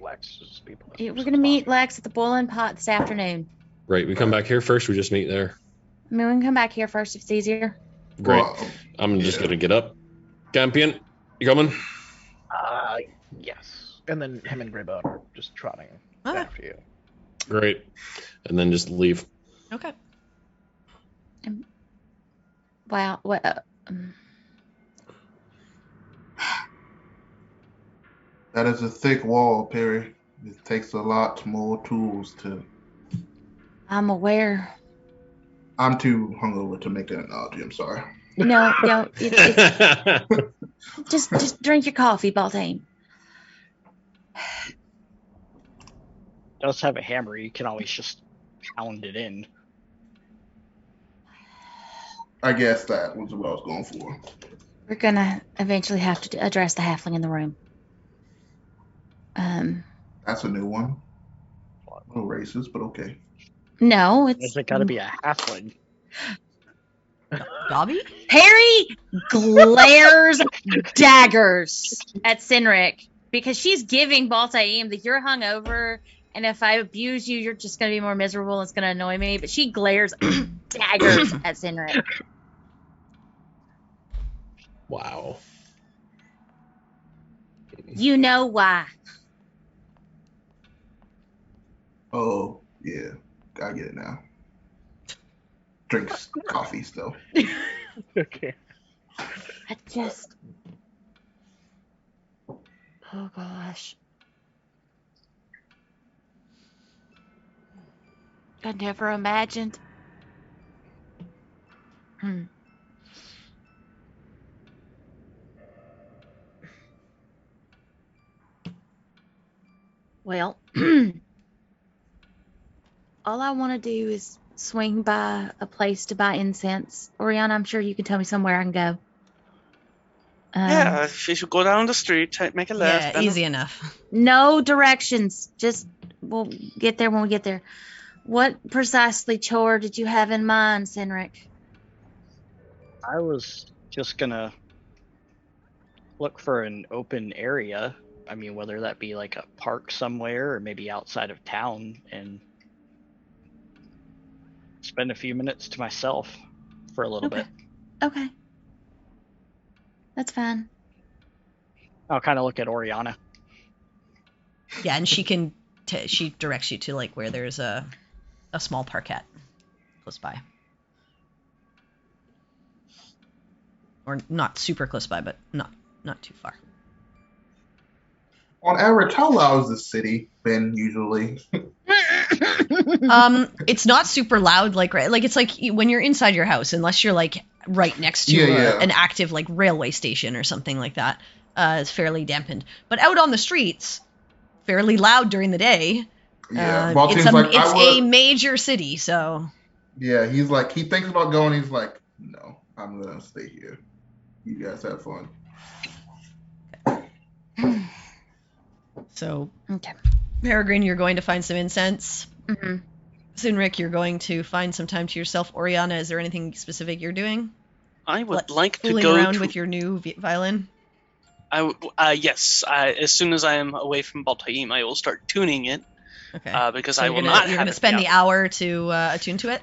Lex's people. as Yeah, soon we're as gonna meet possible. Lex at the Boiling Pot this afternoon. Right, we come back here first. We just meet there. I mean, we can come back here first if it's easier. Great. Well, I'm just yeah. gonna get up. Campion, you coming? Yes. and then him and Greyboat are just trotting Okay. after you. Great. And then just leave. Okay. Wow. What? That is a thick wall, Perry. It takes a lot more tools to I'm aware. I'm too hungover to make that analogy. I'm sorry. No, just drink your coffee, Baltane. Does have a hammer. You can always just pound it in. I guess that was what I was going for. We're gonna eventually have to address the halfling in the room. That's a new one. No racist, but okay. No, it's. Is it got to be a halfling? Dobby? Perry glares daggers at Sinric because she's giving Baltaim that you're hungover, and if I abuse you, you're just going to be more miserable and it's going to annoy me. But she glares daggers at Sinric. Wow. You know why. Oh, yeah. I get it now. Drinks coffee still. Okay. I just. Oh, gosh. I never imagined. Well, all I want to do is swing by a place to buy incense. Oriana, I'm sure you can tell me somewhere I can go. Yeah, if you should go down the street, make a left. Yeah, easy enough. No directions. Just, we'll get there when we get there. What precisely chore did you have in mind, Sinric? I was just gonna look for an open area. I mean, whether that be like a park somewhere or maybe outside of town, and spend a few minutes to myself for a little bit. Okay. That's fine. I'll kind of look at Oriana. Yeah, and she can she directs you to like where there's a small parkette close by. Or not super close by, but not too far. On average, how loud is the city been usually? It's not super loud, like it's like when you're inside your house, unless you're like right next to an active like railway station or something like that. It's fairly dampened, but out on the streets, fairly loud during the day. Yeah, it's a major city, so. Yeah, he's like, he thinks about going. He's like, no, I'm gonna stay here. You guys have fun. So, okay. Peregrine, you're going to find some incense. Mm-hmm. Sinric, you're going to find some time to yourself. Oriana, is there anything specific you're doing? I would like to fooling go around with your new violin. Yes. As soon as I am away from Baltaim, I will start tuning it. Okay. Because so I will not. You're going to spend the hour to attune to it.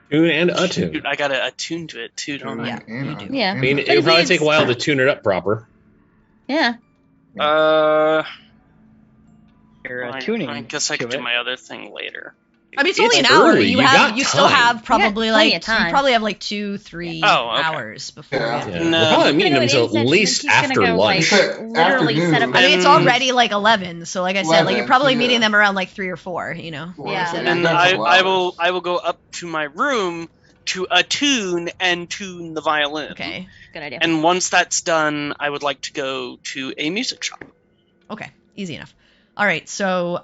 Tune and attune. Dude, I gotta attune to it too, don't I? Yeah, you do. Yeah. I mean, it'll probably take a while to tune it up proper. Yeah. Tuning. I guess I could do my other thing later. I mean, it's only an hour. Early. You still have probably you probably have like 2-3 hours before. Yeah. We're probably meeting them till at least after lunch. Literally set up. I mean, it's already like 11, so like I said, like you're probably meeting them around like 3 or 4. You know. Yeah. And I will go up to my room to attune and tune the violin. Okay. Good idea. And once that's done, I would like to go to a music shop. Okay, easy enough. All right, so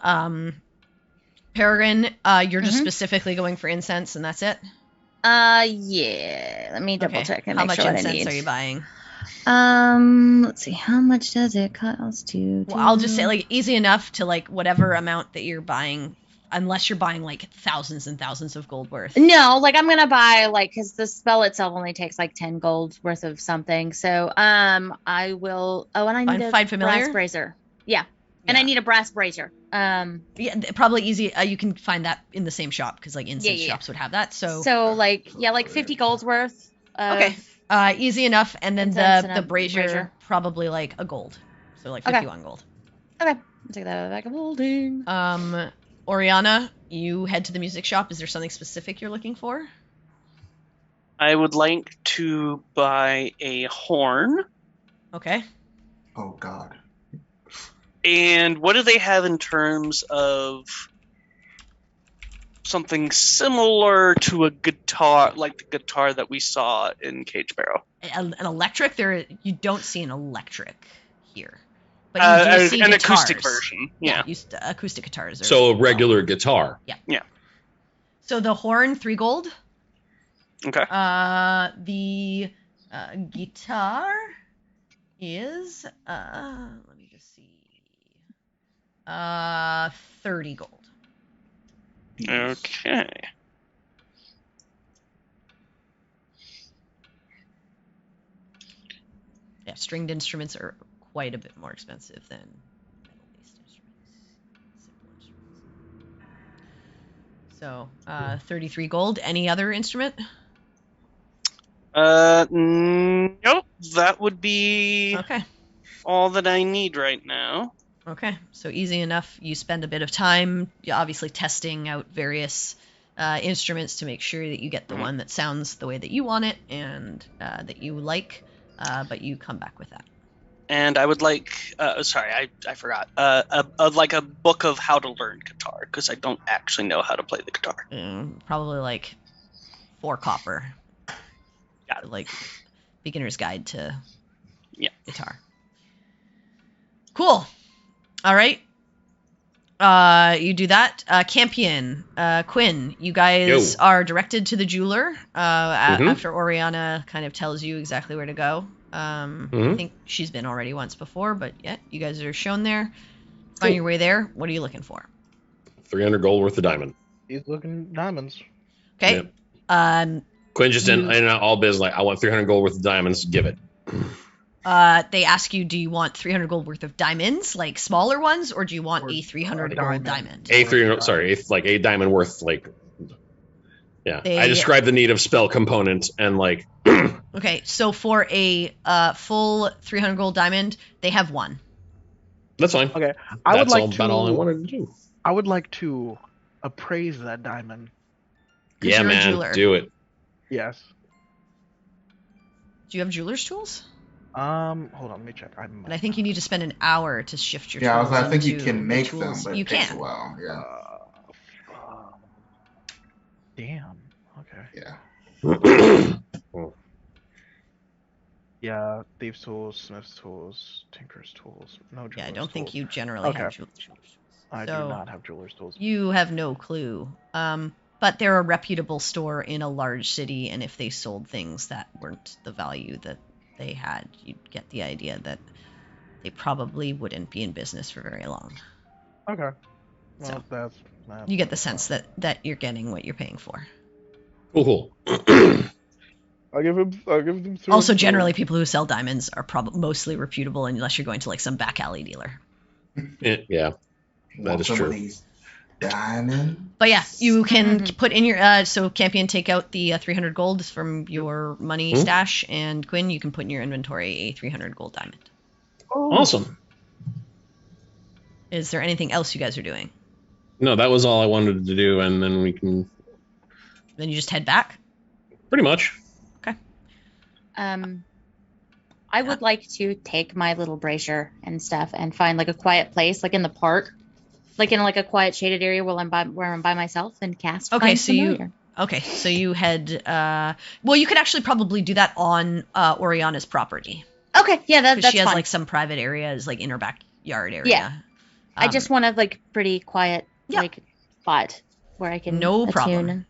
Peregrine, you're just specifically going for incense, and that's it? Yeah. Let me double check and How make much sure what I incense need. are you buying? Let's see. How much does it cost to? Well, I'll just say like easy enough to like whatever amount that you're buying, unless you're buying like thousands and thousands of gold worth. No, like I'm gonna buy because the spell itself only takes like 10 gold worth of something. So I will. Oh, and I need a find familiar? brass brazier. Yeah. And I need a brass brazier. Yeah, probably easy. You can find that in the same shop because like incense shops would have that. So like 50 gold's worth. Okay. Easy enough, and then the brazier probably like a gold, so like 51 gold. Okay, I'll take that back of holding. Oriana, you head to the music shop. Is there something specific you're looking for? I would like to buy a horn. Okay. Oh God. And what do they have in terms of something similar to a guitar, like the guitar that we saw in Cage Barrow. An electric? You don't see an electric here. But you do see an guitars. acoustic version. Yeah. Acoustic guitars. So a regular guitar. Yeah. So the horn, 3 gold. Okay. The guitar is let me just see. 30 gold. Okay. Yeah, stringed instruments are quite a bit more expensive than metal-based instruments. Simple instruments. So, 33 gold. Any other instrument? Nope. That would be Okay. all that I need right now. Okay, so easy enough. You spend a bit of time, obviously testing out various instruments to make sure that you get the one that sounds the way that you want it and that you like, but you come back with that. And I would like, sorry, I forgot, like a book of how to learn guitar, because I don't actually know how to play the guitar. Probably like 4 copper. Got it. Like beginner's guide to guitar. Cool. All right. You do that. Campion, Quinn, you guys are directed to the jeweler after Oriana kind of tells you exactly where to go. I think she's been already once before, but you guys are shown there. Find your way there. What are you looking for? 300 gold worth of diamond. He's looking diamonds. Okay. Yep. Quinn just in all biz like, I want 300 gold worth of diamonds. Give it. They ask you, do you want 300 gold worth of diamonds, like smaller ones, or do you want a 300 gold diamond? A diamond worth, like, I described the need of spell component and like. Okay, so for a full 300 gold diamond, they have 1. That's fine. Okay, That's about all I wanted to do. I would like to appraise that diamond. Yeah, man, do it. Yes. Do you have jeweler's tools? Hold on, let me check. And I think you need to spend an hour to shift your tools. I think you can make them, but you it takes can. a while. Yeah. Damn. Okay. Yeah. Yeah, thieves' tools, smith's tools, tinker's tools. No jeweler's Yeah, I don't tools. think you generally have jeweler's tools. I do not have jeweler's tools. You have no clue. But they're a reputable store in a large city, and if they sold things that weren't the value that they had, you'd get the idea that they probably wouldn't be in business for very long. Okay. Well, so you get the sense that you're getting what you're paying for. Cool. I'll give them 3. Also, generally, people who sell diamonds are probably mostly reputable unless you're going to like some back alley dealer. Yeah, that is true. Diamond. But yeah, you can put in your so Campion, take out the 300 gold from your money stash, and Quinn, you can put in your inventory a 300 gold diamond. Awesome. Is there anything else you guys are doing? No, that was all I wanted to do, and then we can. Then you just head back. Pretty much. Okay. I would like to take my little brazier and stuff and find like a quiet place, like in the park. Like in like a quiet shaded area where I'm by myself and cast. Okay, so you head. Well, you could actually probably do that on Oriana's property. Okay, yeah, that's she has fine. like some private areas, like in her backyard area. Yeah, I just want to like pretty quiet, like spot where I can problem.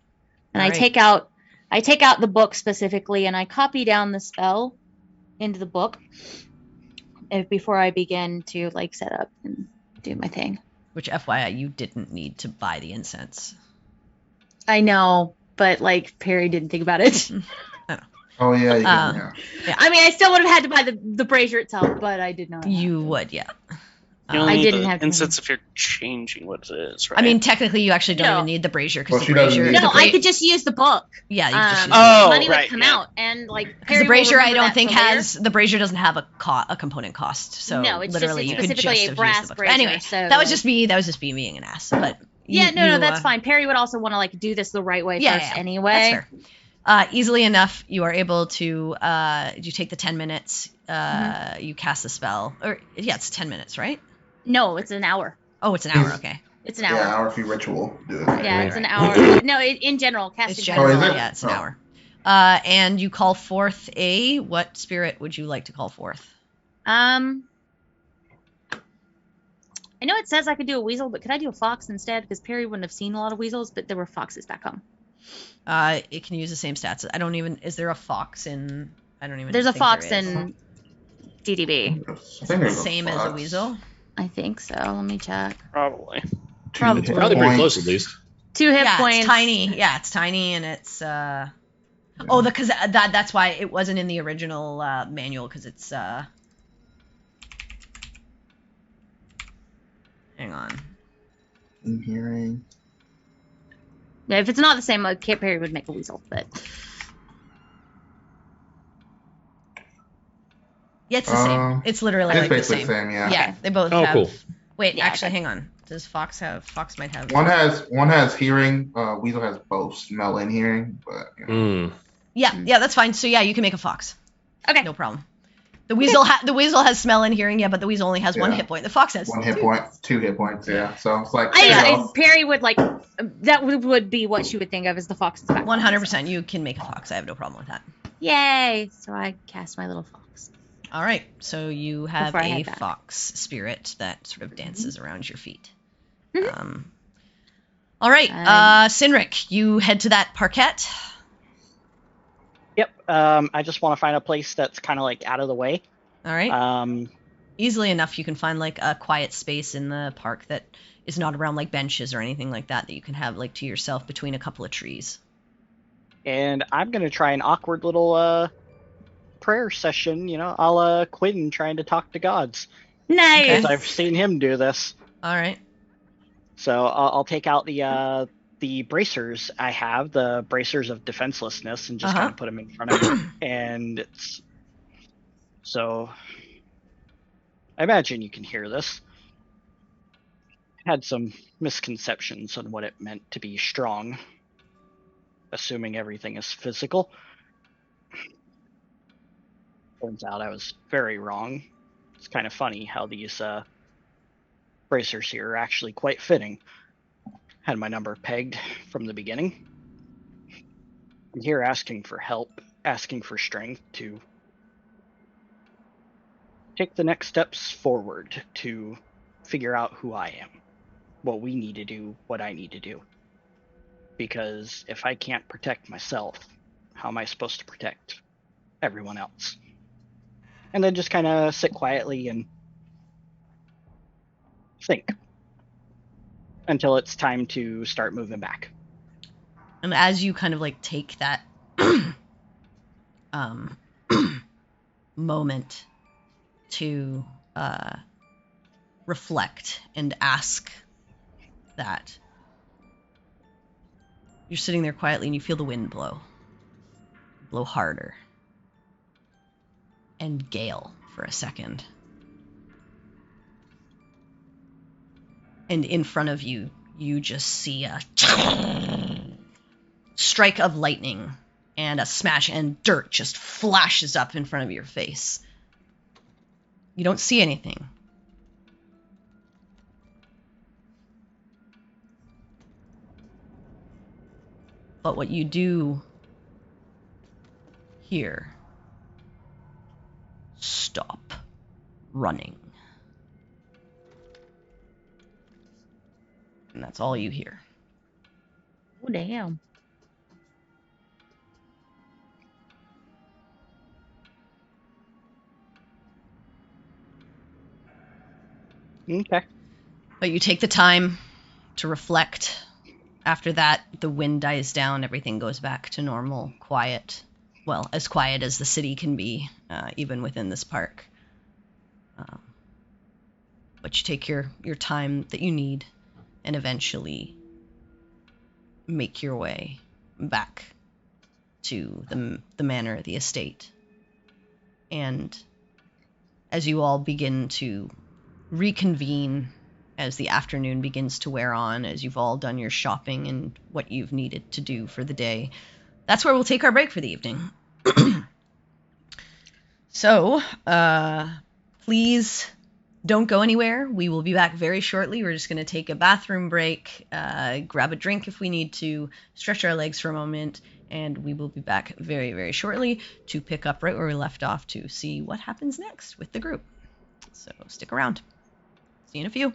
And I take out the book specifically, and I copy down the spell into the book before I begin to like set up and do my thing. Which, FYI, you didn't need to buy the incense. I know, but like Perry didn't think about it. Oh yeah, you can, yeah. I mean, I still would have had to buy the brazier itself, but I did not. You would, yeah. You only I need didn't the have incense if you're changing what it is, right? I mean, technically, you actually don't even need the brazier because the brazier. I could just use the book. Yeah, you just use money would come out, and like the brazier, I don't think has the brazier doesn't have a component cost. So no, it's literally just, you could specifically just a brass use the book. brazier. Anyway, so that was just me. That was just me being an ass. But no, that's fine. Perry would also want to like do this the right way first, anyway. That's fair. Easily enough, you are able to. You take the 10 minutes. You cast the spell, or it's 10 minutes, right? No, it's an hour. Oh, it's an hour. Okay. It's an Yeah, hour. hour for ritual. Do it. Yeah, it's an hour. No, in general, casting. It's spells. general, is it? yeah, it's an Oh. hour. And you call forth what spirit would you like to call forth? I know it says I could do a weasel, but could I do a fox instead? Because Perry wouldn't have seen a lot of weasels, but there were foxes back home. It can use the same stats. Is there a fox in, I don't even There's a think fox there is. in DDB. Is it the same as a weasel? I think so. Let me check. Probably. Probably. Probably pretty close at least. 2 hit points. It's tiny. Yeah, it's tiny, and it's because that's why it wasn't in the original manual, because it's hang on. In hearing. Yeah, if it's not the same, like Perry would make a weasel, but Yeah, it's the same. It's literally It's like the basically same. the same, yeah. Yeah, they both Oh, have. cool. Wait, Yeah, actually, okay. hang on. Does Fox have? Fox might have. One has hearing. Weasel has both smell and hearing, but Yeah, that's fine. So yeah, you can make a fox. okay. No problem. The weasel has smell and hearing, yeah, but the weasel only has 1 Yeah. hit point. The fox has 1 hit 2. point, 2 hit points. Yeah, so it's like Perry would like that would be what she would think of as the fox's back. 100%. You can make a fox. I have no problem with that. Yay! So I cast my little fox. All right. So you have Before I a head back. fox spirit that sort of dances around your feet. Mhm. All right. Sinric, you head to that parquet. Yep. I just want to find a place that's kind of like out of the way. All right. Um, Easily enough, you can find like a quiet space in the park that is not around like benches or anything like that you can have like to yourself between a couple of trees. and I'm gonna try an awkward little prayer session, a la Quinn trying to talk to gods. Nice. Because I've seen him do this. All right. So I'll take out the bracers I have, the bracers of defenselessness, and just kind of put them in front of me. And so I imagine you can hear this. Had some misconceptions on what it meant to be strong, assuming everything is physical. Turns out I was very wrong. It's kind of funny how these bracers here are actually quite fitting. Had my number pegged from the beginning. I'm here asking for help, asking for strength to take the next steps forward to figure out who I am, what we need to do, what I need to do. Because if I can't protect myself, how am I supposed to protect everyone else? And then just kind of sit quietly and think until it's time to start moving back. And as you kind of like take that moment to reflect and ask that, you're sitting there quietly and you feel the wind blow harder, and gale for a second. And in front of you, you just see a strike of lightning and a smash, and dirt just flashes up in front of your face. You don't see anything. But what you do hear: stop running. And that's all you hear. Oh, damn. Okay. But you take the time to reflect. After that, the wind dies down, everything goes back to normal, quiet. Well, as quiet as the city can be, even within this park. But you take your time that you need and eventually make your way back to the manor, the estate. And as you all begin to reconvene, as the afternoon begins to wear on, as you've all done your shopping and what you've needed to do for the day, that's where we'll take our break for the evening. So, please Don't go anywhere. We will be back very shortly. We're just going to take a bathroom break, grab a drink if we need to, stretch our legs for a moment, and we will be back very, very shortly to pick up right where we left off to see what happens next with the group. So stick around. See you in a few.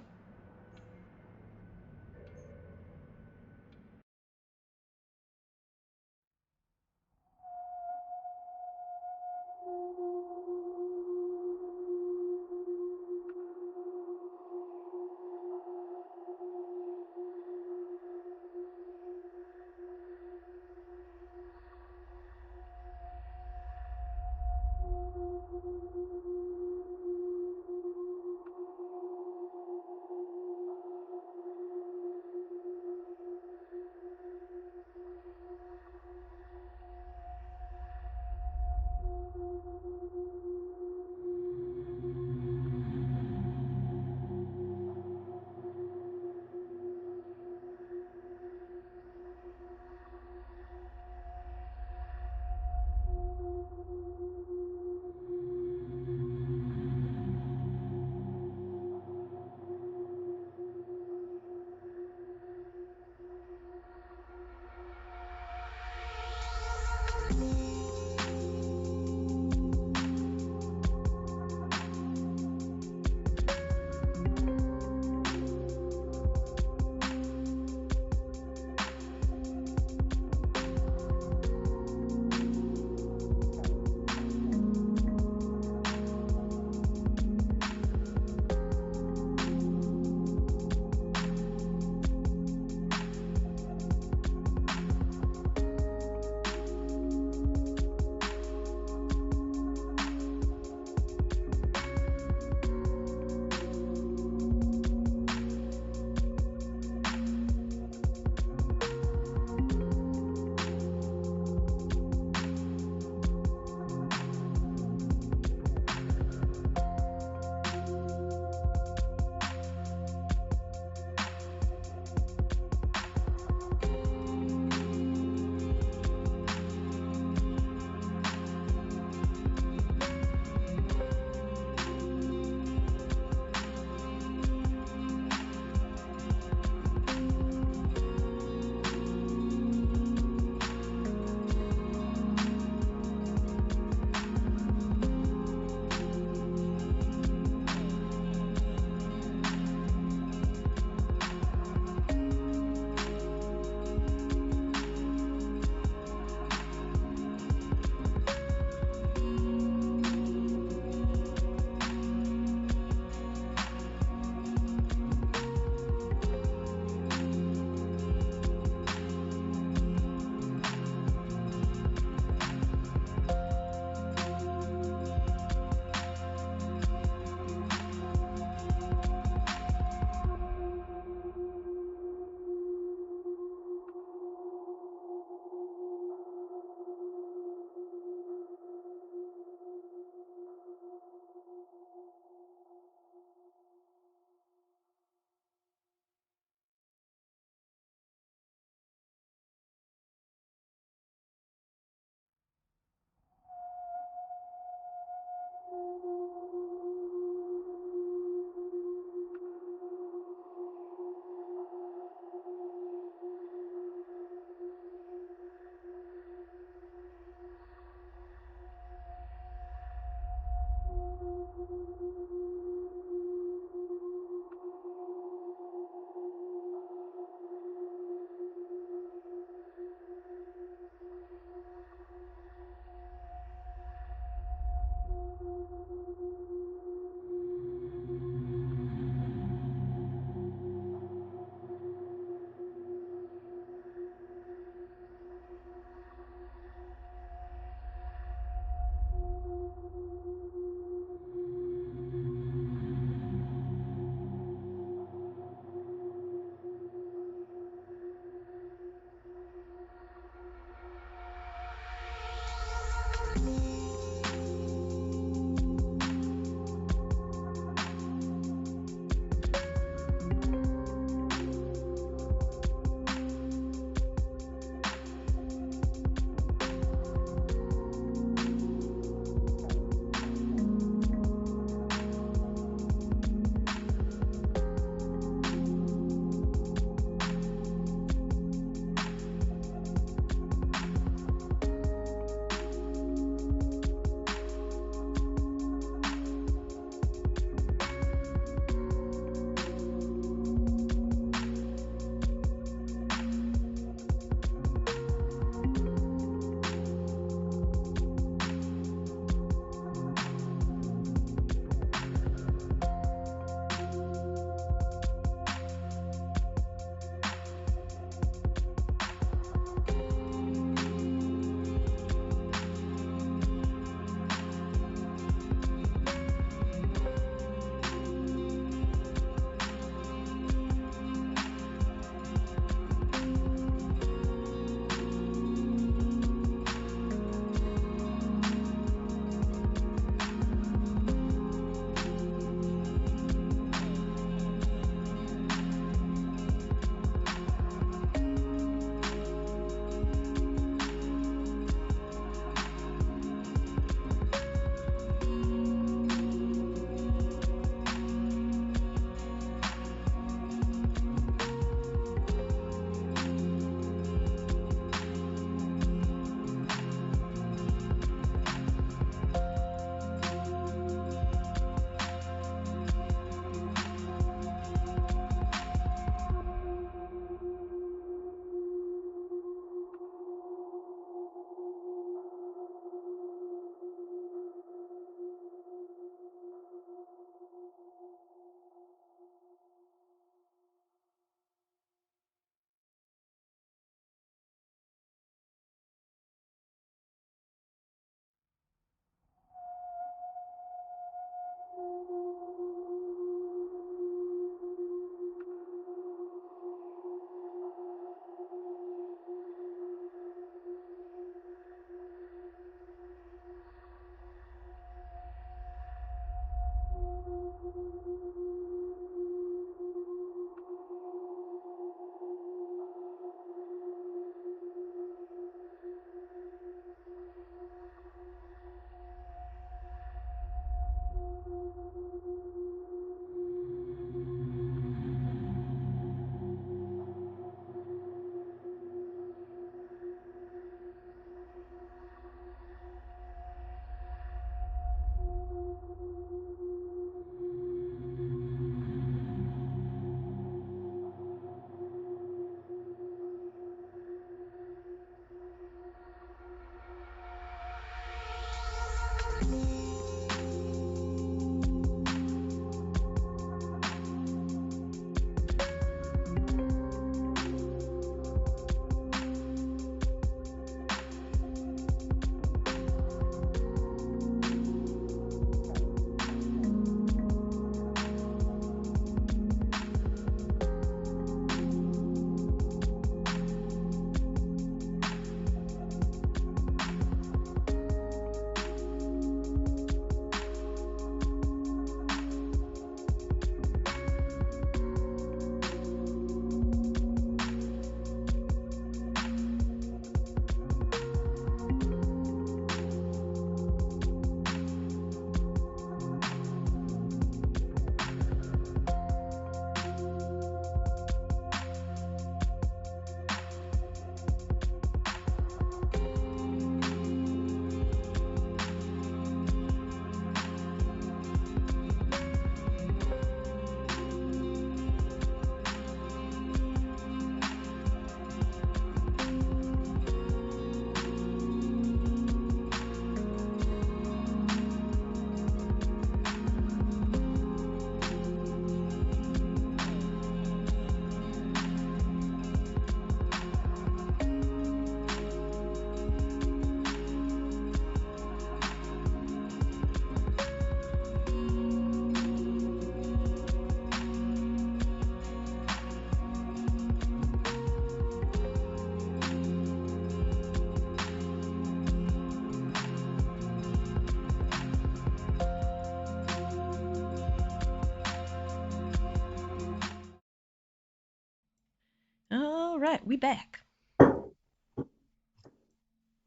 All right, we back. And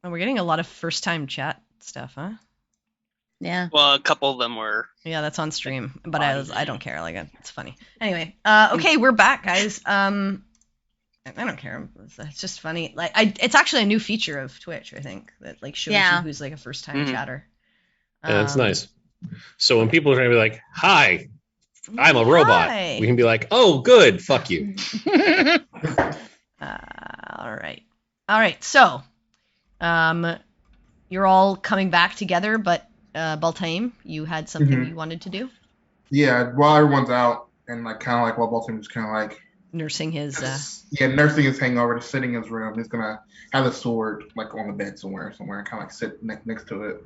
we're getting a lot of first-time chat stuff, huh? Yeah. Well, a couple of them were. Yeah, that's on stream, but I don't care. Like, it's funny. Anyway, okay, we're back, guys. I don't care. It's just funny. Like, it's actually a new feature of Twitch, I think, that like shows you who's like a first-time chatter. Yeah, that's nice. So when people are trying to be like, "Hi, I'm a robot," we can be like, "Oh, good, fuck you." All right. So, you're all coming back together, but Baltaim, you had something you wanted to do? Yeah, while everyone's out, and like kind of like while Baltaim was kind of like nursing his nursing his hangover, just sitting in his room. He's gonna have a sword like on the bed somewhere, and kind of like sit next to it.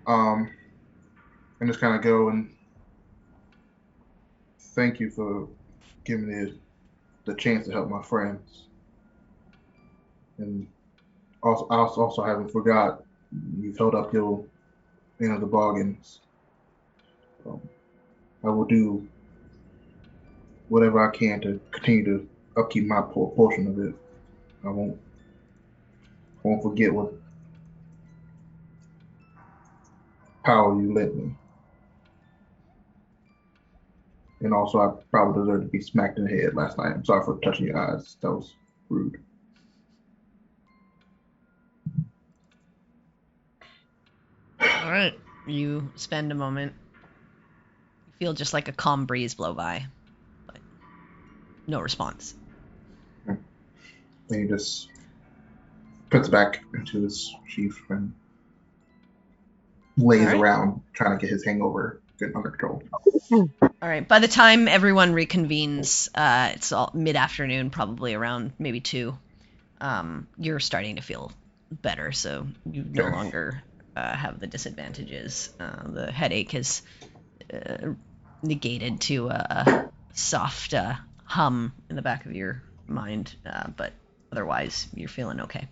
And just kind of go and thank you for giving me the chance to help my friends. And also, I also haven't forgot you've held up your end of the bargains. I will do whatever I can to continue to upkeep my portion of it. I won't forget what power you lent me. And also, I probably deserve to be smacked in the head last night. I'm sorry for touching your eyes. That was rude. All right. You spend a moment. You feel just like a calm breeze blow by, but no response. And he just puts it back into his sheath and lays around trying to get his hangover under control. All right. By the time everyone reconvenes, it's all mid-afternoon, probably around maybe 2. You're starting to feel better, so you no longer have the disadvantages. The headache is negated to a soft hum in the back of your mind, but otherwise you're feeling okay.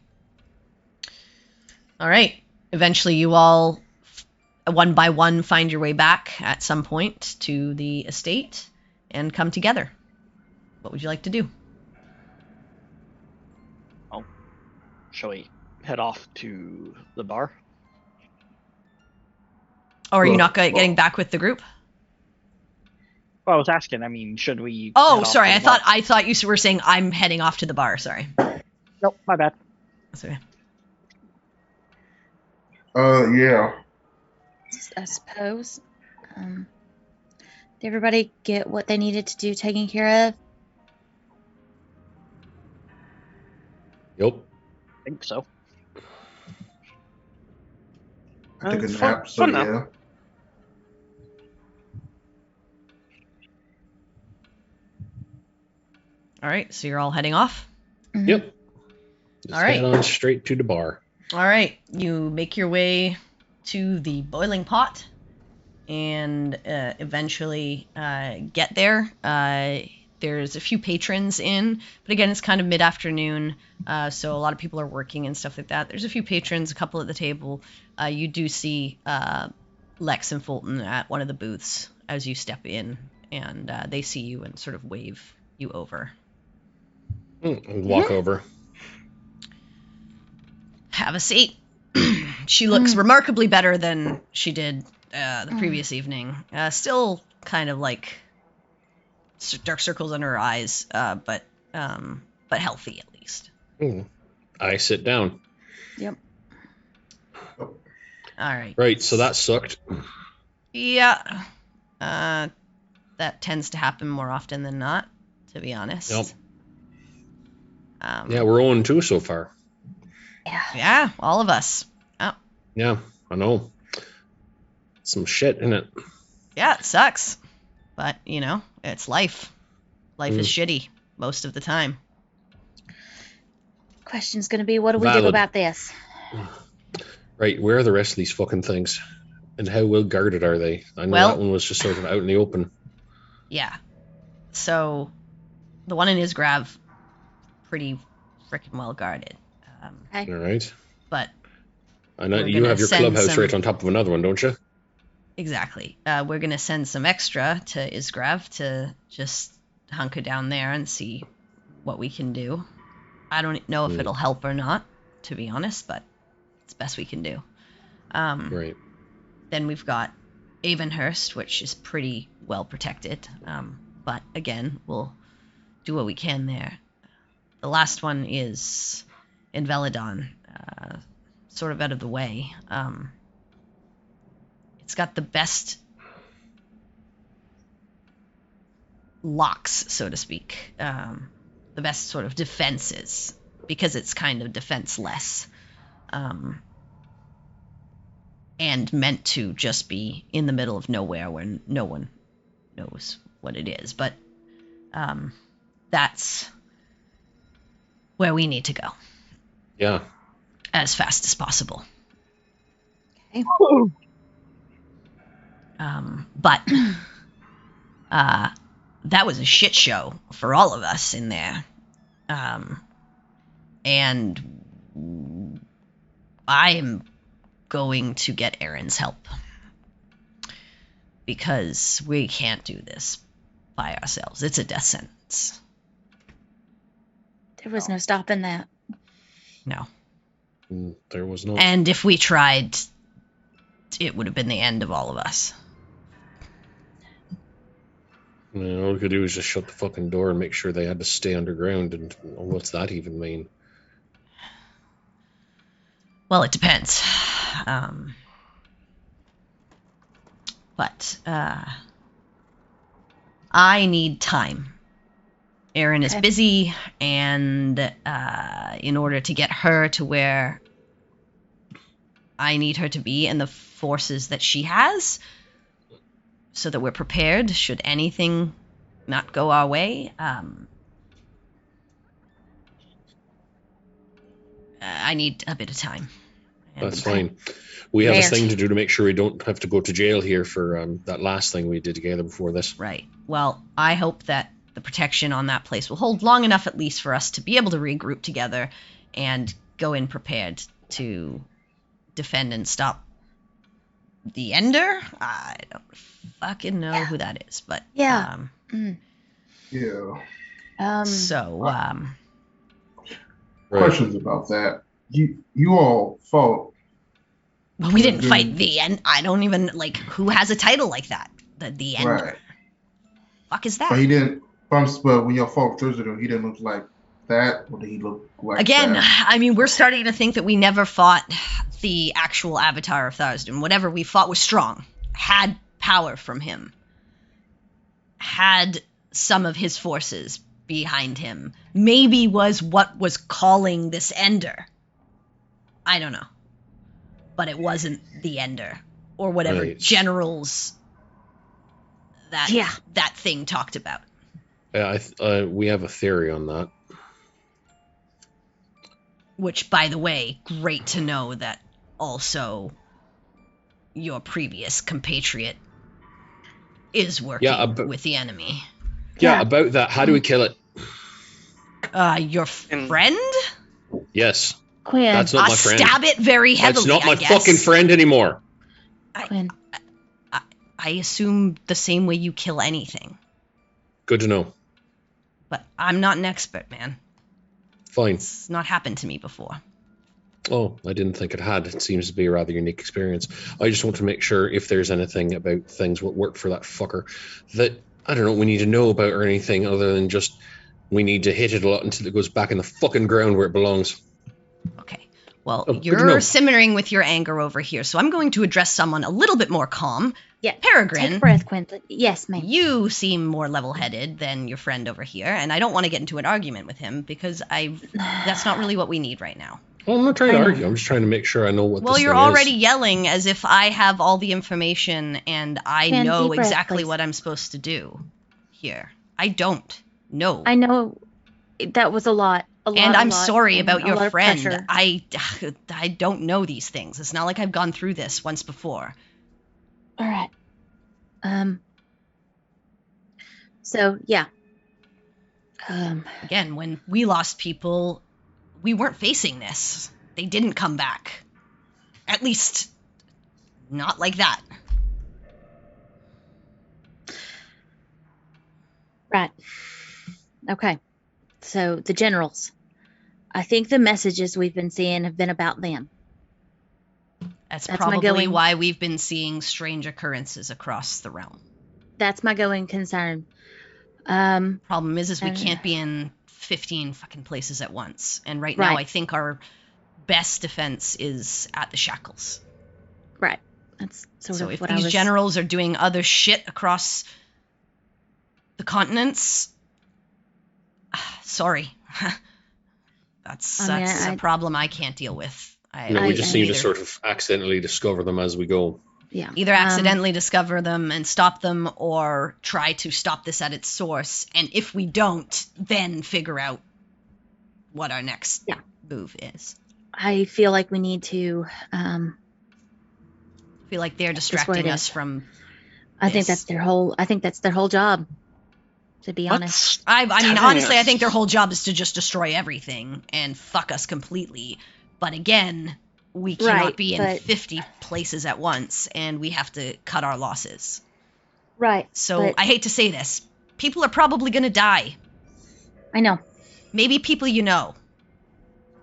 All right. Eventually you all, one by one, find your way back at some point to the estate and come together. What would you like to do? Oh, shall we head off to the bar? Oh, are you not getting back with the group? Well, I was asking. I mean, should we? Oh, sorry. I thought you were saying I'm heading off to the bar. Sorry. Nope, my bad. That's okay. Yeah. I suppose. Did everybody get what they needed to do taken care of? Yep. I think so. I took a nap, so yeah. All right, so you're all heading off? Mm-hmm. Yep. Just all right. head on straight to the bar. All right, you make your way to the boiling pot and eventually get there. There's a few patrons in, but again, it's kind of mid-afternoon, so a lot of people are working and stuff like that. There's a few patrons, a couple at the table. You do see Lex and Fulton at one of the booths as you step in, and they see you and sort of wave you over. Walk over. Have a seat. She looks remarkably better than she did the previous evening. Still kind of like dark circles under her eyes, but healthy at least. I sit down. Yep. All right. Right, so that sucked. Yeah. That tends to happen more often than not, to be honest. Yep. Yeah, we're 0-2 so far. Yeah, all of us. Oh. Yeah, I know. Some shit in it. Yeah, it sucks. But, you know, it's life. Life is shitty most of the time. Question's going to be, what do we do about this? Right, where are the rest of these fucking things? And how well guarded are they? I know that one was just sort of out in the open. Yeah. So, the one in Isgrav, pretty freaking well guarded. All right. But I know you have your clubhouse right on top of another one, don't you? Exactly. We're going to send some extra to Isgrav to just hunker down there and see what we can do. I don't know if it'll help or not, to be honest, but it's the best we can do. Right. Then we've got Avonhurst, which is pretty well protected. But again, we'll do what we can there. The last one is in Veladon, sort of out of the way. It's got the best locks, so to speak. The best sort of defenses, because it's kind of defenseless. And meant to just be in the middle of nowhere where no one knows what it is. But that's where we need to go. Yeah. As fast as possible. Okay. But that was a shit show for all of us in there. And I am going to get Aaron's help. Because we can't do this by ourselves. It's a death sentence. There was no stopping that. No. There was no. And if we tried, it would have been the end of all of us. All we could do is just shut the fucking door and make sure they had to stay underground. And what's that even mean? Well, it depends. But I need time. Erin is busy, and in order to get her to where I need her to be and the forces that she has, so that we're prepared should anything not go our way, I need a bit of time. That's fine. We have a thing to do to make sure we don't have to go to jail here for that last thing we did together before this. Right. Well, I hope that the protection on that place will hold long enough at least for us to be able to regroup together and go in prepared to defend and stop the Ender. I don't fucking know who that is, but Yeah. Questions about that. You all fought. Well, we didn't fight the End. I don't even who has a title like that. The Ender. Right. Fuck is that? But he didn't. But when y'all fought Thursday, he didn't look like that. Or did he look like Again, that? I mean, we're starting to think that we never fought the actual Avatar of Tharsden. Whatever we fought was strong, had power from him, had some of his forces behind him. Maybe was what was calling this Ender. I don't know. But it wasn't the Ender or whatever generals that thing talked about. Yeah, we have a theory on that. Which, by the way, great to know that also your previous compatriot is working with the enemy. Yeah, about that. How do we kill it? Your friend? Yes. Quinn. That's not my friend. Stab it very heavily. That's not my I guess. fucking friend anymore. Quinn. I assume the same way you kill anything. Good to know. But I'm not an expert, man. Fine. It's not happened to me before. Oh, I didn't think it had. It seems to be a rather unique experience. I just want to make sure if there's anything about things what worked for that fucker that, I don't know, we need to know about or anything other than just we need to hit it a lot until it goes back in the fucking ground where it belongs. Okay. Well, you're simmering with your anger over here, so I'm going to address someone a little bit more calm. Yeah. Peregrine. Take a breath, Quinn. Yes, ma'am. You seem more level-headed than your friend over here, and I don't want to get into an argument with him because that's not really what we need right now. Well, I'm not trying to argue. I'm just trying to make sure I know what this you're thing already is. yelling as if I have all the information and I Quinn, know deep breath, exactly please. what I'm supposed to do here. I don't know. I know that was a lot. And I'm sorry and about a lot your of friend. pressure. I don't know these things. It's not like I've gone through this once before. All right. So yeah. Again, when we lost people, we weren't facing this. They didn't come back. At least, not like that. Right. Okay. So the generals. I think the messages we've been seeing have been about them. That's That's my probably going- why we've been seeing strange occurrences across the realm. That's my going concern. Problem is we and- can't be in 15 fucking places at once. And right now, Right. I think our best defense is at the shackles. Right. That's sort So of if what these I was. generals are doing other shit across the continents, sorry. That's I mean, a problem I can't deal with. No, we just seem to either- sort of accidentally discover them as we go. Yeah. either accidentally discover them and stop them, or try to stop this at its source. And if we don't, then figure out what our next move is. I feel like we need to. I feel like they're distracting us is. from. I think Yes. that's their whole. I think that's their whole job. To be honest. What's I mean, telling honestly, I us? think their whole job is to just destroy everything and fuck us completely. But again, we cannot Right, be in but- 50 places at once, and we have to cut our losses. Right. So but I hate to say this. People are probably going to die. I know. Maybe people you know.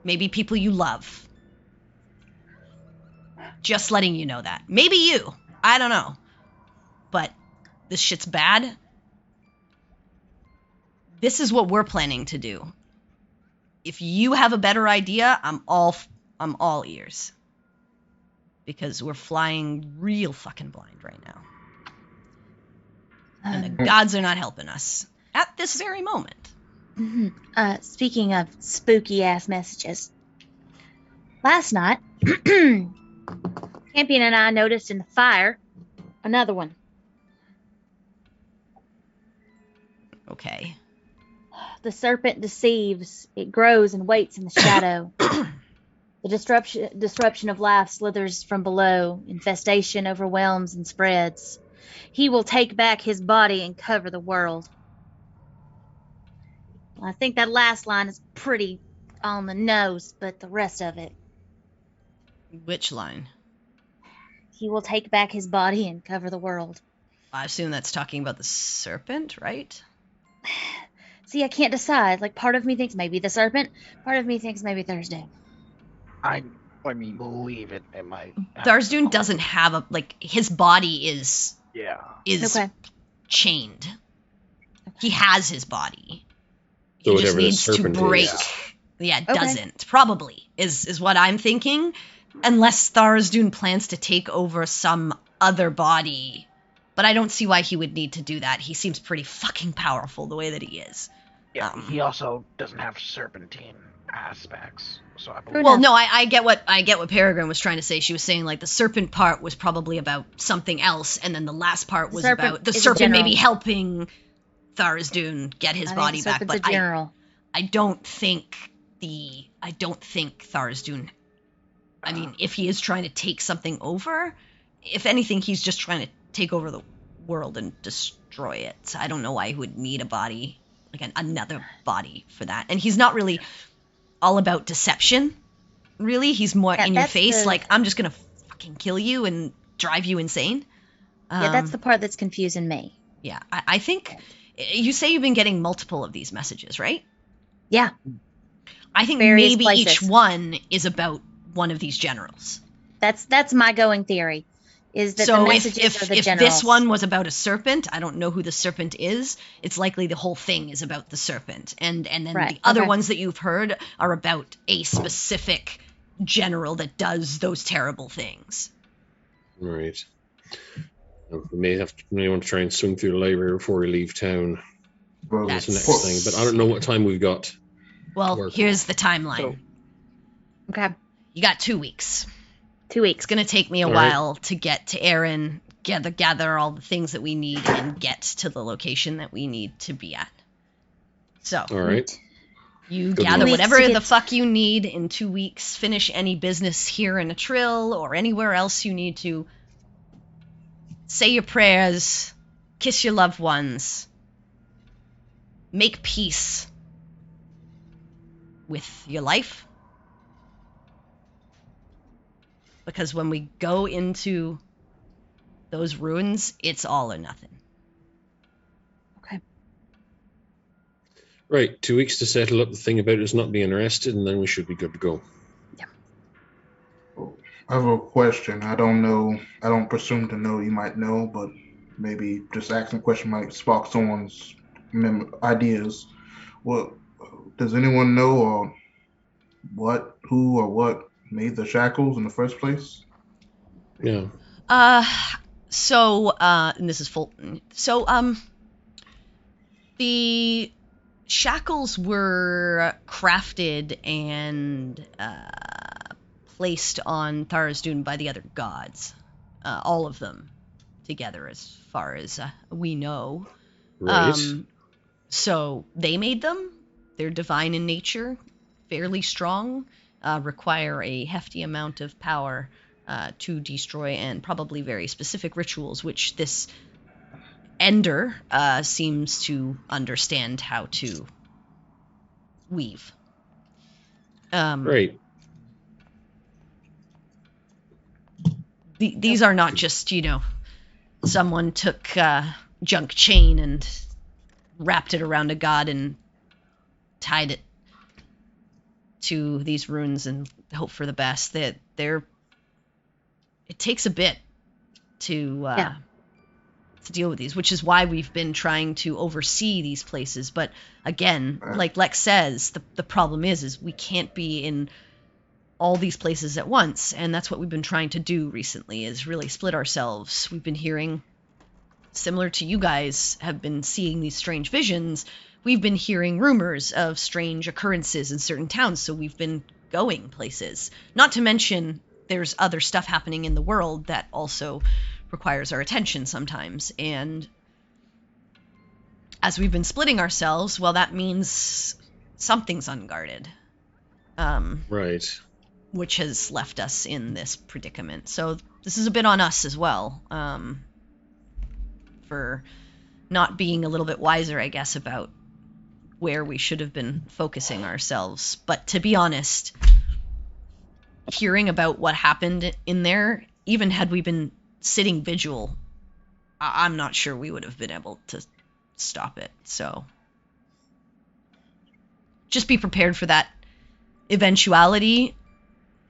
Maybe people you love. Just letting you know that. Maybe you. I don't know. But this shit's bad. This is what we're planning to do. If you have a better idea, I'm all ears. Because we're flying real fucking blind right now. And the gods are not helping us at this very moment. Speaking of spooky ass messages, last night, Campion and I noticed in the fire another one. Okay. The serpent deceives; it grows and waits in the shadow. The disruption of life slithers from below. Infestation overwhelms and spreads. He will take back his body and cover the world. Well, I think that last line is pretty on the nose, but the rest of it. Which line? He will take back his body and cover the world. I assume that's talking about the serpent, right? See, I can't decide. Like, part of me thinks maybe the serpent, part of me thinks maybe Thursday. I mean, believe it. It might. Tharsdoon doesn't have a, like, his body is Yeah. Okay. chained. He has his body. So He just whatever the needs to serpent is. break. Yeah, Okay. doesn't. Probably is what I'm thinking. Unless Tharsdoon plans to take over some other body. But I don't see why he would need to do that. He seems pretty fucking powerful the way that he is. Yeah. He also doesn't have serpentine aspects, so I believe. Well, no, I get what Peregrine was trying to say. She was saying, like, the serpent part was probably about something else, and then the last part was serpent about the is a serpent maybe general. helping Tharsdoon get his I body think the back. serpent's But a general. I don't think Tharsdoon. I mean, if he is trying to take something over, if anything, he's just trying to take over the world and destroy it. So I don't know why he would need a body, like another body for that. And he's not really all about deception. Really, he's more Yeah, in your that's face, the- like, I'm just gonna fucking kill you and drive you insane. Yeah, that's the part that's confusing me. Yeah, I think you say you've been getting multiple of these messages, right? Yeah. I think Various maybe places. each one is about one of these generals. That's my going theory. Is that the So messages if are the this generals. one was about a serpent, I don't know who the serpent is. It's likely the whole thing is about the serpent, and then Right, the other okay. ones that you've heard are about a specific general that does those terrible things. Right. We may want to try and swing through the library before we leave town. Well, That's the That's- next thing. But I don't know what time we've got. Well, Work. here's the timeline. So- Okay. You got 2 weeks. 2 weeks. It's gonna take me a All right. while to get to Erin, gather all the things that we need, and get to the location that we need to be at. So All right. you Good gather luck. whatever Weeks to the get- fuck you need in 2 weeks. Finish any business here in a trill or anywhere else you need to. Say your prayers. Kiss your loved ones. Make peace with your life. Because when we go into those ruins, it's all or nothing. Okay. Right, 2 weeks to settle up the thing about us not being arrested, and then we should be good to go. I have a question. I don't know. I don't presume to know. You might know, but maybe just asking a question might spark someone's ideas. What does anyone know, or who, or what made the shackles in the first place? Yeah. And this is Fulton. So, the shackles were crafted and placed on Tharizdun by the other gods. All of them together, as far as we know. Right. So they made them. They're divine in nature, fairly strong, require a hefty amount of power to destroy, and probably very specific rituals, which this Ender seems to understand how to weave. Right. These are not just, someone took junk chain and wrapped it around a god and tied it to these runes and hope for the best. It takes a bit to deal with these, which is why we've been trying to oversee these places. But again, like Lex says, the problem is we can't be in all these places at once, and that's what we've been trying to do recently, is really split ourselves. We've been hearing, similar to you guys have been seeing these strange visions, we've been hearing rumors of strange occurrences in certain towns, so we've been going places. Not to mention, there's other stuff happening in the world that also requires our attention sometimes, and as we've been splitting ourselves, well, that means something's unguarded. Right. Which has left us in this predicament. So this is a bit on us as well, for not being a little bit wiser, I guess, about where we should have been focusing ourselves. But to be honest, hearing about what happened in there, even had we been sitting vigil, I'm not sure we would have been able to stop it. So just be prepared for that eventuality.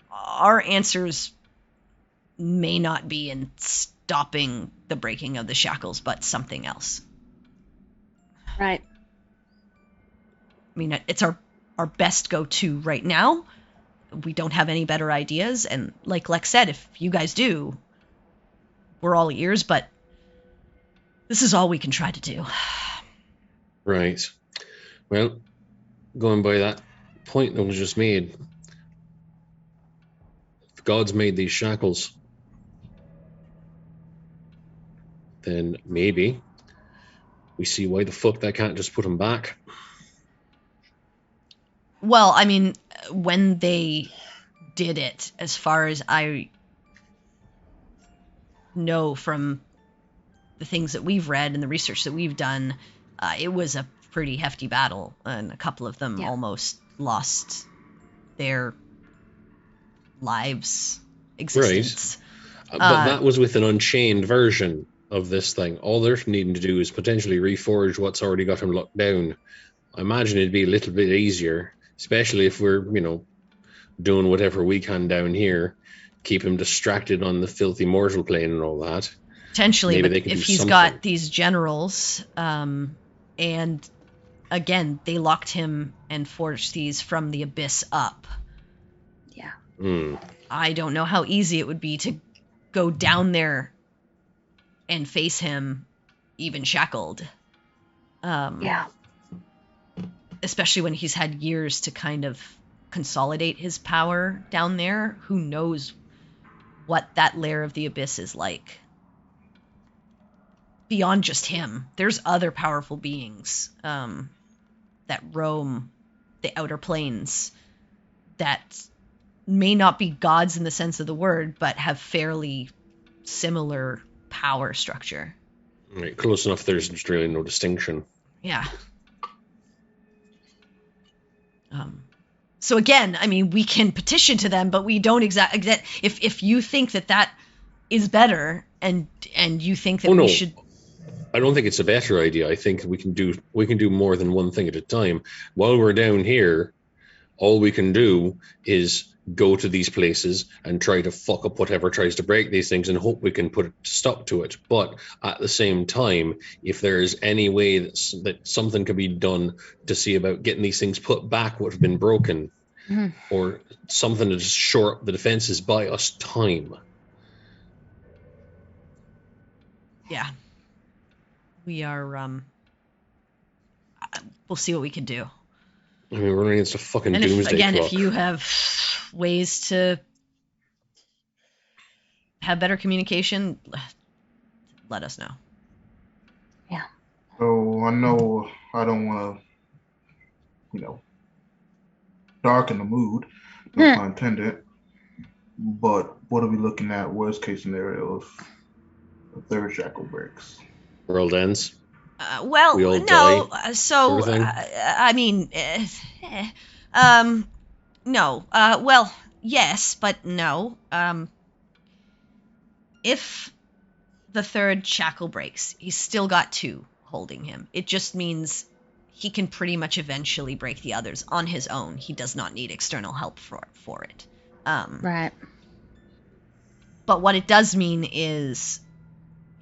Our answers may not be in stopping the breaking of the shackles, but something else. Right. I mean, it's our best go-to right now. We don't have any better ideas, and like Lex said, if you guys do, we're all ears, but this is all we can try to do. Right. Well, going by that point that was just made, if gods made these shackles, then maybe we see why the fuck they can't just put them back. Well, I mean, when they did it, as far as I know from the things that we've read and the research that we've done, it was a pretty hefty battle, and a couple of them almost lost their lives, existence. Right. But that was with an unchained version of this thing. All they're needing to do is potentially reforge what's already got him locked down. I imagine it'd be a little bit easier, especially if we're, doing whatever we can down here, keep him distracted on the filthy mortal plane and all that. Potentially, maybe, but if he's got these generals, and again, they locked him and forged these from the abyss up. Yeah. I don't know how easy it would be to go down there and face him, even shackled. Especially when he's had years to kind of consolidate his power down there. Who knows what that lair of the abyss is like? Beyond just him, there's other powerful beings that roam the outer planes that may not be gods in the sense of the word, but have fairly similar power structure. Right, close enough there's just really no distinction. Yeah. So again, I mean, we can petition to them, but we don't exactly. If you think that is better, and you think that we should, I don't think it's a better idea. I think we can do more than one thing at a time. While we're down here, all we can do is go to these places and try to fuck up whatever tries to break these things and hope we can put a stop to it. But at the same time, if there's any way that something can be done to see about getting these things put back what have been broken, or something to just shore up the defenses, buy us time. Yeah. We are, we'll see what we can do. I mean, we're running against a fucking And doomsday clock. if you have ways to have better communication, let us know. Yeah. So I know I don't want to, darken the mood, no pun intended. But what are we looking at? Worst case scenario if the third shackle breaks. World ends. Well, We all no. die, So, sort of thing? I mean, no. Well, yes, but no. If the third shackle breaks, he's still got 2 holding him. It just means he can pretty much eventually break the others on his own. He does not need external help for it. Right. But what it does mean is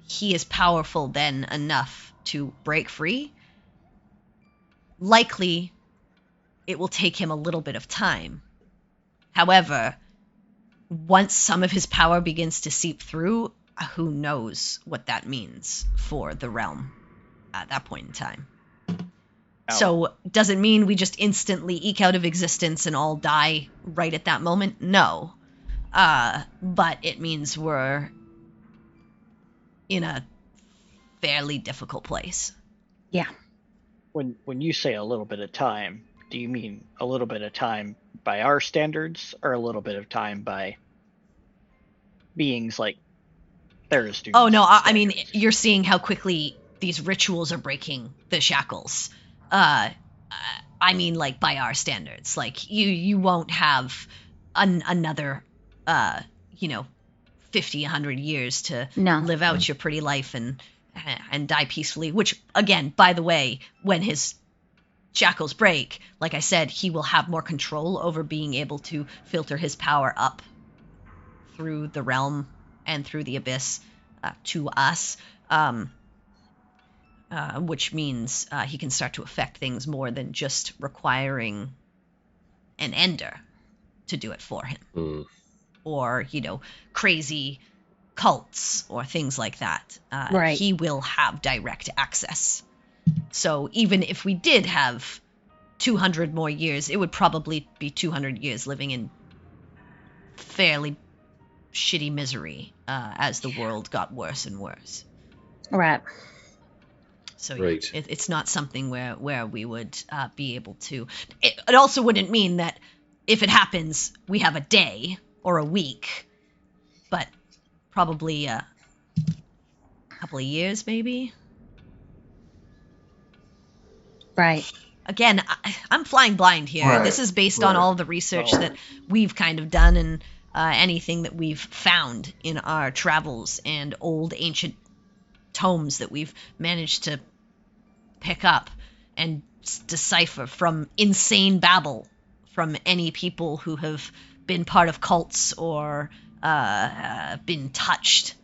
he is powerful then enough to break free. Likely, it will take him a little bit of time. However, once some of his power begins to seep through, who knows what that means for the realm at that point in time. So, does it mean we just instantly eke out of existence and all die right at that moment? No. But it means we're in a fairly difficult place. Yeah. When you say a little bit of time, do you mean a little bit of time by our standards, or a little bit of time by beings like Thera's? Oh no, I mean, you're seeing how quickly these rituals are breaking the shackles. I mean, like, by our standards. Like, you won't have another 50, 100 years to live out your pretty life and die peacefully, which, again, by the way, when his shackles break, like I said, he will have more control over being able to filter his power up through the realm and through the abyss to us, which means he can start to affect things more than just requiring an ender to do it for him. Or, crazy cults or things like that. Right. He will have direct access. So even if we did have 200 more years, it would probably be 200 years living in fairly shitty misery as the world got worse and worse. Right. So Right. It's not something where we would be able to... It also wouldn't mean that if it happens, we have a day or a week, but probably a couple of years, maybe. Right. Again, I'm flying blind here. Right, This is based on all the research that we've kind of done and anything that we've found in our travels and old ancient tomes that we've managed to pick up and decipher from insane babble from any people who have been part of cults or been touched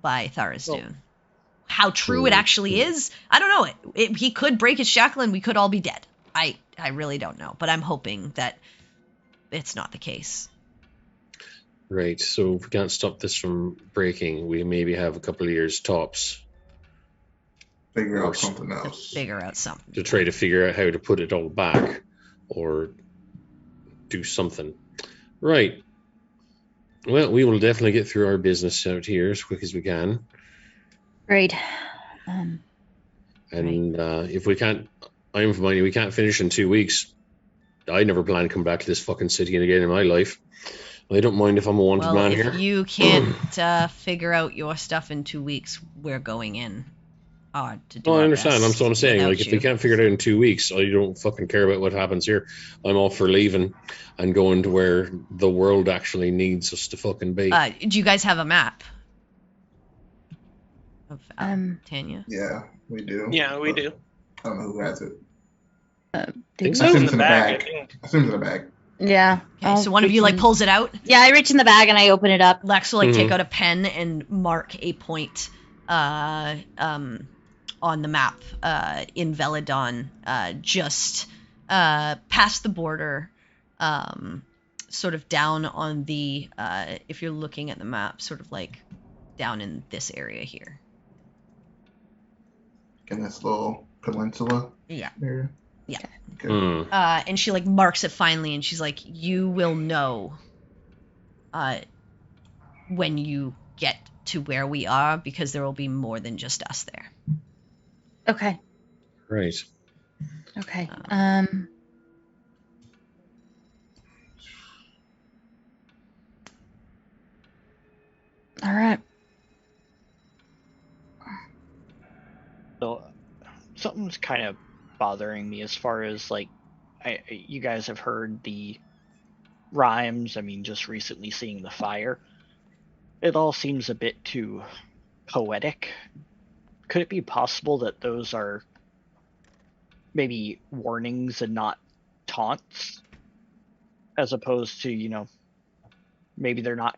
by Tharizdun. How true it actually is, I don't know. He could break his shackle and we could all be dead. I really don't know, but I'm hoping that it's not the case. Right, so if we can't stop this from breaking, we maybe have a couple of years tops Figure out something else. to try to figure out how to put it all back or do something. Right. Well, we will definitely get through our business out here as quick as we can. Great. If we can't, I'm of mind, we can't finish in 2 weeks. I never plan to come back to this fucking city again in my life. I don't mind if I'm a wanted man here. If you can't figure out your stuff in 2 weeks, we're going in to do I understand. That's what I'm saying. Like, if you. we can't figure it out in 2 weeks, I don't fucking care about what happens here. I'm all for leaving and going to where the world actually needs us to fucking be. Do you guys have a map of Tanya? Yeah, we do. Yeah, we do. I don't know who has it. It's I assume in it's the in the bag, I bag. think. I assume it's in the bag. Yeah. Okay, so one of you like pulls it out. Yeah, I reach in the bag and I open it up. Lex will like take out a pen and mark a point on the map in Veladon, just past the border, sort of down on the if you're looking at the map, sort of like down in this area here. In this little peninsula Yeah. area. Yeah. Okay. And she like marks it finally, and she's like, "You will know when you get to where we are, because there will be more than just us there." Okay. Right. Okay. All right. So something's kind of bothering me as far as like, you guys have heard the rhymes. I mean, just recently seeing the fire, it all seems a bit too poetic. Could it be possible that those are maybe warnings and not taunts, as opposed to, maybe they're not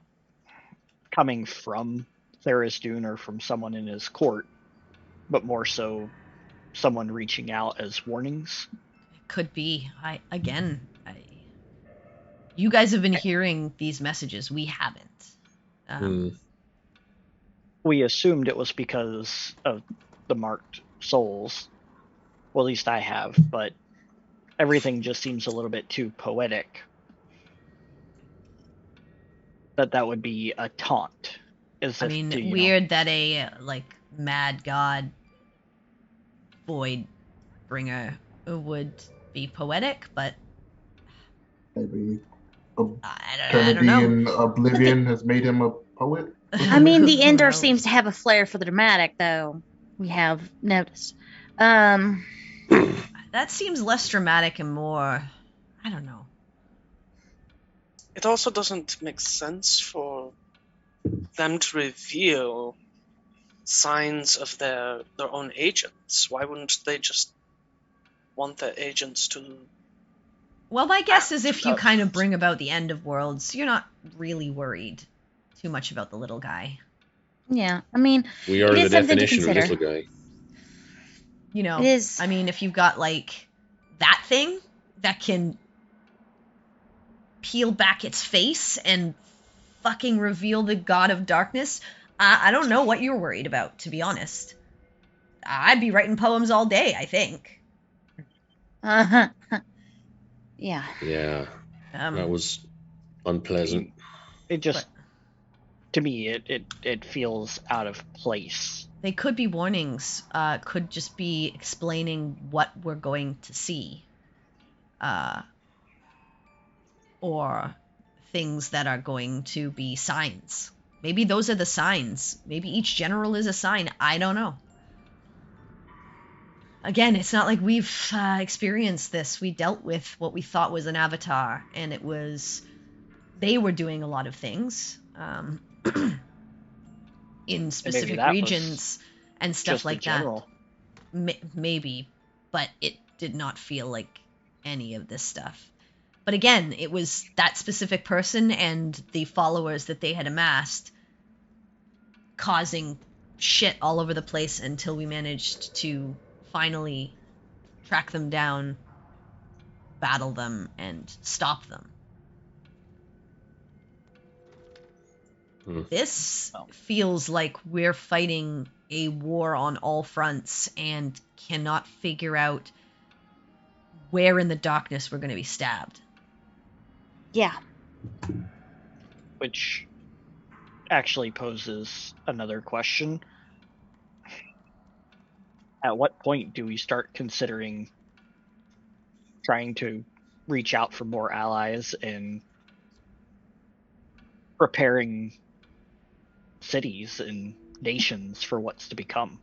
coming from Tharizdun or from someone in his court, but more so someone reaching out as warnings? Could be. You guys have been hearing these messages. We haven't. We assumed it was because of the marked souls. Well, at least I have, but everything just seems a little bit too poetic. That would be a taunt. Weird that a like mad god void bringer would be poetic, but Maybe I don't know. in Oblivion has made him a poet. I mean, the Who Ender knows? seems to have a flair for the dramatic, though. We have noticed. That seems less dramatic and more, I don't know. It also doesn't make sense for them to reveal signs of their own agents. Why wouldn't they just want their agents to... Well, my guess is if you kind of bring about the end of worlds, you're not really worried too much about the little guy. Yeah, I mean, We are it the is something to definition of consider. little guy. It is. I mean, if you've got like that thing that can peel back its face and fucking reveal the god of darkness, I don't know what you're worried about, to be honest. I'd be writing poems all day, I think. Uh-huh. Yeah. Yeah. That was unpleasant. It just, to me, it feels out of place. They could be warnings, could just be explaining what we're going to see. Or things that are going to be signs. Maybe those are the signs. Maybe each general is a sign. I don't know. Again, it's not like we've experienced this. We dealt with what we thought was an avatar, and it was... They were doing a lot of things in specific regions and stuff like that. Maybe, but it did not feel like any of this stuff. But again, it was that specific person and the followers that they had amassed causing shit all over the place until we managed to finally track them down, battle them, and stop them. This feels like we're fighting a war on all fronts and cannot figure out where in the darkness we're going to be stabbed. Yeah. Which actually poses another question. At what point do we start considering trying to reach out for more allies and preparing cities and nations for what's to become?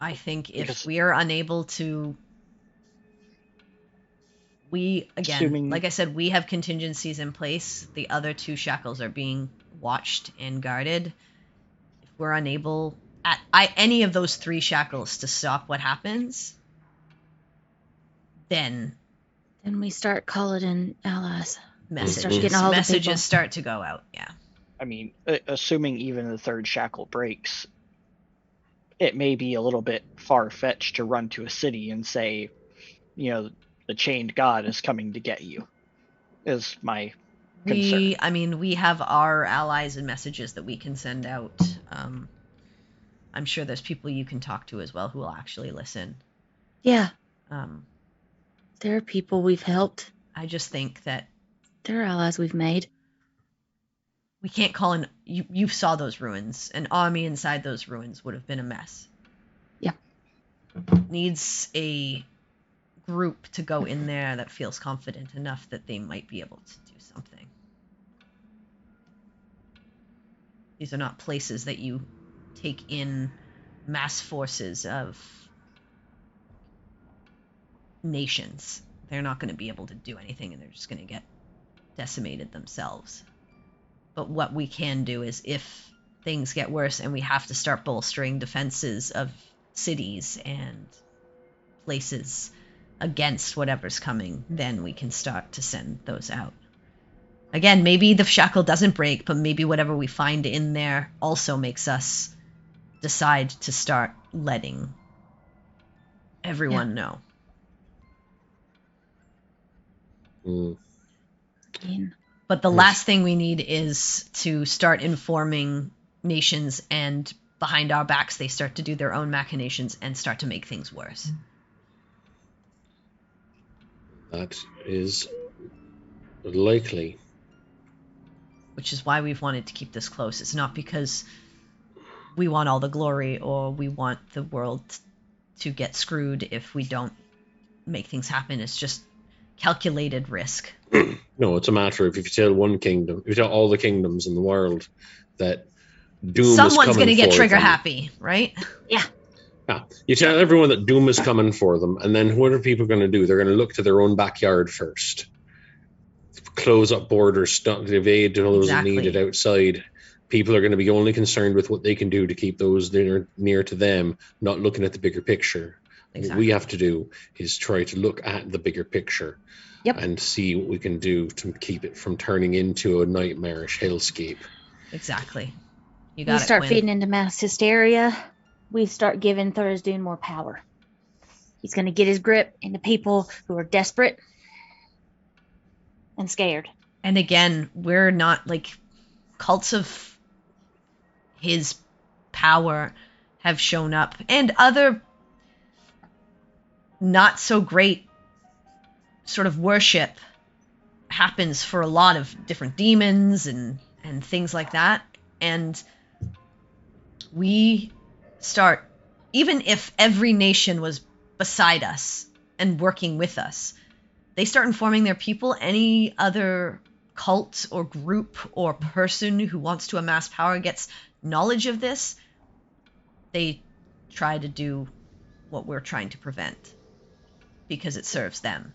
I think if we are unable to... like I said, we have contingencies in place. The other two shackles are being watched and guarded. If we're unable at any of those 3 shackles to stop what happens, then we start calling in allies. messages getting a hold of people. start to go out. Yeah. I mean, assuming even the 3rd shackle breaks, it may be a little bit far-fetched to run to a city and say, the chained god is coming to get you, is my concern. We have our allies and messages that we can send out. I'm sure there's people you can talk to as well who will actually listen. Yeah. There are people we've helped. I just think that there are allies we've made. We can't call in. You saw those ruins. An army inside those ruins would have been a mess. Yeah. Needs a group to go in there that feels confident enough that they might be able to do something. These are not places that you take in mass forces of nations. They're not going to be able to do anything, and they're just going to get decimated themselves. But what we can do is, if things get worse and we have to start bolstering defenses of cities and places against whatever's coming, then we can start to send those out. Again, maybe the shackle doesn't break, but maybe whatever we find in there also makes us decide to start letting everyone know. But the last thing we need is to start informing nations, and behind our backs they start to do their own machinations and start to make things worse. That is likely. Which is why we've wanted to keep this close. It's not because we want all the glory or we want the world to get screwed if we don't make things happen. It's just calculated risk. No, it's a matter of, if you tell one kingdom, if you tell all the kingdoms in the world that doom someone's is coming, going to get for trigger them, happy, right? Yeah. Yeah, you tell everyone that doom is coming for them, and then what are people going to do? They're going to look to their own backyard first, close up borders, evade those needed outside. People are going to be only concerned with what they can do to keep those near to them, not looking at the bigger picture. Exactly. What we have to do is try to look at the bigger picture. Yep. And see what we can do to keep it from turning into a nightmarish hellscape. Exactly. You We got it. start Quinn. feeding into mass hysteria. We start giving Thursday more power. He's going to get his grip into people who are desperate and scared. And again, we're not like cults of his power have shown up, and other not so great sort of worship happens for a lot of different demons and things like that. And we start, even if every nation was beside us and working with us, they start informing their people. Any other cult or group or person who wants to amass power gets knowledge of this, they try to do what we're trying to prevent because it serves them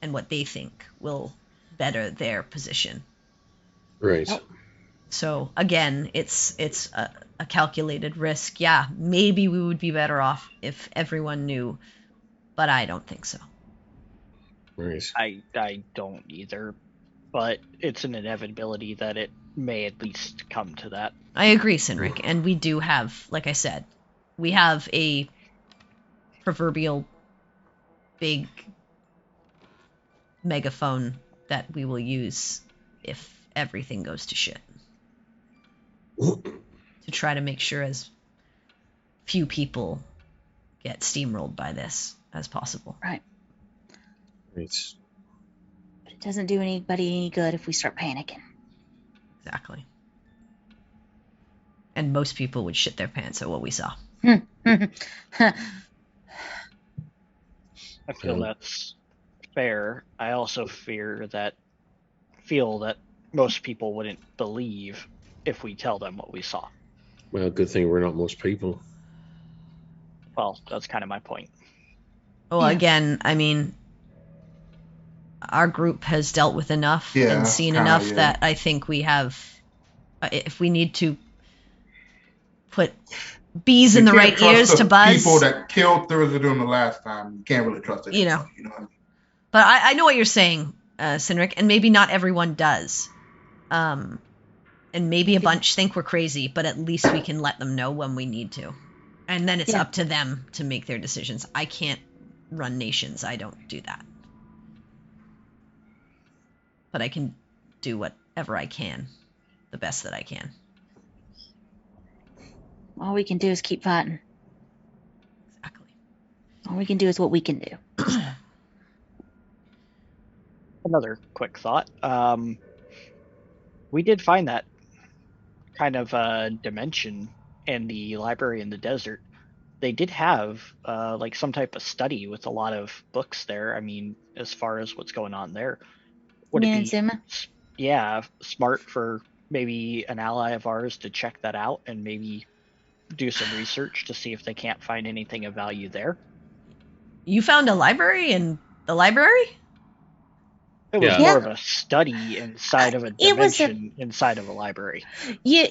and what they think will better their position. Right. So again, it's a calculated risk. Yeah, maybe we would be better off if everyone knew, but I don't think so. Right. I don't either, but it's an inevitability that it may at least come to that. I agree, Sinric, and we do have, like I said, we have a proverbial big megaphone that we will use if everything goes to shit, to try to make sure as few people get steamrolled by this as possible. Right. Right. But it doesn't do anybody any good if we start panicking. Exactly. And most people would shit their pants at what we saw. I feel that's fair. I also feel that most people wouldn't believe if we tell them what we saw. Well, good thing we're not most people. Well, that's kind of my point. Well, again, I mean, our group has dealt with enough and seen enough that I think we have, if we need to put bees in the can't right trust ears the to buzz. People that killed Thursday the last time, you can't really trust it. You know. You know what I mean? But I know what you're saying, Sinric, and maybe not everyone does. And maybe a bunch think we're crazy, but at least we can let them know when we need to. And then it's up to them to make their decisions. I can't run nations. I don't do that. But I can do whatever I can, the best that I can. All we can do is keep fighting. Exactly. All we can do is what we can do. Another quick thought. We did find that kind of dimension in the library in the desert. They did have like some type of study with a lot of books there. I mean, as far as what's going on there, would it be Zuma? smart for maybe an ally of ours to check that out and maybe do some research to see if they can't find anything of value there? You found a library in the library? It was Yeah. more of a study inside of a It was dimension inside of a library. Yeah,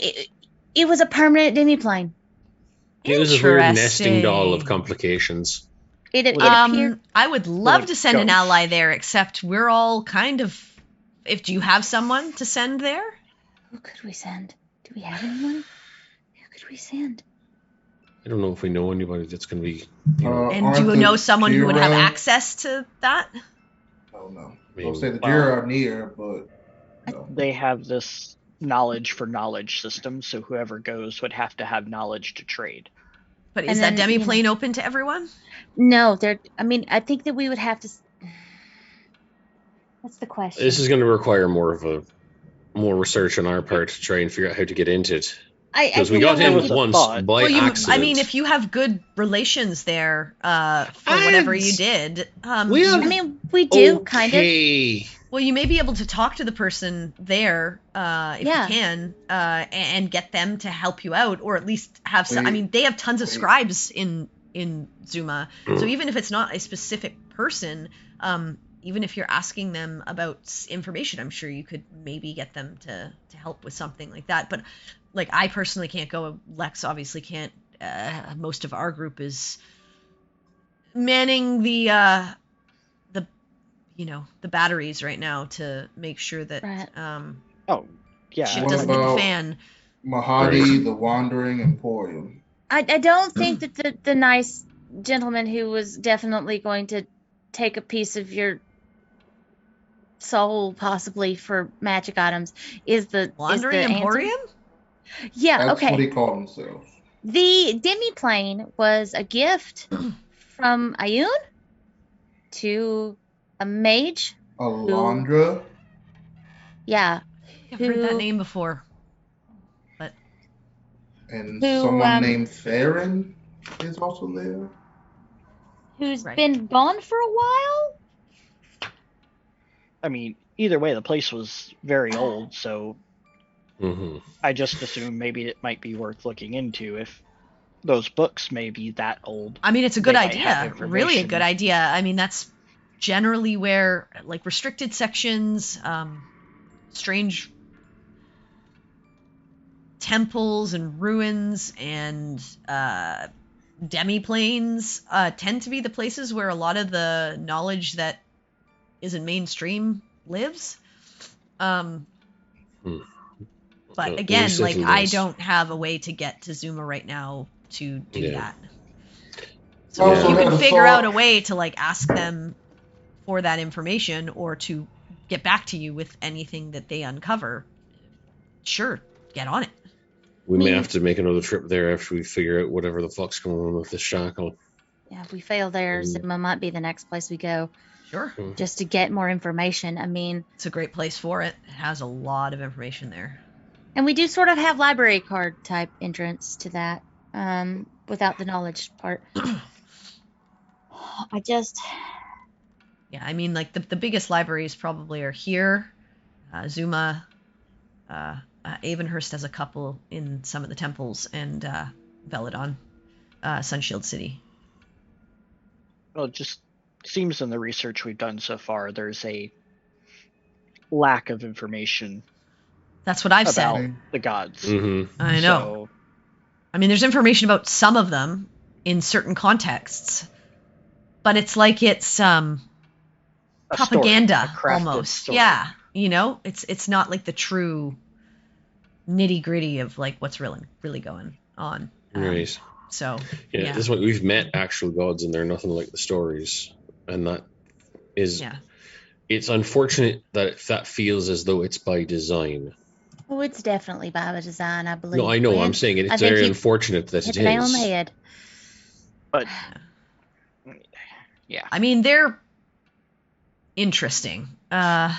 it was a permanent demiplane. It was a weird nesting Interesting. doll of complications. It appeared. I would love Like to send an ghosts. ally there, except we're all kind of. Do you have someone to send there? Who could we send? Do we have anyone? Who could we send? I don't know if we know anybody that's going to be. And do you know someone who would have access to that? I don't know. Maybe. I'll say the Well, Jira are near, but no. They have this knowledge for knowledge system, so whoever goes would have to have knowledge to trade. But is And that then, demiplane open to everyone? No, I think that we would have to. That's the question. This is going to require more research on our part to try and figure out how to get into it. Because we got there in was a once thought. by accident. I mean, if you have good relations there for whatever you did, we have- we do kind of. Okay. well, you may be able to talk to the person there if you can, and get them to help you out, or at least have some. I mean, they have tons of scribes in Zuma, so even if it's not a specific person, even if you're asking them about information, I'm sure you could maybe get them to help with something like that. But like, I personally can't go. Lex obviously can't. Most of our group is manning the batteries right now to make sure that Oh, yeah. shit What doesn't hit the about fan. Mahadi, the Wandering Emporium. I don't think that the nice gentleman who was definitely going to take a piece of your soul, possibly for magic items, is the Wandering is the Emporium? Answer. Yeah. That's what Okay. he called himself. The demiplane was a gift from Ayun to a mage. Alondra. Yeah. I've heard that Who- name before. And Who, someone named Theron is also there. Who's Right. been gone for a while? I mean, either way, the place was very old, so Mhm. I just assume maybe it might be worth looking into if those books may be that old. I mean, it's a good They might have idea. Really a good information. idea. I mean, that's generally where, like, restricted sections, strange temples and ruins and demiplanes tend to be the places where a lot of the knowledge that isn't mainstream lives. But again, We're like, thinking I this. don't have a way to get to Zuma right now to do Yeah. that. So if Also you had can a figure out thought- a way to, like, ask them for that information or to get back to you with anything that they uncover, sure, get on it. We may have to make another trip there after we figure out whatever the fuck's going on with this shackle. Yeah, if we fail there, Zuma might be the next place we go, Sure. just to get more information. I mean, It's a great place for it. It has a lot of information there. and we do sort of have library card type entrance to that, without the knowledge part. Yeah, I mean, like, the biggest libraries probably are here. Zuma, Avonhurst has a couple in some of the temples, and Veladon, Sunshield City. Well, it just seems in the research we've done so far, there's a lack of information That's what I've about said. the gods. Mm-hmm. I know. I mean, there's information about some of them in certain contexts, but it's like it's A propaganda story, a crafted almost. story. Yeah, you know, it's not like the true nitty gritty of like what's really going on. Right. So Yeah, this is what we've met actual gods, and they're nothing like the stories, and that is. Yeah. It's unfortunate that that feels as though it's by design. Oh, it's definitely by design, I believe. No, I know. Gwen. I'm saying I it's think very you unfortunate that hit it the nail on the is. head. But yeah, I mean, they're interesting and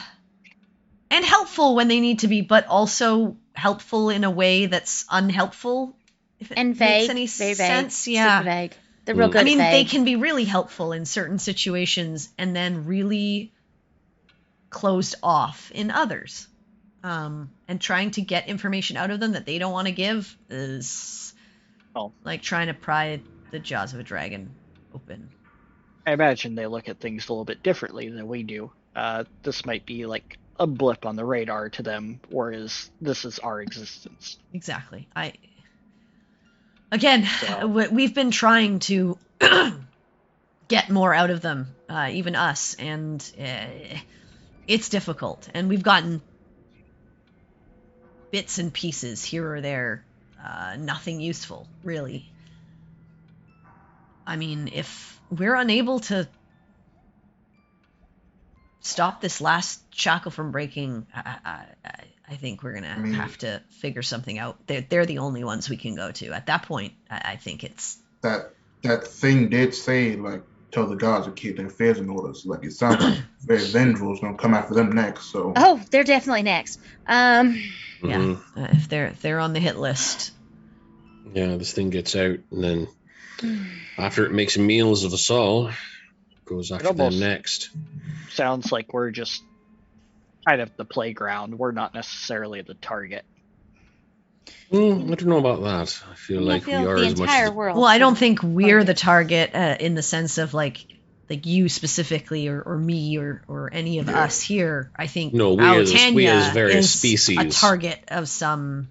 helpful when they need to be, but also helpful in a way that's unhelpful. If it And makes vague, any very sense, vague. yeah. Super vague. They're real good I mean, at they vague. can be really helpful in certain situations and then really closed off in others. And trying to get information out of them that they don't want to give is like trying to pry the jaws of a dragon open. I imagine they look at things a little bit differently than we do. This might be like a blip on the radar to them, whereas this is our existence. Exactly. We've been trying to get more out of them, even us, and it's difficult. And we've gotten bits and pieces here or there, nothing useful, really. I mean, if we're unable to stop this last shackle from breaking, I think we're gonna have to figure something out. They're the only ones we can go to. At that point, I think it's... That thing did say, like, tell the gods to keep their affairs in order. So, like, it sounds like very vengeful is going to come after them next. So. Oh, they're definitely next. Yeah, if they're on the hit list. Yeah, this thing gets out, and then after it makes meals of us all, goes after them next. Sounds like we're just kind of the playground. We're not necessarily the target. I don't know about that. I feel like we are as much as Well, I don't think we're the target in the sense of like you specifically or me or any of us here. I think we as various is species a target of some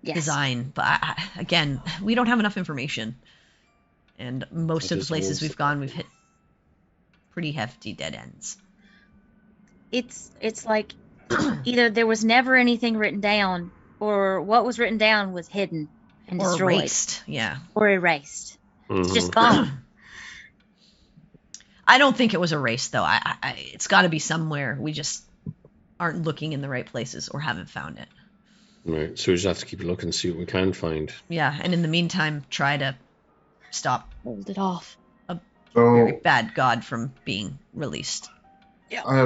design. But again, we don't have enough information, and most of the places we've gone, we've hit pretty hefty dead ends. It's like either there was never anything written down, or what was written down was hidden and or destroyed. Erased. Yeah. Or erased. It's just gone. I don't think it was erased, though. It's got to be somewhere. We just aren't looking in the right places or haven't found it. Right, so we just have to keep looking and see what we can find. Yeah, and in the meantime, try to hold it off. A very bad god from being released. Yeah. I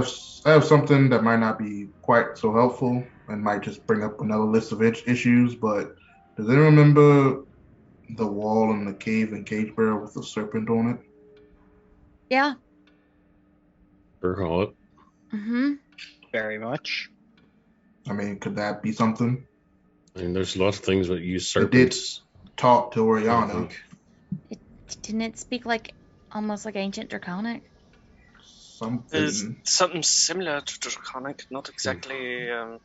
have something that might not be quite so helpful and might just bring up another list of issues, but does anyone remember the wall in the cave in Cagebarrow with the serpent on it? Yeah. Recall it. Mm-hmm. Very much. I mean, could that be something? I mean, there's a lot of things that use serpents. It did talk to Oriana. Didn't it speak like almost like ancient Draconic? Something similar to Draconic, not exactly. No,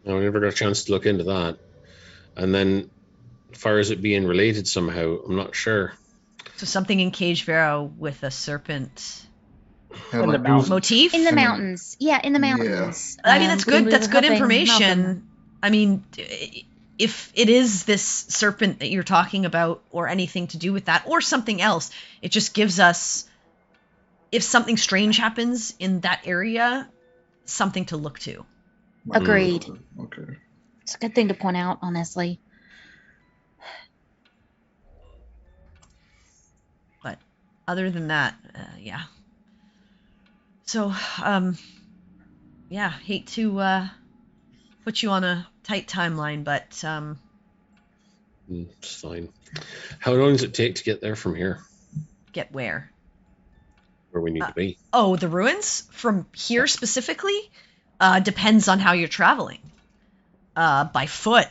we never got a chance to look into that. And then, as far as it being related somehow, I'm not sure. So something in Cagebarrow with a serpent in the mountains. motif? In the mountains. Yeah, in the mountains. I mean, that's good. That's good information. I mean, if it is this serpent that you're talking about or anything to do with that or something else, it just gives us, if something strange happens in that area, something to look to. Agreed. Okay. It's a good thing to point out, honestly. But other than that, yeah. So, yeah, hate to put you on a tight timeline, but it's fine. How long does it take to get there from here? Get where? Where we need to be. Oh, the ruins? From here specifically? Depends on how you're traveling. By foot.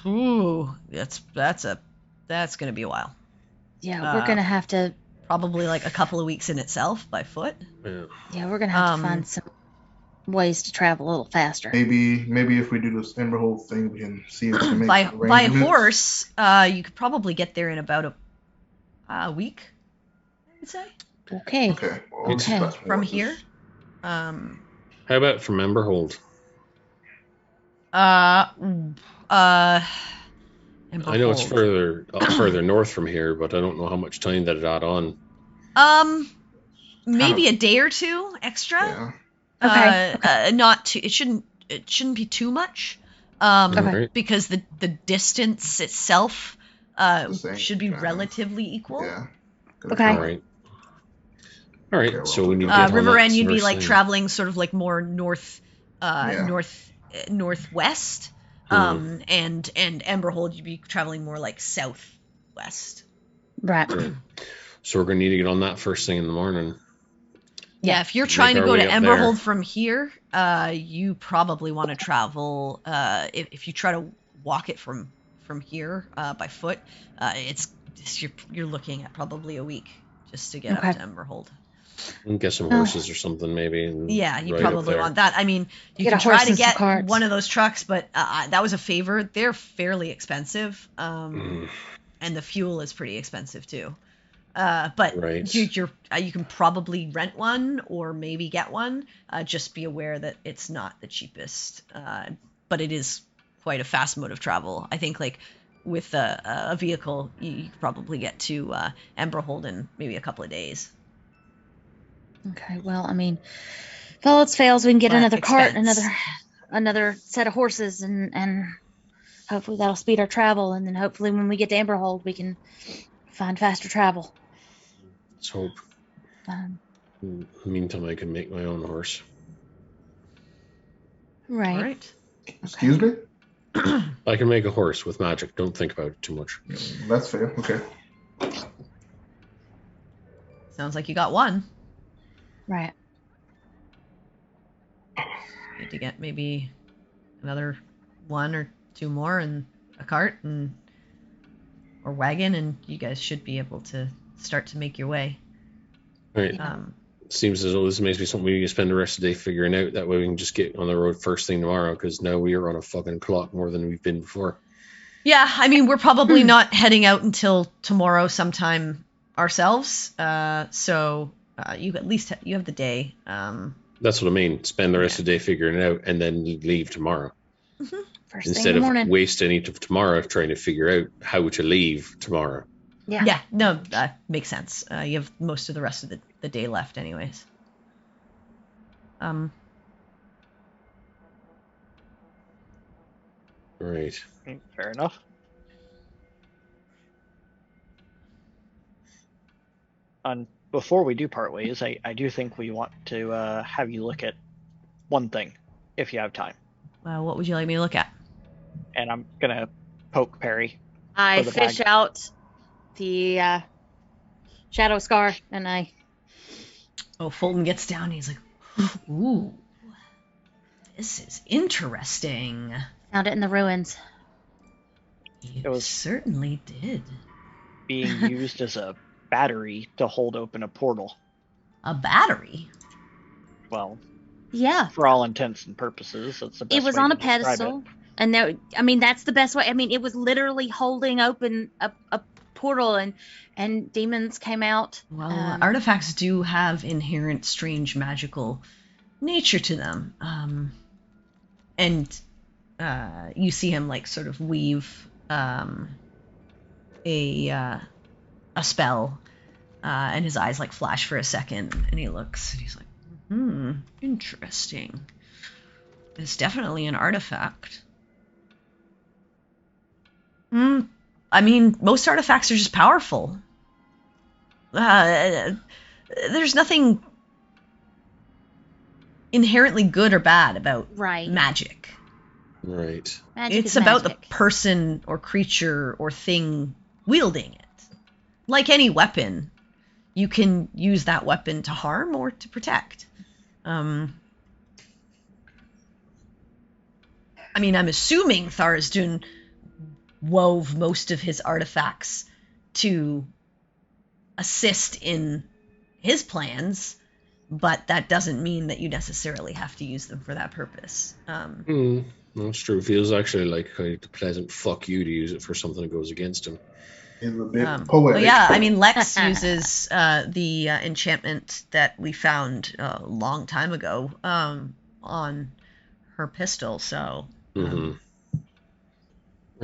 Ooh, that's gonna be a while. Yeah, we're gonna have to probably like a couple of weeks in itself by foot. Yeah, we're gonna have to find some ways to travel a little faster. Maybe if we do this Emberhold thing, we can see if we can make by arrangements. horse, you could probably get there in about a week, I would say. Okay. Okay. Well, we'll just Okay. buy some From horses. here. How about from Emberhold? I know it's further north from here, but I don't know how much time that'd add on. Maybe a day or two extra. Yeah. Okay. Not too. It shouldn't be too much. Right. Because the distance itself same, should be kind of. relatively equal. Yeah. Okay. All right. All right. Okay, So well, we need to get on Riverren, that you'd be first like thing. traveling sort of like more northwest, and Emberhold, you'd be traveling more like southwest. Right. So we're gonna need to get on that first thing in the morning. Yeah, if you're Make trying to our go to way up Emberhold there. from here, you probably want to travel. If you try to walk it from here by foot, you're looking at probably a week just to get Okay. up to Emberhold. And get some Oh. horses or something maybe. And Yeah, you ride up probably there. want that. I mean, you Get can a try horse to and some get carts. one of those trucks, but that was a favor. They're fairly expensive, and the fuel is pretty expensive too. But Right. you can probably rent one or maybe get one. Just be aware that it's not the cheapest, but it is quite a fast mode of travel. I think like with a vehicle, you could probably get to Emberhold in maybe a couple of days. Okay. Well, I mean, if all else fails, we can get But another cart, expense. another set of horses, and hopefully that'll speed our travel. And then hopefully when we get to Emberhold, we can find faster travel. Let's hope. Um, In the meantime, I can make my own horse. right. All right. Excuse me? I can make a horse with magic. Don't think about it too much. That's fair. Okay. Sounds like you got one. Right. Need to get maybe another one or two more and a cart or wagon, and you guys should be able to start to make your way. All right. Seems as though this makes me something we can spend the rest of the day figuring out. That way we can just get on the road first thing tomorrow, because now we are on a fucking clock more than we've been before. Yeah, I mean, we're probably not heading out until tomorrow sometime ourselves. So you at least you have the day. That's what I mean. Spend the rest of the day figuring it out and then leave tomorrow. First Instead thing in of the morning. wasting any of tomorrow trying to figure out how to leave tomorrow. Yeah, no, that makes sense. You have most of the rest of the day left anyways. Right. Fair enough. And before we do part ways, I do think we want to have you look at one thing, if you have time. What would you like me to look at? And I'm gonna poke Perry. I for the fish bag. out the shadow scar, and I Oh, Fulton gets down and he's like, ooh, this is interesting. found it in the ruins. You It was- certainly did. Being used as a battery to hold open a portal. A battery? Well, Yeah. for all intents and purposes, that's the best It was way on to a describe pedestal, it. and there. I mean, that's the best way. I mean, it was literally holding open a portal, and demons came out. Well, artifacts do have inherent strange magical nature to them. And you see him like sort of weave a spell, and his eyes like flash for a second, and he looks and he's like, interesting. It's definitely an artifact. I mean, most artifacts are just powerful. There's nothing inherently good or bad about Right. magic. Right. Magic It's is about magic. the person or creature or thing wielding it. Like any weapon, you can use that weapon to harm or to protect. I mean, I'm assuming Tharizdun wove most of his artifacts to assist in his plans, but that doesn't mean that you necessarily have to use them for that purpose. That's true. It feels actually like a pleasant fuck you to use it for something that goes against him. Is a bit But poetic. yeah, I mean, Lex uses the enchantment that we found a long time ago on her pistol, so Right.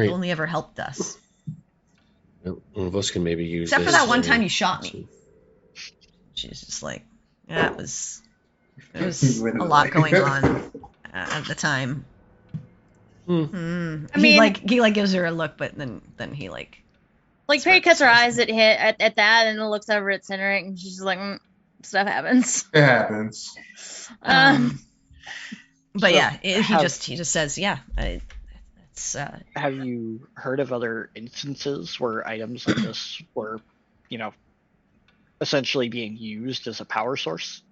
it only ever helped us. Well, one of us can maybe use Except for this, that one time you shot me. She's just like, yeah, it was a lot going on at the time. I He mean- he gives her a look, but then he Like Perry cuts her eyes at that, and then looks over at Cinderic, and she's just like, stuff happens. It happens. But yeah, he just says, yeah, it's. Have you heard of other instances where items like this were, essentially being used as a power source?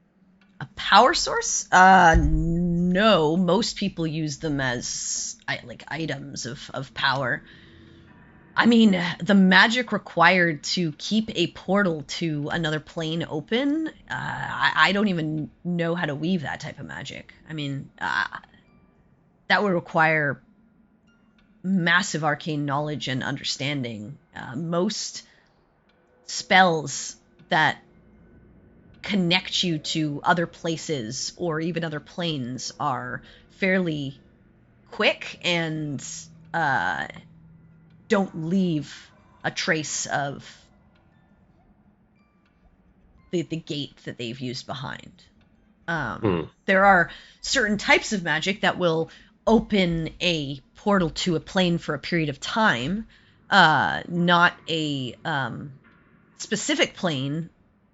A power source? No. Most people use them as like items of power. I mean, the magic required to keep a portal to another plane open, I don't even know how to weave that type of magic. I mean, that would require massive arcane knowledge and understanding. Most spells that connect you to other places or even other planes are fairly quick and don't leave a trace of the gate that they've used behind. There are certain types of magic that will open a portal to a plane for a period of time, not a specific plane,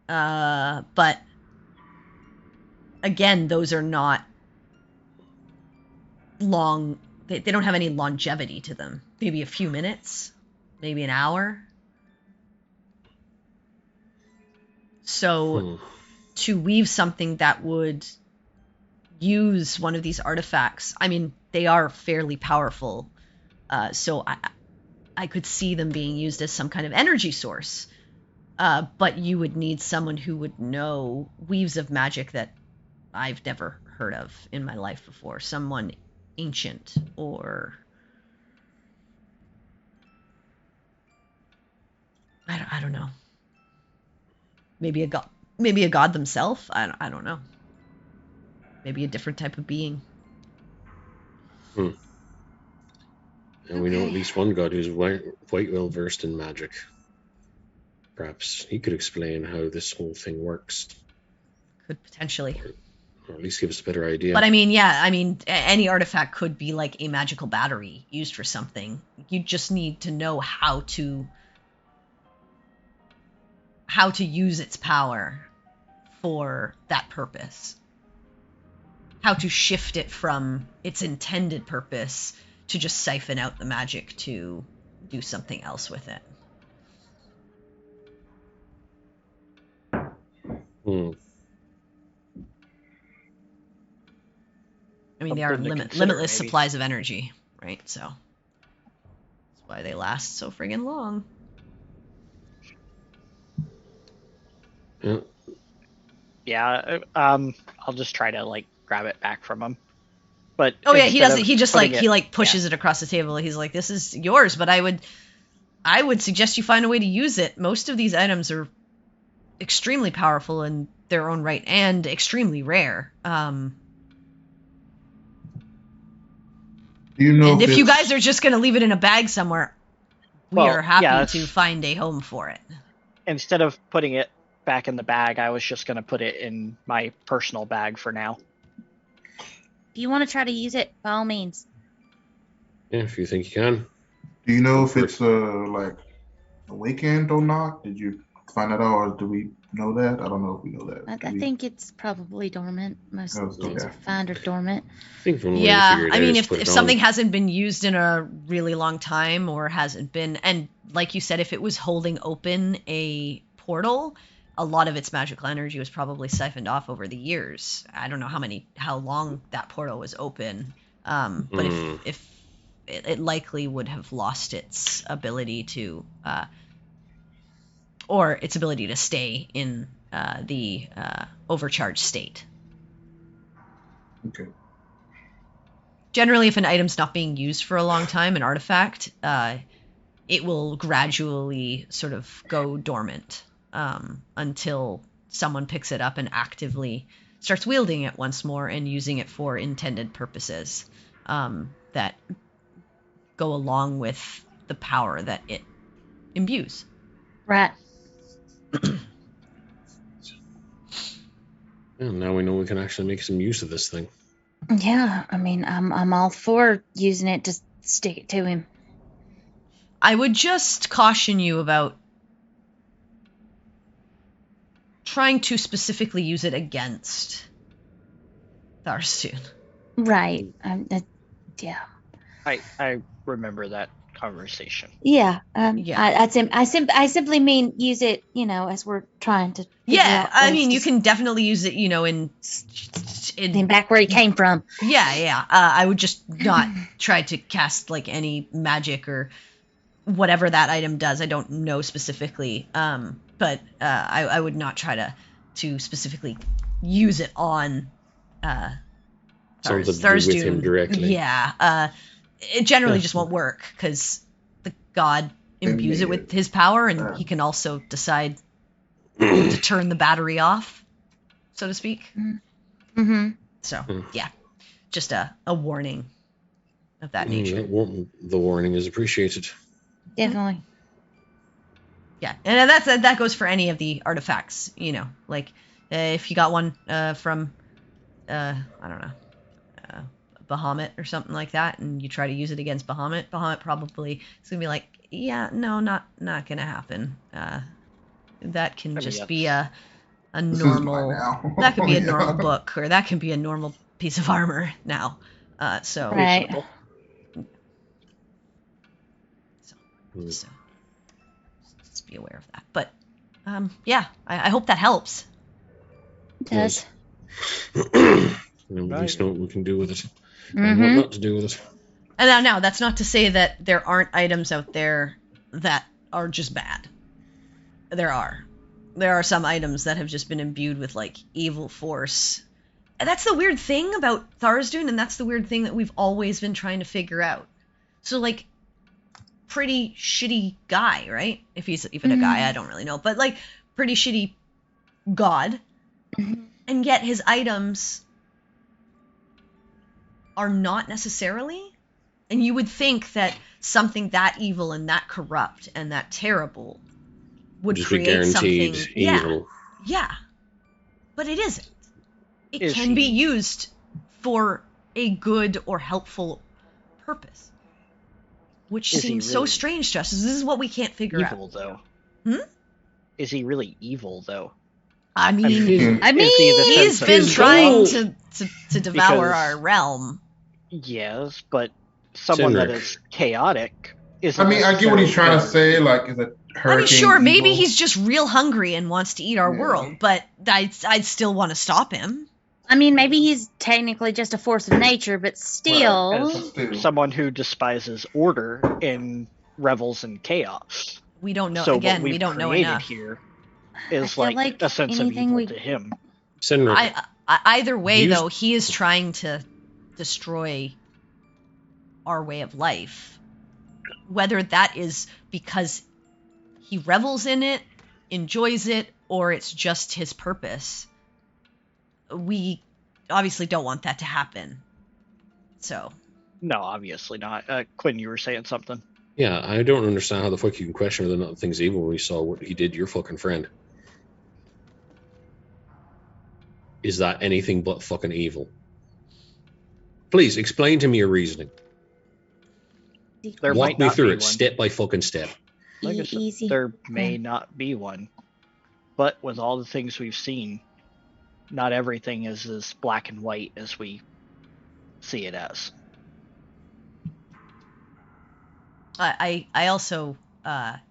but again, those are not long. They don't have any longevity to them. Maybe a few minutes, maybe an hour. So to weave something that would use one of these artifacts, I mean, they are fairly powerful. So I could see them being used as some kind of energy source. But you would need someone who would know weaves of magic that I've never heard of in my life before. Someone ancient or I don't know. Maybe a god themselves. I don't know. Maybe a different type of being. And we know at least one god who's quite well versed in magic. Perhaps he could explain how this whole thing works. Could potentially. Or at least give us a better idea. But I mean, yeah, any artifact could be like a magical battery used for something. You just need to know how to use its power for that purpose. How to shift it from its intended purpose to just siphon out the magic to do something else with it. I mean, they are limitless supplies of energy, right? So that's why they last so friggin' long. Yeah, I'll just try to grab it back from him. But oh yeah, he doesn't. He just he pushes it across the table. He's like, "This is yours," but I would suggest you find a way to use it. Most of these items are extremely powerful in their own right and extremely rare. Do you know and if you guys are just going to leave it in a bag somewhere, we are happy to find a home for it. Instead of putting it back in the bag, I was just going to put it in my personal bag for now. If you want to try to use it, by all means. Yeah, if you think you can. Do you know if it's a weekend or not? Did you find that out, or do we know that? I don't know if we know that. I think it's probably dormant. Most things are found or dormant. I think from yeah, I mean, if something hasn't been used in a really long time or hasn't been, and like you said, if it was holding open a portal, a lot of its magical energy was probably siphoned off over the years. I don't know how long that portal was open, but if it likely would have lost its ability to, or its ability to stay in the overcharged state. Okay. Generally, if an item's not being used for a long time, an artifact, it will gradually sort of go dormant until someone picks it up and actively starts wielding it once more and using it for intended purposes that go along with the power that it imbues. Right. Yeah, now we know we can actually make some use of this thing. Yeah, I mean, I'm all for using it to stick it to him. I would just caution you about trying to specifically use it against Tharstun. Right. Yeah. I remember that conversation. Yeah. Yeah. I simply mean use it, as we're trying to. Yeah, I mean, you can definitely use it, in back where he came from. Yeah. I would just not try to cast like any magic or whatever that item does. I don't know specifically, but I would not try to specifically use it on Something to do with him Tharstun. directly. Yeah, it generally just won't work because the god imbues it with his power, and he can also decide to turn the battery off, so to speak. Mm-hmm. So yeah, just a warning of that nature. The warning is appreciated. Definitely. Yeah, and that goes for any of the artifacts, like if you got one from I don't know, Bahamut or something like that, and you try to use it against Bahamut probably is gonna be like, yeah, no, not gonna happen. That can just be a normal. That could be a normal book, or that can be a normal piece of armor now. So right. So just be aware of that. But yeah, I hope that helps. It does. At least know what we can do with it. And what not to do with it. And now that's not to say that there aren't items out there that are just bad. There are some items that have just been imbued with like evil force. And that's the weird thing about Tharstun, and that's the weird thing that we've always been trying to figure out. So like, pretty shitty guy, right? If he's even a guy, I don't really know, but like pretty shitty god. And yet his items are not necessarily. And you would think that something that evil and that corrupt and that terrible would just create be guaranteed something evil. Yeah. But it isn't. It Is can he- be used for a good or helpful purpose. Which Is he seems so really strange to us. This is what we can't figure Evil, out. though. Is he really evil, though? I mean, Is he the he's sense of been evil? trying to devour Because- our realm. Yes, but someone that Cynric. is chaotic is. I mean, I get what he's trying to say. Like, is it hurricane? I mean, sure, maybe evil? he's just real hungry and wants to eat our Yeah. world, but I'd still want to stop him. I mean, maybe he's technically just a force of nature, but still. As someone who despises order and revels in chaos. We don't know. So Again, what we've we don't know created enough. here I is feel like like a sense of anything evil we- to him. Cynric, Either way, Use- though, he is trying to destroy our way of life. Whether that is because he revels in it, enjoys it, or it's just his purpose. We obviously don't want that to happen. So, No, obviously not. Quinn, you were saying something. yeah, I don't understand how the fuck you can question whether or not the thing's evil when we saw what he did to your fucking friend. Is that anything but fucking evil? Please explain to me your reasoning. There Walk might me not through be it one. step by fucking step. Like I said, Easy. there may not be one, but with all the things we've seen, not everything is as black and white as we see it as. I also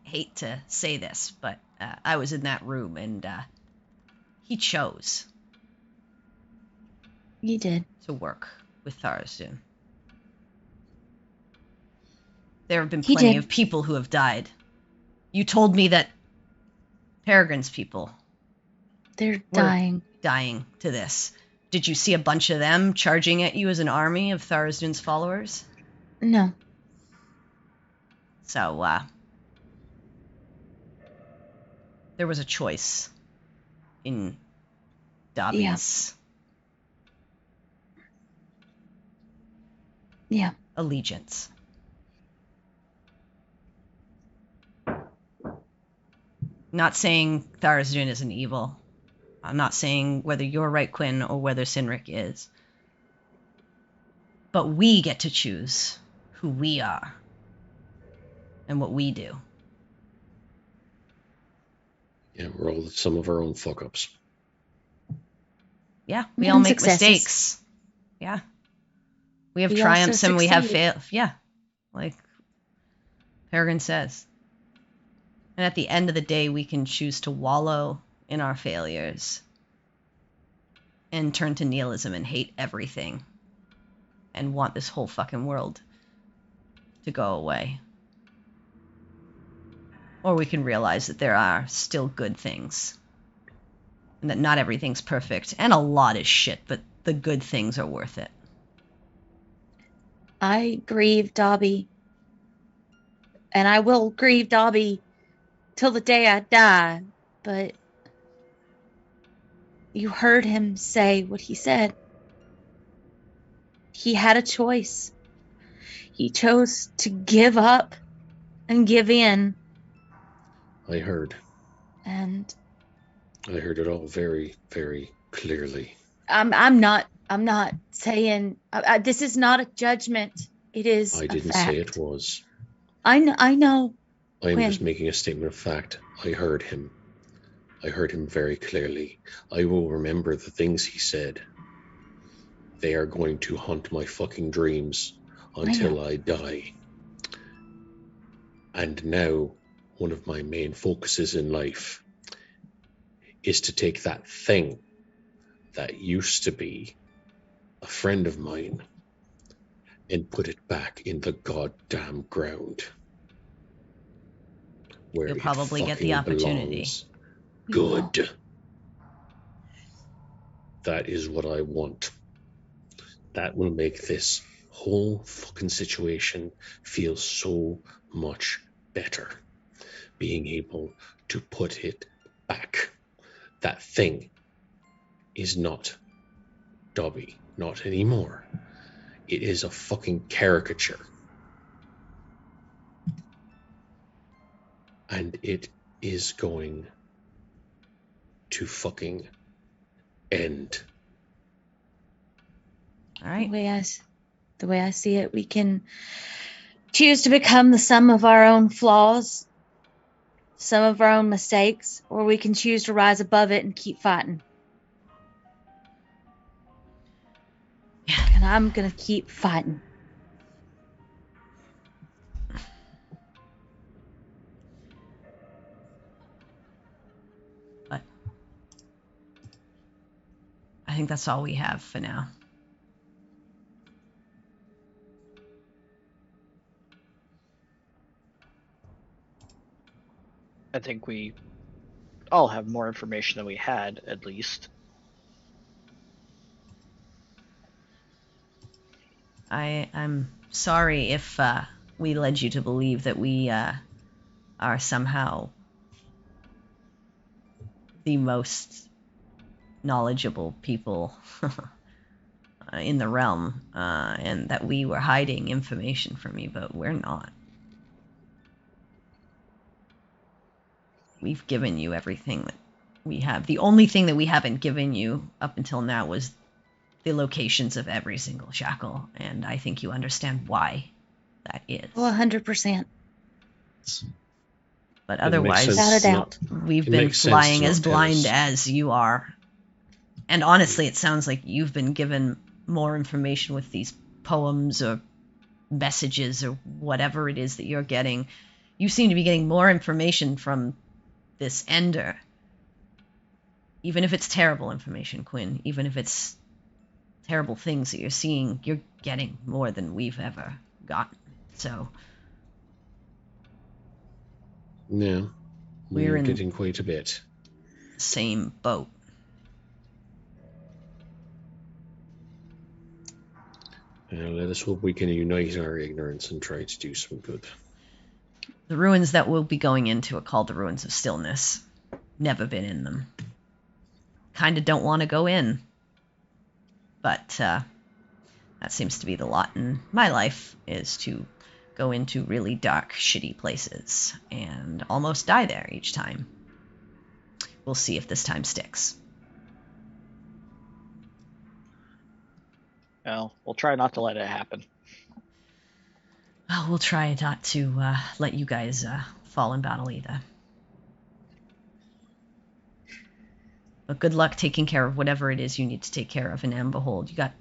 hate to say this, but I was in that room and he chose You did. to work with Tharstun. There have been He plenty did. of people who have died. You told me that Peregrine's people They're We're dying. dying to this. Did you see a bunch of them charging at you as an army of Tharizdun's followers? No. So, there was a choice in Dobby's allegiance. Not saying Tharizdun isn't evil. I'm not saying whether you're right, Quinn, or whether Sinric is. But we get to choose who we are and what we do. Yeah, we're all some of our own fuck-ups. Yeah, we And all make successes. mistakes. Yeah. We have We triumphs also and we have succeed. fail. Yeah, like Peregrine says. And at the end of the day, we can choose to wallow in our failures and turn to nihilism and hate everything and want this whole fucking world to go away. Or we can realize that there are still good things and that not everything's perfect and a lot is shit, but the good things are worth it. I grieve Dobby. And I will grieve Dobby till the day I die. But you heard him say what he said. He had a choice. He chose to give up and give in. I heard. And I heard it all very, very clearly. I'm not saying this is not a judgment. It is I didn't a fact. say it was. I know. I am Quinn. just making a statement of fact. I heard him. I heard him very clearly. I will remember the things he said. They are going to haunt my fucking dreams until I die. And now, one of my main focuses in life is to take that thing that used to be a friend of mine and put it back in the goddamn ground. Where You'll it probably get the fucking opportunity. belongs. Good. That is what I want. That will make this whole fucking situation feel so much better. Being able to put it back. That thing is not Dobby. Not anymore. It is a fucking caricature. And it is going to fucking end. All right. The way I see it, we can choose to become the sum of our own flaws, some of our own mistakes, or we can choose to rise above it and keep fighting. Yeah. And I'm going to keep fighting. But I think that's all we have for now. I think we all have more information than we had, at least. I'm sorry if we led you to believe that we are somehow the most knowledgeable people in the realm, and that we were hiding information from you, but we're not. We've given you everything that we have. The only thing that we haven't given you up until now was the locations of every single shackle, and I think you understand why that is. Well, 100%. But It makes otherwise, sense. Without a doubt. we've It been makes sense flying to as not tell blind us. as you are. And honestly, it sounds like you've been given more information with these poems or messages or whatever it is that you're getting. You seem to be getting more information from this Ender. Even if it's terrible information, Quinn, even if it's terrible things that you're seeing, you're getting more than we've ever gotten. So Yeah, We're we're in- getting quite a bit. same boat. Let us hope we can unite our ignorance and try to do some good. The ruins that we'll be going into are called the Ruins of Stillness. Never been in them. Kind of don't want to go in. But that seems to be the lot in my life, is to go into really dark, shitty places and almost die there each time. We'll see if this time sticks. Well, we'll try not to let it happen. Oh, we'll try not to let you guys fall in battle either. But good luck taking care of whatever it is you need to take care of in Amberhold. You got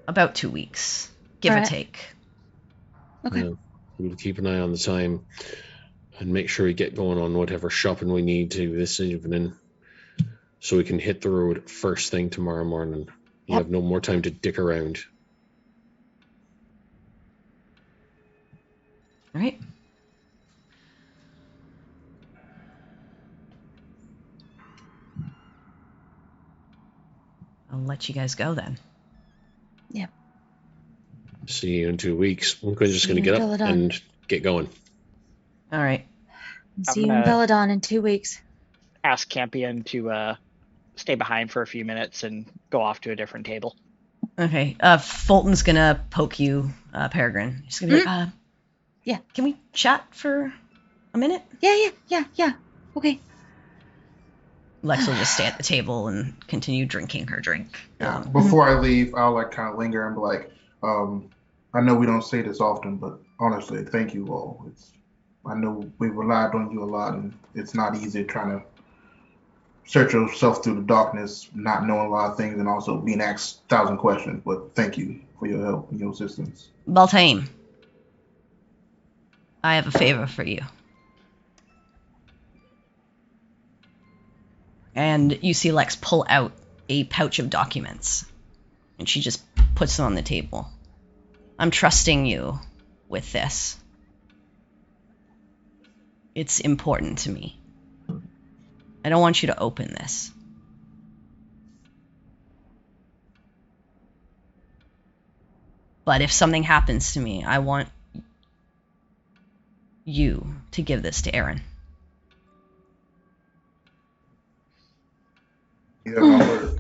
about 2 weeks, give or take. Okay. We'll keep an eye on the time and make sure we get going on whatever shopping we need to this evening so we can hit the road first thing tomorrow morning. You have no more time to dick around. All right. I'll let you guys go then. Yep. See you in 2 weeks. Quinn's just going to get up and get going. All right. See you in Belladon in 2 weeks. Ask Campion to stay behind for a few minutes and go off to a different table. Okay. Fulton's going to poke you, Peregrine. She's going to be like, yeah. Can we chat for a minute? Yeah. Okay. Lex will just stay at the table and continue drinking her drink. Before I leave, I'll like kind of linger and be like, I know we don't say this often, but honestly, thank you all. I know we relied on you a lot, and it's not easy trying to search yourself through the darkness, not knowing a lot of things, and also being asked 1,000 questions. But thank you for your help and your assistance. Baltaim, I have a favor for you. And you see Lex pull out a pouch of documents, and she just puts them on the table. I'm trusting you with this. It's important to me. I don't want you to open this. But if something happens to me, I want you to give this to Aaron. Yeah, my word.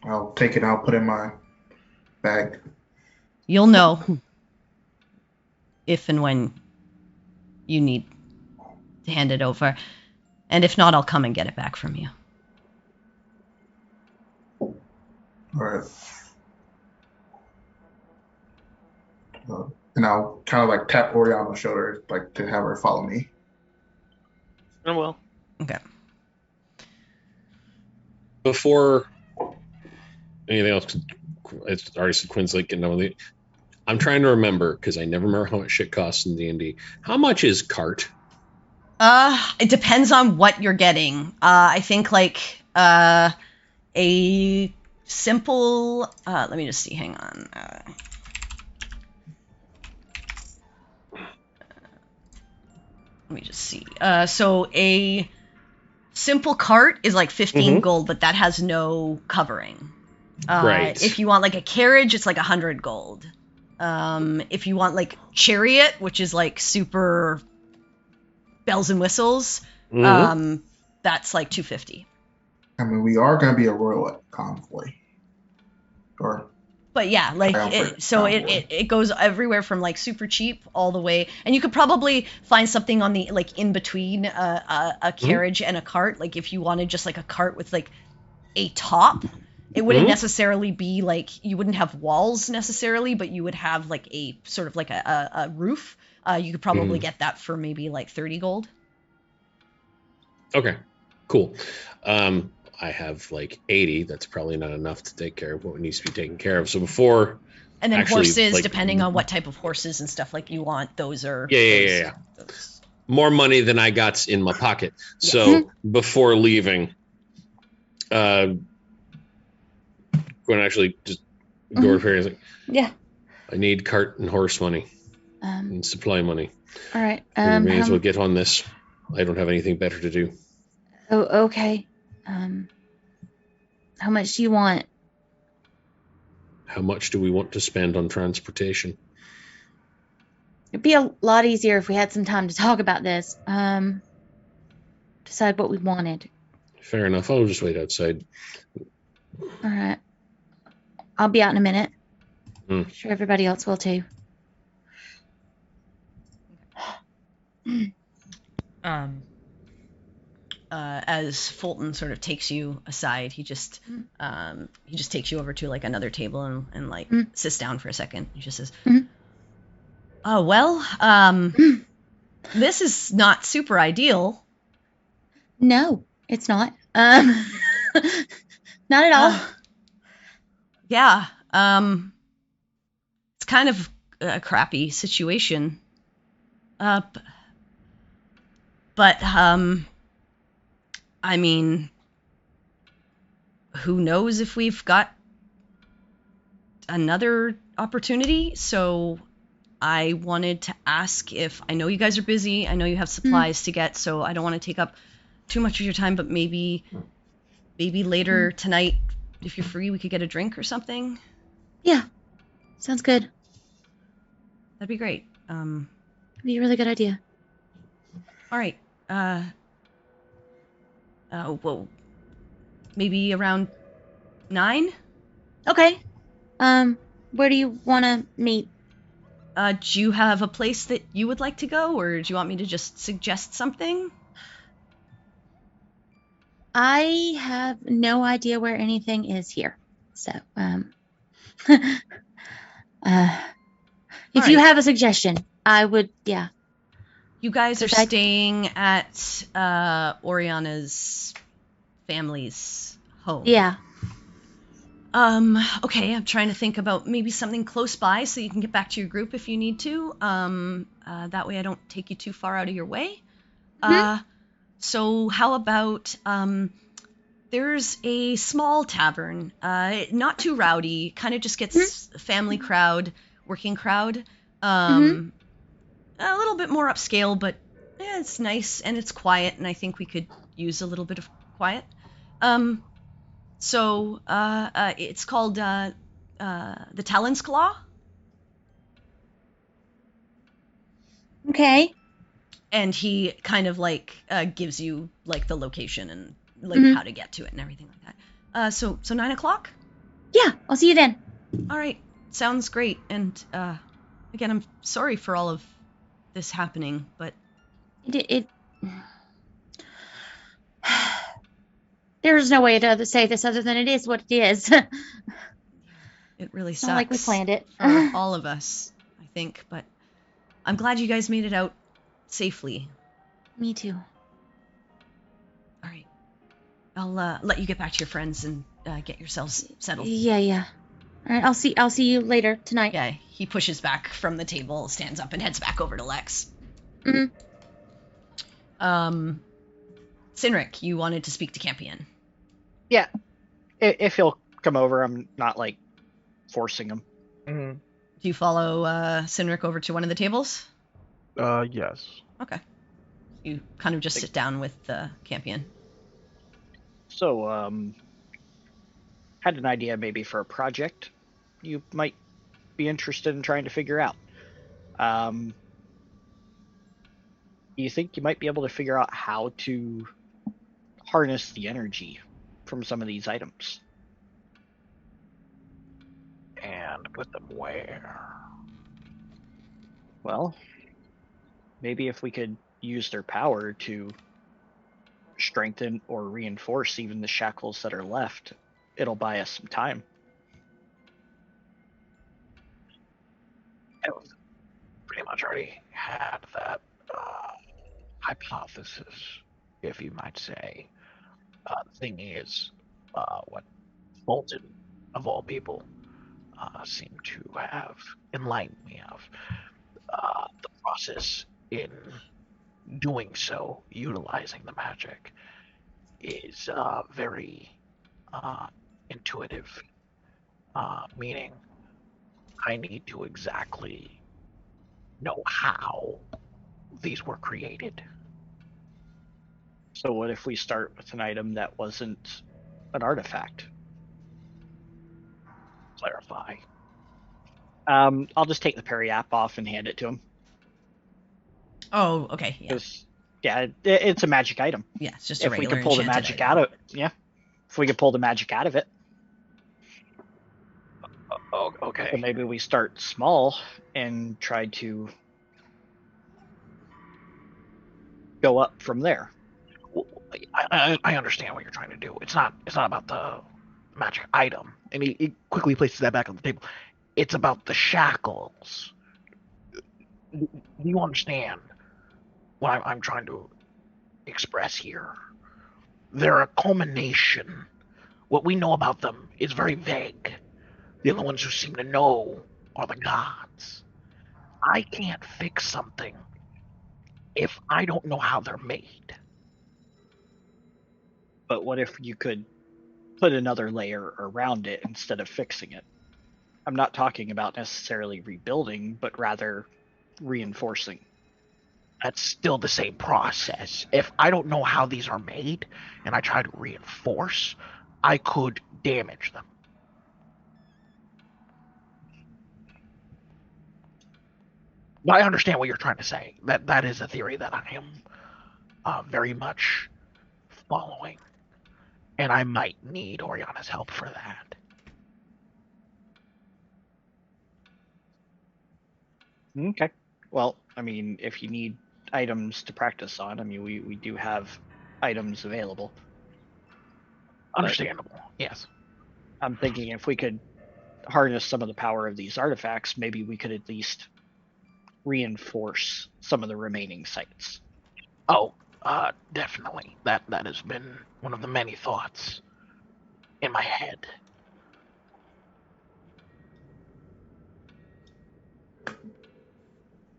I'll take it. I'll put it in my bag. You'll know if and when you need to hand it over. And if not, I'll come and get it back from you. All right. And I'll kind of like tap Ori on the shoulder, like to have her follow me. I will. Okay. Before anything else, it's already said Quinn's like getting over. I'm trying to remember because I never remember how much shit costs in D&D. How much is cart? It depends on what you're getting. I think like a simple. Let me just see. Hang on. Let me just see. So a simple cart is like 15 gold, but that has no covering. Right. If you want like a carriage, it's like 100 gold. If you want like chariot, which is like super bells and whistles, that's like 250. I mean, we are going to be a royal convoy. But yeah, like it goes everywhere from like super cheap all the way, and you could probably find something on the like in between a carriage and a cart. Like if you wanted just like a cart with like a top, it wouldn't necessarily be like you wouldn't have walls necessarily, but you would have like a sort of like a roof. You could probably get that for maybe like 30 gold. Okay, cool. I have like 80. That's probably not enough to take care of what needs to be taken care of. So before, and then actually, horses, like, depending on what type of horses and stuff like you want, those are those. More money than I got in my pocket. So before leaving, going to actually just go to Perry. Like, I need cart and horse money and supply money. All right. We may as well get on this. I don't have anything better to do. Oh, okay. How much do you want How much do we want to spend on transportation? It'd be a lot easier if we had some time to talk about this. Decide what we wanted. Fair enough. I'll just wait outside. All right. I'll be out in a minute. Hmm. I'm sure everybody else will too. As Fulton sort of takes you aside, he just takes you over to like another table and like sits down for a second. He just says, "Oh well, this is not super ideal." No, it's not. Not at all. Yeah. It's kind of a crappy situation. But I mean, who knows if we've got another opportunity? So I wanted to ask if, I know you guys are busy, I know you have supplies to get, so I don't want to take up too much of your time, but maybe later tonight, if you're free, we could get a drink or something. Yeah, sounds good. That'd be great. It'd be a really good idea. All right. Well, maybe around 9? Okay. Where do you want to meet? Do you have a place that you would like to go, or do you want me to just suggest something? I have no idea where anything is here. So, if you have a suggestion, I would, yeah. You guys are staying at Oriana's family's home. Yeah. Okay, I'm trying to think about maybe something close by so you can get back to your group if you need to. That way I don't take you too far out of your way. So how about, there's a small tavern, not too rowdy, kind of just gets a family crowd, working crowd. A little bit more upscale, but yeah, it's nice and it's quiet, and I think we could use a little bit of quiet. So it's called the Talon's Claw. Okay. And he kind of like gives you like the location and like how to get to it and everything like that. So 9 o'clock? Yeah, I'll see you then. All right, sounds great. And again, I'm sorry for all of this happening, but it there's no way to say this other than it is what it is. It really sucks. Not like we planned it. For all of us, I think, but I'm glad you guys made it out safely. Me too. All right. I'll let you get back to your friends and get yourselves settled. Yeah. All right, I'll see you later tonight. Yeah, he pushes back from the table, stands up, and heads back over to Lex. Sinric, you wanted to speak to Campion. Yeah. If he'll come over, I'm not, like, forcing him. Mm-hmm. Do you follow Sinric over to one of the tables? Yes. Okay. You kind of just sit down with Campion. So, had an idea maybe for a project you might be interested in trying to figure out. You think you might be able to figure out how to harness the energy from some of these items? And put them where? Well, maybe if we could use their power to strengthen or reinforce even the shackles that are left, it'll buy us some time. I pretty much already had that hypothesis, if you might say. The thing is, what Bolton, of all people, seemed to have enlightened me of, the process in doing so, utilizing the magic, is very intuitive, meaning I need to exactly know how these were created. So what if we start with an item that wasn't an artifact? clarify. I'll just take the parry app off and hand it to him. Oh, okay. Yeah. 'Cause, yeah, it's a magic item. Yeah, it's just a If we regular can pull the enchanted magic item. out of if we can pull the magic out of it. Oh, So okay. maybe we start small and try to go up from there. I understand what you're trying to do. It's not about the magic item. And he quickly places that back on the table. It's about the shackles. Do you understand what I'm trying to express here? They're a culmination. What we know about them is very vague. The only ones who seem to know are the gods. I can't fix something if I don't know how they're made. But what if you could put another layer around it instead of fixing it? I'm not talking about necessarily rebuilding, but rather reinforcing. That's still the same process. If I don't know how these are made and I try to reinforce, I could damage them. But I understand what you're trying to say. That is a theory that I am very much following. And I might need Oriana's help for that. Okay. Well, I mean, if you need items to practice on, I mean, we do have items available. Understandable, yes. I'm thinking if we could harness some of the power of these artifacts, maybe we could at least reinforce some of the remaining sites. Oh, definitely. That has been one of the many thoughts in my head.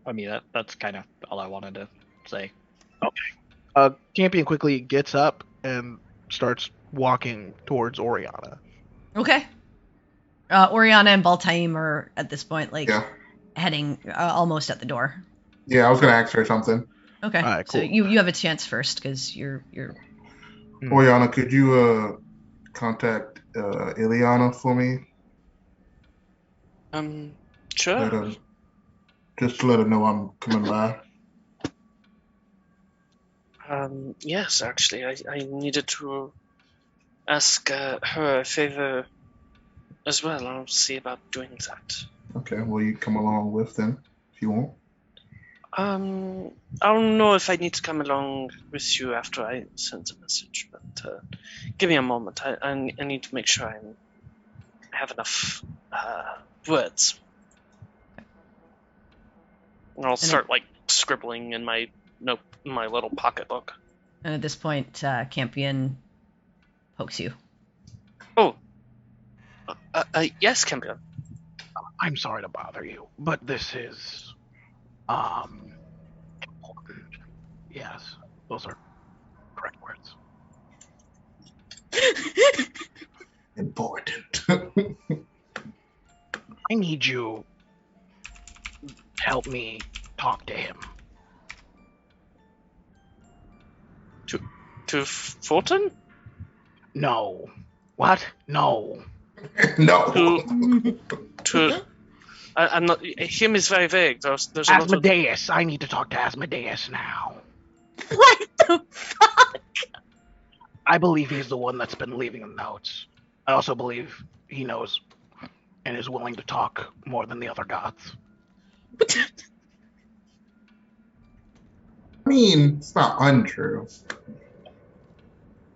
I mean, that's kind of all I wanted to say. Okay. Champion quickly gets up and starts walking towards Oriana. Okay. Oriana and Baltaim are at this point Yeah. heading almost at the door. Yeah, I was gonna ask her something. Okay. All right, So cool. you have a chance first because you're. Oriana, could you contact Ileana for me? Sure. Just to let her know I'm coming by. Yes, actually, I needed to ask her a favor as well. I'll see about doing that. Okay, well you come along with then, if you want. I don't know if I need to come along with you after I send the message, but give me a moment. I need to make sure I have enough words. And I'll start scribbling in my little pocketbook. And at this point, Campion pokes you. Oh. Yes, Campion. I'm sorry to bother you, but this is important. Yes, those are correct words. Important. I need you to help me talk to him. To Fulton? No. What? No. No. I'm not. Him is very vague. There's a lot of... Asmodeus. I need to talk to Asmodeus now. What the fuck? I believe he's the one that's been leaving the notes. I also believe he knows and is willing to talk more than the other gods. I mean, it's not untrue.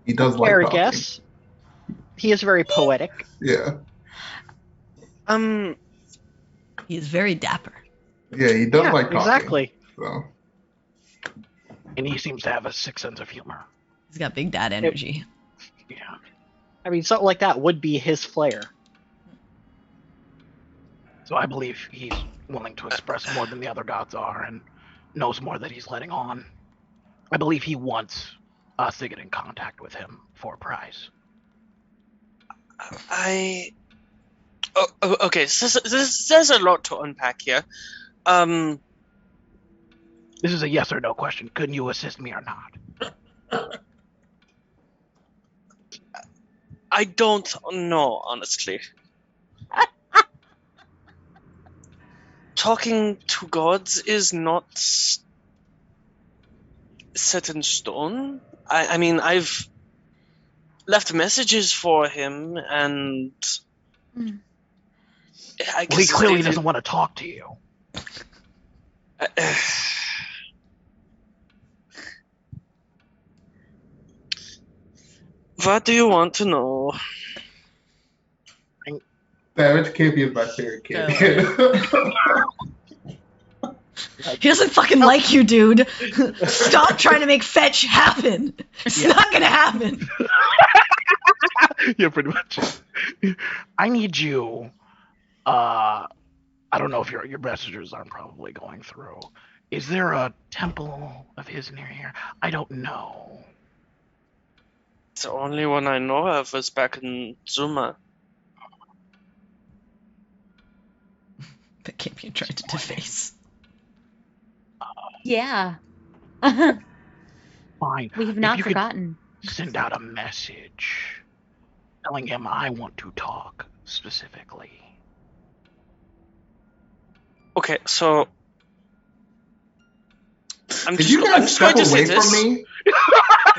He does like Fair talking. guess. He is very poetic. Yeah. He is very dapper. Yeah, he does Yeah, like talking. exactly. So. And he seems to have a sick sense of humor. He's got big dad energy. Yeah. I mean, something like that would be his flair. So I believe he's willing to express more than the other gods are and knows more that he's letting on. I believe he wants us to get in contact with him for a prize. Okay, so there's a lot to unpack here. This is a yes or no question. Couldn't you assist me or not? I don't know, honestly. talking to gods is not set in stone. I mean, I've left messages for him, and I guess Well, he clearly doesn't want to talk to you. What do you want to know? Savage Campion is my favorite kid. He doesn't fucking like you, dude. Stop trying to make fetch happen. It's not gonna happen. Yeah, pretty much. I need you. I don't know if your messages aren't probably going through. Is there a temple of his near here? I don't know. The only one I know of is back in Zuma. The Campion tried to deface. Yeah. Fine. We have If not you could forgotten. Send out a message telling him I want to talk specifically. Okay, so I'm Did just, you I'm guys just step going to say away this. from me?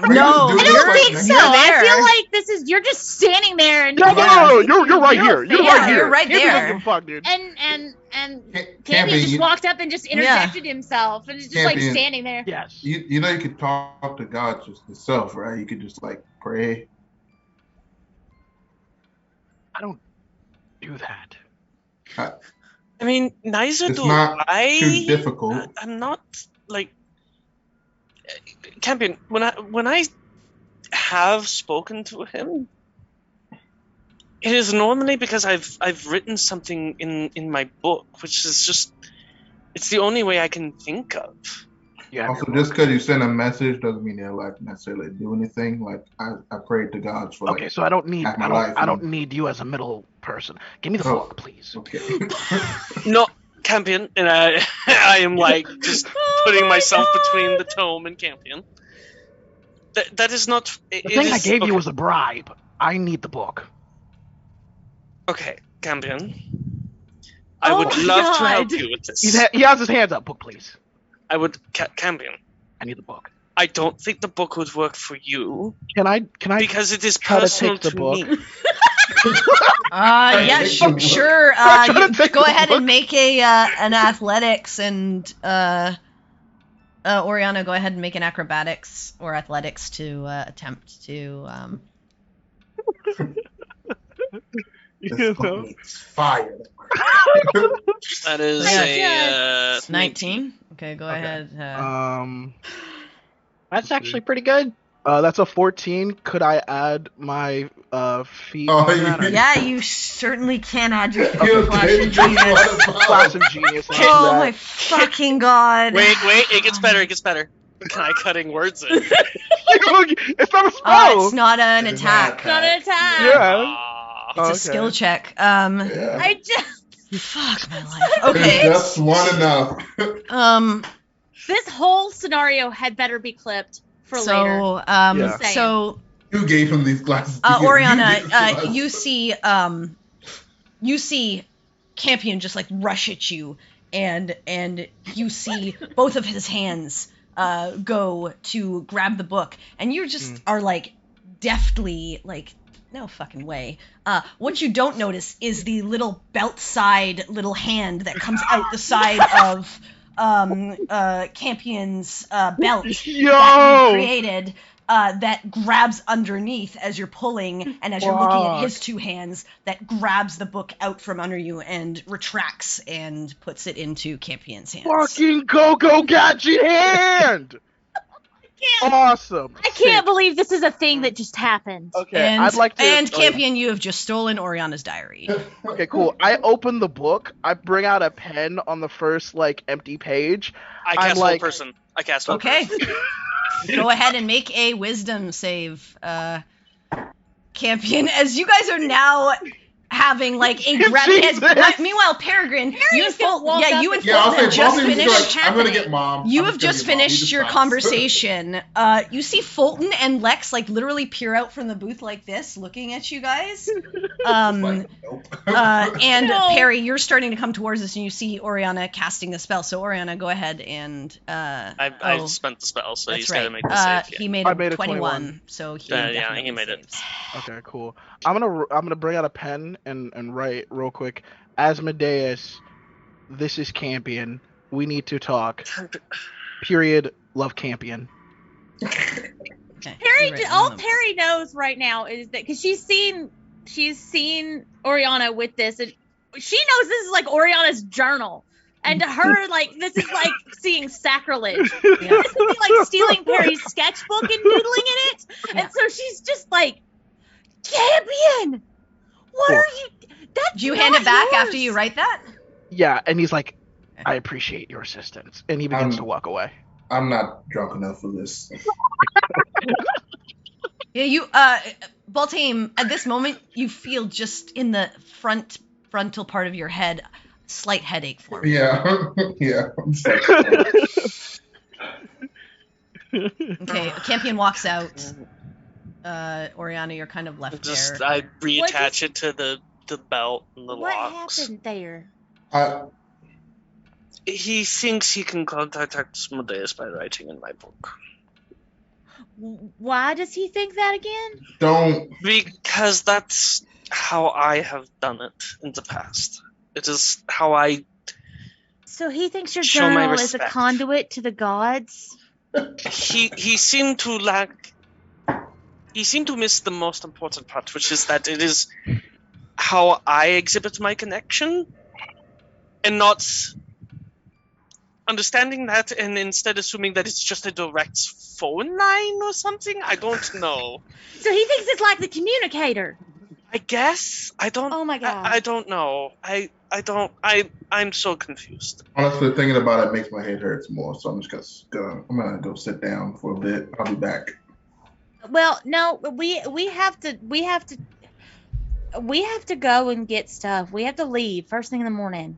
No, Were you I doing this don't like think next- so. You're I there. feel like this is you're just standing there and No, you're right here. You're Yeah, right here. you're right He doesn't there. give a fuck, dude. and Campion, Campion just you- walked up and just interjected himself and is just like Campion. standing there. Yes. You know you could talk to God just yourself, right? You could just like pray. I don't do that. I mean, neither It's do not I. too difficult. I'm not like Campion. When I have spoken to him, it is normally because I've written something in my book, which is just it's the only way I can think of. Yeah. Also, just because you send a message doesn't mean they'll like necessarily do anything. Like I prayed to God for like. Okay, so I don't need half my life, I don't need you as a middle person. Give me the Oh. book, please. Okay. No, Campion, and I am like just putting myself between the tome and Campion. That is not. The thing I gave you was a bribe. I need the book. Okay, Campion. I would Oh, love to help God. you with this. He has his hands up. Book, please. I would, Campion. I need the book. I don't think the book would work for you Can I because it is try to personal take the to book? me. Yeah, sure. I'm trying to You take go the ahead book. and make an athletics and Oriana, go ahead and make an acrobatics or athletics to attempt to. This book needs fire. That is Yeah. a 19. Okay, go ahead. That's actually pretty good. That's a 14. Could I add my feet? Oh, on you- that, or- Yeah, you certainly can add your You flash did of genius. Flash of genius. I'll do Oh that. my fucking god. Wait, it gets better. It gets better. Can I cutting words in? It's not a spell. It's not an It's attack. not Not an attack. Yeah. It's a Okay. skill check. Yeah. I just Fuck my life. Okay. It's just one enough. this whole scenario had better be clipped for later. So Yeah. so Who gave him these glasses? Oriana, You you see Campion just like rush at you, and you see both of his hands go to grab the book, and you just are like deftly like, no fucking way. What you don't notice is the little belt side little hand that comes out the side of Campion's belt that you created. That grabs underneath as you're pulling, and as you're looking at his two hands, that grabs the book out from under you and retracts and puts it into Campion's hands. Fucking go gadget hand! Awesome. I can't believe this is a thing that just happened. Okay, And, I'd like to. and Campion, you have just stolen Oriana's diary. Okay, cool. I open the book. I bring out a pen on the first like empty page. I I'm cast like- one person. I cast one Okay. person. Go ahead and make a wisdom save, Campion, as you guys are now having like a grabby head. Meanwhile, Peregrine, you and Fulton, you and I'll Fulton say have just both of you finished. like, I'm gonna get Mom. You I'm have just gonna get Mom. He finished your stops. conversation. You see Fulton and Lex like literally peer out from the booth like this, looking at you guys. Like, nope. And No. Perry, you're starting to come towards us, and you see Oriana casting a spell. So Oriana, go ahead and. I spent the spell, so That's he's right. got to make the save. He made I a made a 21, so he Yeah, definitely he made it. saves. Okay, cool. I'm gonna bring out a pen and write real quick. Asmodeus, this is Campion. We need to talk. Period. Love Campion. Okay, Perry, right, all Perry knows right now is that because she's seen Oriana with this, and she knows this is like Oriana's journal, and to her, like this is like seeing sacrilege. This would be like stealing Perry's sketchbook and doodling in it, and so she's just like, Campion, what are you? That's Do you hand it back yours. after you write that? Yeah, and he's like, I appreciate your assistance, and he begins to walk away. I'm not drunk enough for this. Yeah, you, Baltame, at this moment, you feel just in the frontal part of your head, slight headache forming. Yeah, yeah. I'm just like, Okay, Campion walks out. Oriana, you're kind of left Just there. I reattach it to the belt and the What locks. happened there? He thinks he can contact Asmodeus by writing in my book. Why does he think that again? don't. Because that's how I have done it in the past. It is how I So he thinks your Show my journal is a respect. conduit to the gods? he seemed to lack. He seemed to miss the most important part, which is that it is how I exhibit my connection, and not understanding that, and instead assuming that it's just a direct phone line or something. I don't know. So he thinks it's like the communicator. I guess I don't. Oh my God. I don't know. I don't. I'm so confused. Honestly, thinking about it makes my head hurts more. So I'm just gonna go sit down for a bit. I'll be back. Well, no, we have to go and get stuff. We have to leave first thing in the morning.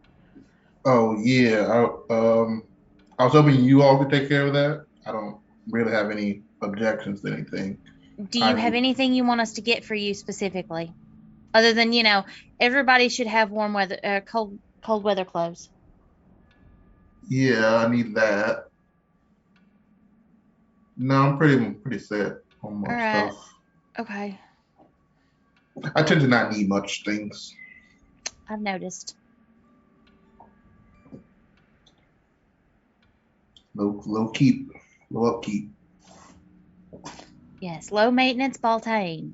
Oh yeah. I was hoping you all could take care of that. I don't really have any objections to anything. Do you have anything you want us to get for you specifically? Other than, everybody should have warm weather, cold weather clothes. Yeah, I need that. No, I'm pretty set on most All right. stuff. Okay. I tend to not need much things. I've noticed. Low upkeep. Yes, low maintenance Baltane.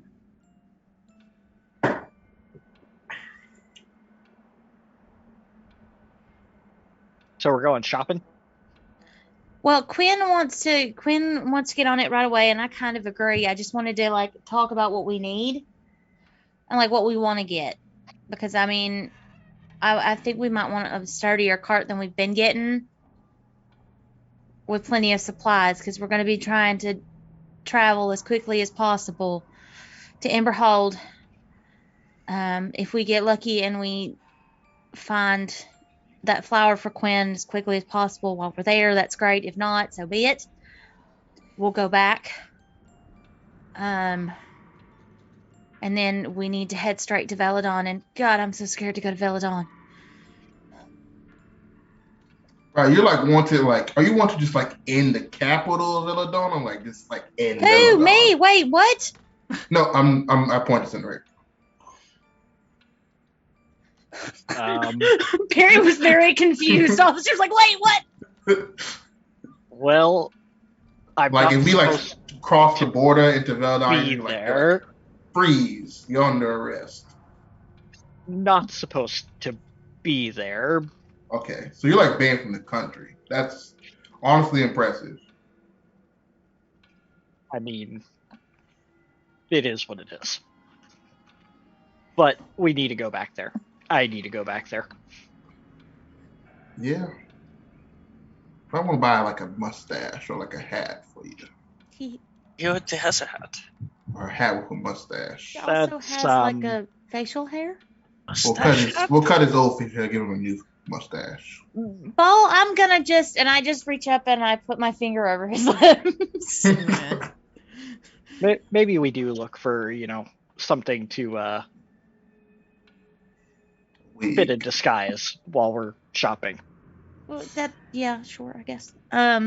So we're going shopping. Well, Quinn wants to get on it right away, and I kind of agree. I just wanted to talk about what we need and what we want to get, because I mean, I think we might want a sturdier cart than we've been getting, with plenty of supplies, because we're going to be trying to travel as quickly as possible to Emberhold. If we get lucky and we find that flower for Quinn as quickly as possible while we're there, that's great. If not, so be it. We'll go back. And then we need to head straight to Veladon. And God, I'm so scared to go to Veladon. Right, you're are you wanting just in the capital of Veladon, or just in Who? Veladon? Me? Wait, what? No, I pointed to Rick. Perry was very confused. She was like, wait, what? Well, I'm not if we supposed cross the border into to Veladon, be you're there. freeze, you're under arrest. Not supposed to be there. Okay, so you're banned from the country. That's honestly impressive. I mean, it is what it is. But we need to go back there. I need to go back there. Yeah. I want to buy a mustache or a hat for you, He He already has a hat. or a hat with a mustache. also That's, has a facial hair. We'll cut his old feature and give him a new mustache. Bo, I'm gonna and I just reach up and I put my finger over his lips. Yeah. Maybe we do look for, something to fit in disguise while we're shopping. Well, yeah, sure, I guess. I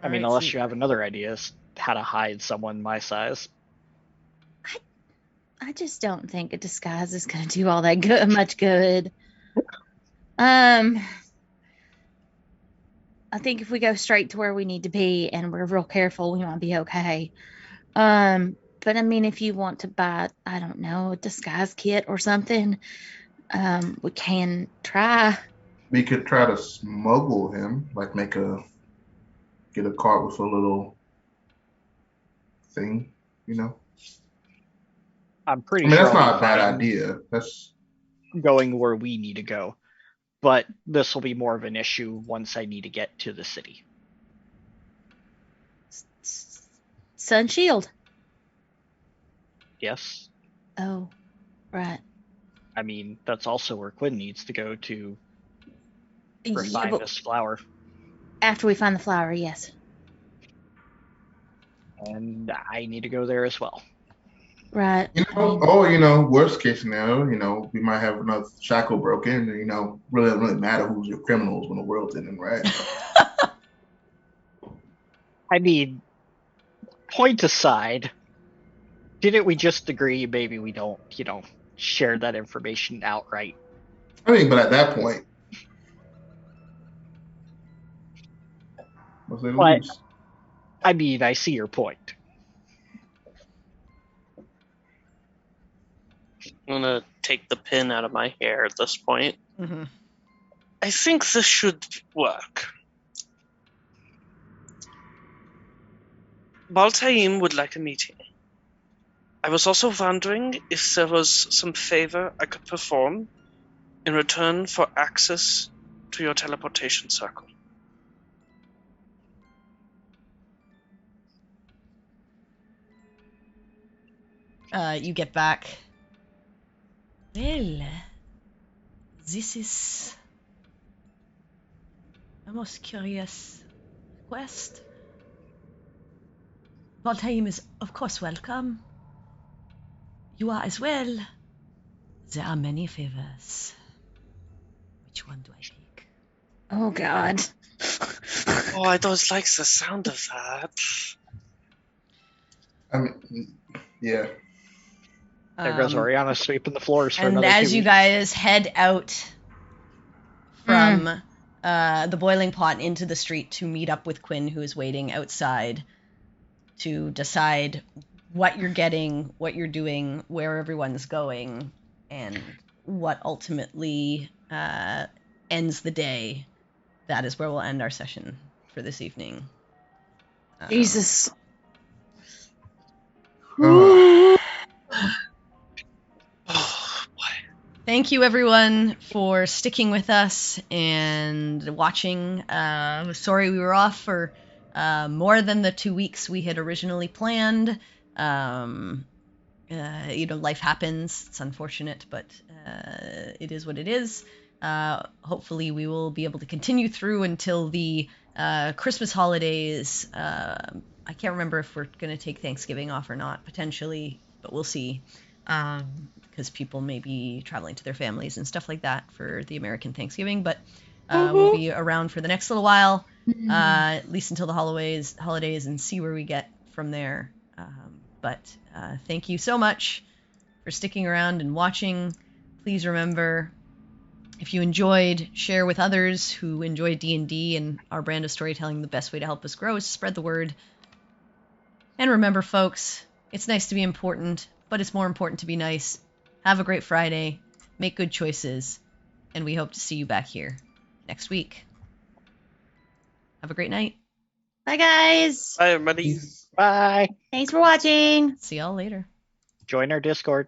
mean, unless you have another idea as how to hide someone my size. I just don't think a disguise is going to do all that much good. I think if we go straight to where we need to be and we're real careful, we might be okay. But I mean, if you want to buy, I don't know, a disguise kit or something, we can try. We could try to smuggle him, like get a cart with a little thing, I'm pretty I mean, sure that's I'll not be a bad fine idea. That's going where we need to go. But this will be more of an issue once I need to get to the city. Sun Shield. Yes. Oh, right. I mean, that's also where Quinn needs to go to Yeah, find but this flower. after we find the flower, yes. And I need to go there as well. Right. Worst case scenario, we might have another shackle broken. Really doesn't really matter who's your criminals when the world's ending, right? I mean, point aside, didn't we just agree maybe we don't, share that information outright? I mean, but at that point, what's they But, lose? I mean, I see your point. I'm gonna take the pin out of my hair at this point. Mm-hmm. I think this should work. Baltaim would like a meeting. I was also wondering if there was some favor I could perform in return for access to your teleportation circle. You get back. Well, this is a most curious quest. Valtaim is, of course, welcome. You are as well. There are many favors. Which one do I pick? Oh, God. Oh, I don't like the sound of that. I mean, yeah. There goes Oriana sweeping the floors for and another 2 as you weeks. guys head out from the boiling pot into the street to meet up with Quinn, who is waiting outside to decide what you're getting, what you're doing, where everyone's going, and what ultimately ends the day, that is where we'll end our session for this evening. Jesus. Thank you, everyone, for sticking with us and watching. Sorry we were off for more than the 2 weeks we had originally planned. Life happens. It's unfortunate, but it is what it is. Hopefully we will be able to continue through until the Christmas holidays. I can't remember if we're going to take Thanksgiving off or not, potentially, but we'll see. Because people may be traveling to their families and stuff like that for the American Thanksgiving, but we'll be around for the next little while, at least until the holidays, and see where we get from there. But thank you so much for sticking around and watching. Please remember, if you enjoyed, share with others who enjoy D&D and our brand of storytelling. The best way to help us grow is to spread the word. And remember, folks, it's nice to be important, but it's more important to be nice. Have a great Friday, make good choices, and we hope to see you back here next week. Have a great night. Bye, guys. Bye, everybody. Bye. Thanks for watching. See y'all later. Join our Discord.